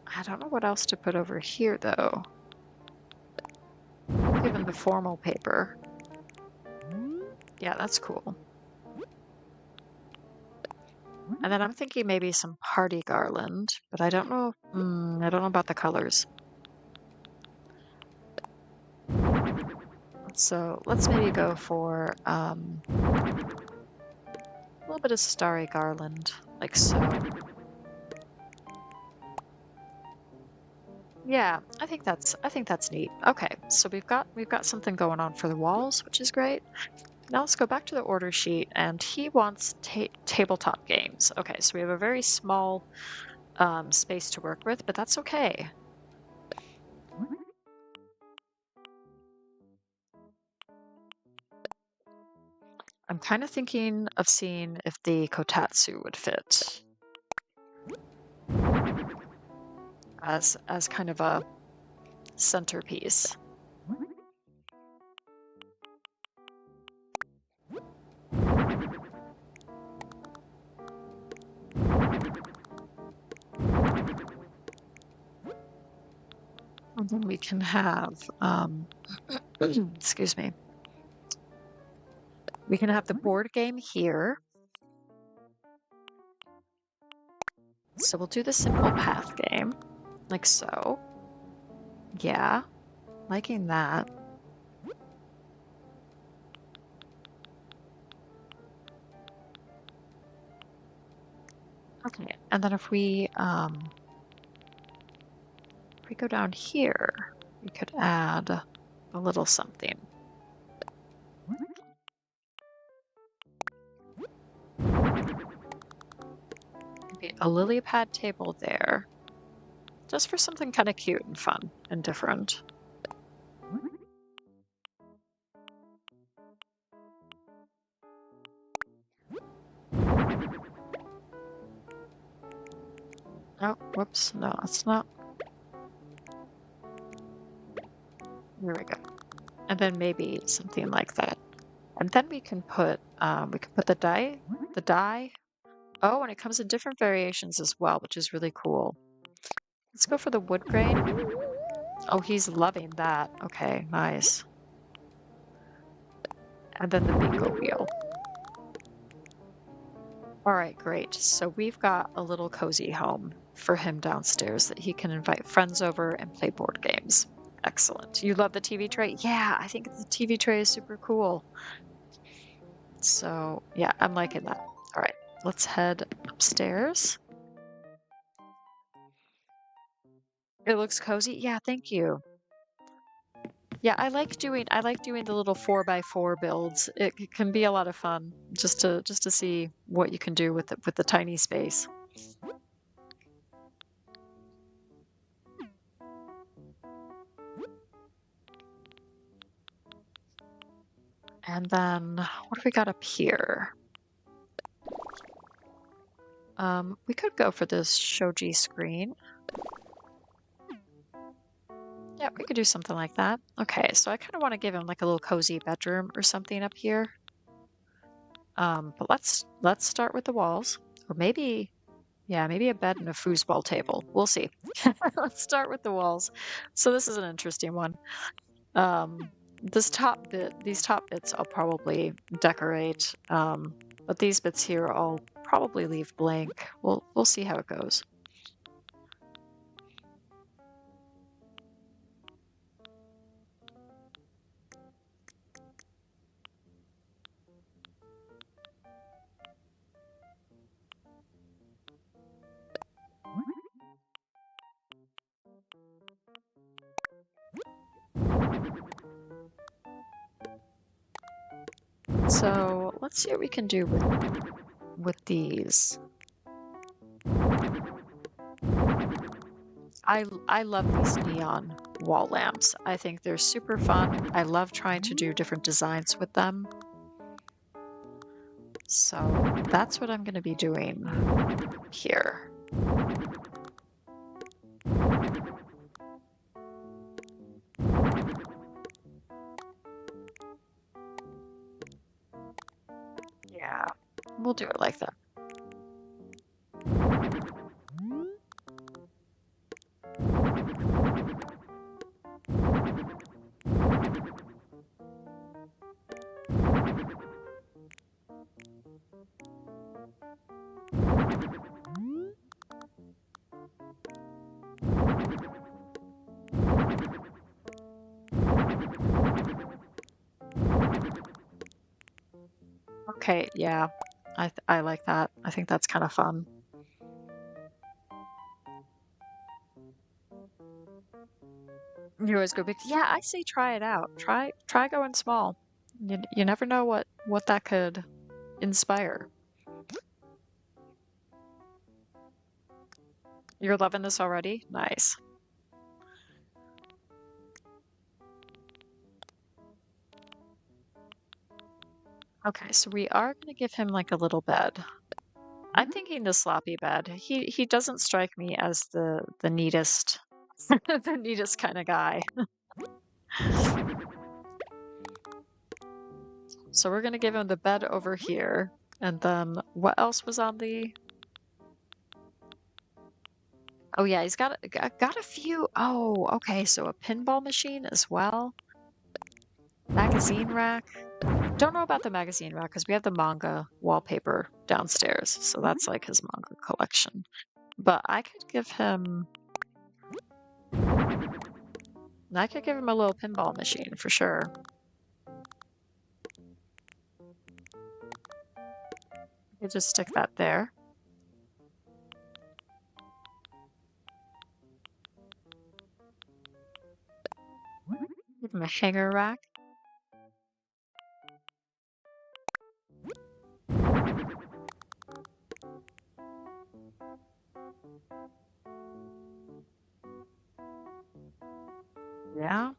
I don't know what else to put over here though. Give him the formal paper. Yeah, that's cool. And then I'm thinking maybe some party garland, but I don't know. I don't know about the colors. So let's maybe go for a little bit of starry garland, like so. Yeah, I think that's neat. Okay, so we've got something going on for the walls, which is great. Now let's go back to the order sheet, and he wants tabletop games. Okay, so we have a very small space to work with, but that's okay. I'm kind of thinking of seeing if the kotatsu would fit as kind of a centerpiece. And then we can have, excuse me, we can have the board game here. So we'll do the simple path game, like so. Yeah, liking that. Okay, and then if we go down here, we could add a little something. Maybe a lily pad table there, just for something kind of cute and fun and different. Oh, whoops, no, it's not. There we go. And then maybe something like that And then we can put the dye. Oh, and it comes in different variations as well, which is really cool. Let's go for the wood grain. Oh, he's loving that. Okay, nice. And then the bingo wheel. All right, great. So we've got a little cozy home for him downstairs that he can invite friends over and play board games. Excellent. You love the TV tray? Yeah, I think the TV tray is super cool. So yeah, I'm liking that. All right, let's head upstairs. It looks cozy. Yeah, thank you. Yeah, I like doing the little 4x4 builds. It can be a lot of fun just to see what you can do with the tiny space. And then what do we got up here? We could go for this shoji screen. Yeah, we could do something like that. Okay, so I kind of want to give him like a little cozy bedroom or something up here. But let's start with the walls, or maybe, yeah, maybe a bed and a foosball table. We'll see. Let's start with the walls. So this is an interesting one. These top bits I'll probably decorate. But these bits here I'll probably leave blank. We'll see how it goes. So let's see what we can do with these. I love these neon wall lamps. I think they're super fun. I love trying to do different designs with them. So that's what I'm going to be doing here. Yeah, we'll do it like that. Okay, yeah, I like that. I think that's kind of fun. You always go big. Yeah, I say try it out. Try going small. You never know what that could inspire. You're loving this already? Nice. Okay, so we are going to give him like a little bed. I'm thinking the sloppy bed. He doesn't strike me as the neatest the neatest kind of guy. So we're gonna give him the bed over here, and then what else was on the? Oh yeah, he's got a few. Oh, okay, so a pinball machine as well. Magazine rack. Don't know about the magazine rack because we have the manga wallpaper downstairs, so that's like his manga collection. But I could give him a little pinball machine for sure. You just stick that there. Give him a hanger rack. Yeah.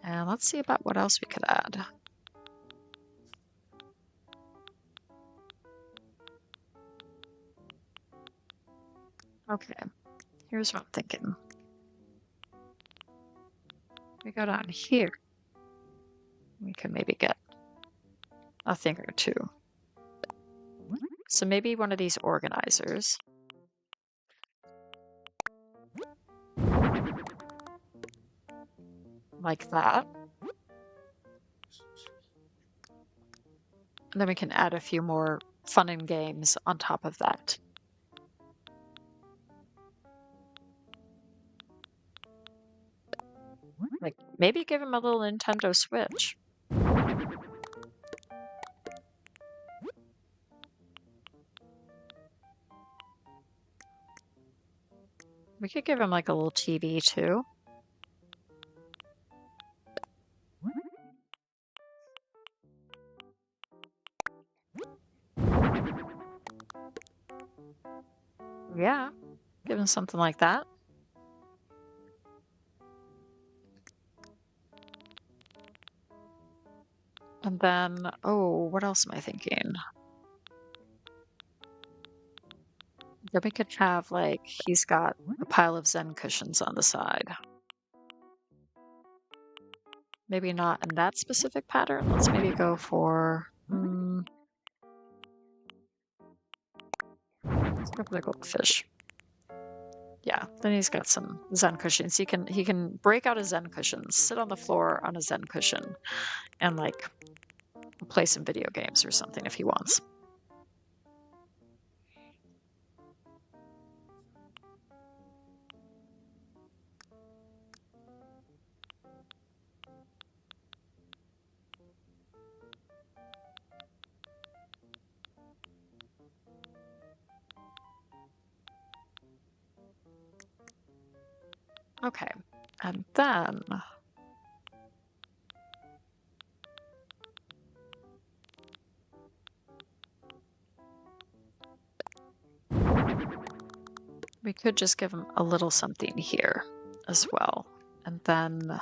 And let's see about what else we could add. Okay, here's what I'm thinking. We go down here. We can maybe get a thing or two. So maybe one of these organizers. Like that. And then we can add a few more fun and games on top of that. Like maybe give him a little Nintendo Switch. We could give him like a little TV too. Yeah, give him something like that. And then, oh, what else am I thinking? Then we could have like, he's got a pile of Zen cushions on the side. Maybe not in that specific pattern. Let's maybe go for, let's go for the goldfish. Yeah, then he's got some Zen cushions. He can break out a Zen cushion, sit on the floor on a Zen cushion, and like play some video games or something if he wants. Okay, and then we could just give him a little something here as well. And then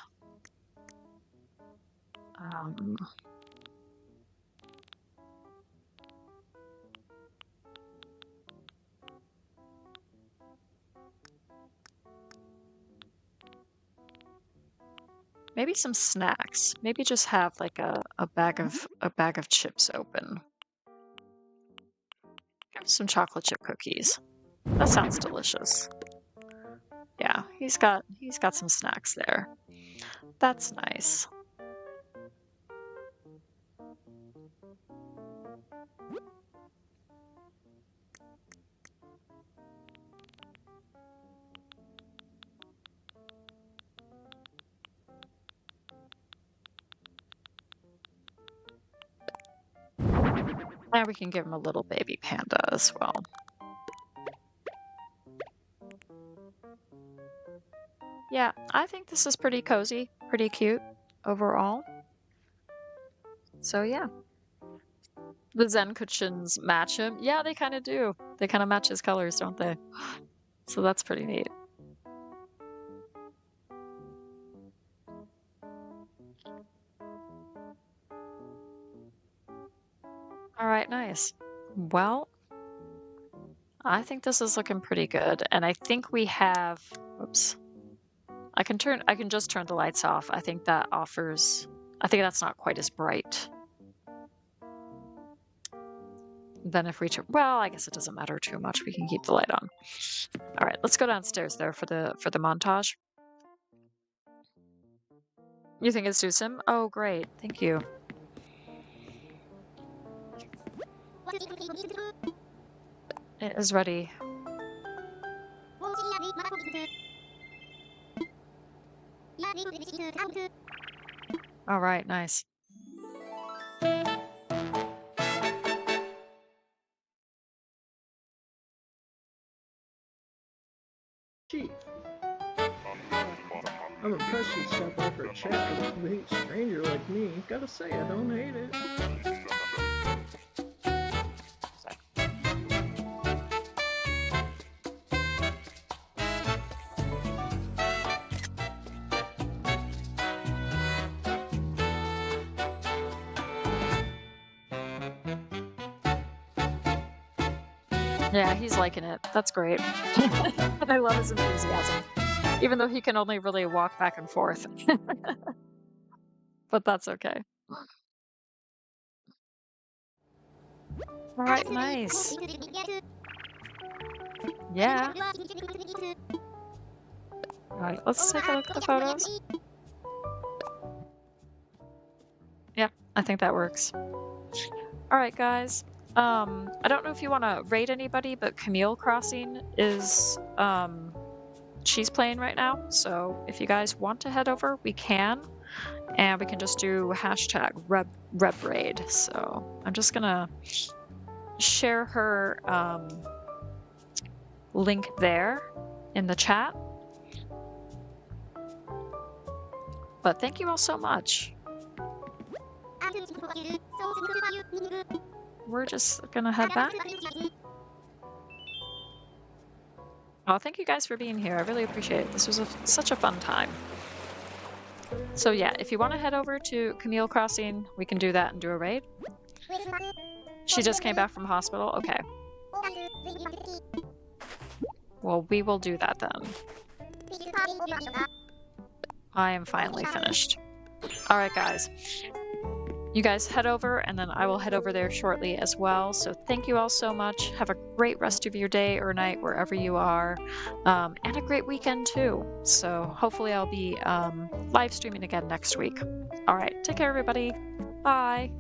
maybe some snacks. Maybe just have like a bag of chips open. Have some chocolate chip cookies. That sounds delicious. Yeah, he's got some snacks there. That's nice. And we can give him a little baby panda as well. Yeah, I think this is pretty cozy, pretty cute overall. So yeah. The Zen cushions match him. Yeah, they kind of do. They kind of match his colors, don't they? So that's pretty neat. All right, nice. Well, I think this is looking pretty good. And I think we have, whoops. I can just turn the lights off. I think that's not quite as bright. Then if we well, I guess it doesn't matter too much. We can keep the light on. All right, let's go downstairs there for the montage. You think it suits him? Oh, great. Thank you. It is ready. All right, nice. Chief. I'm impressed you stopped by for a chat with a complete stranger like me. Gotta say, I don't hate it. Yeah, he's liking it. That's great. And I love his enthusiasm, even though he can only really walk back and forth. But that's okay. All right, nice. Yeah. All right, let's take a look at the photos. Yeah, I think that works. All right, guys. I don't know if you want to rate anybody, but Camille Crossing is she's playing right now. So if you guys want to head over, we can, and we can just do hashtag reb raid. So I'm just gonna share her link there in the chat. But thank you all so much. We're just gonna head back. Oh, thank you guys for being here. I really appreciate it. This was such a fun time. So yeah, if you want to head over to Camille Crossing, we can do that and do a raid. She just came back from hospital? Okay. Well, we will do that then. I am finally finished. Alright guys. You guys head over, and then I will head over there shortly as well. So thank you all so much. Have a great rest of your day or night wherever you are, and a great weekend too. So hopefully I'll be live streaming again next week. All right, take care everybody. Bye.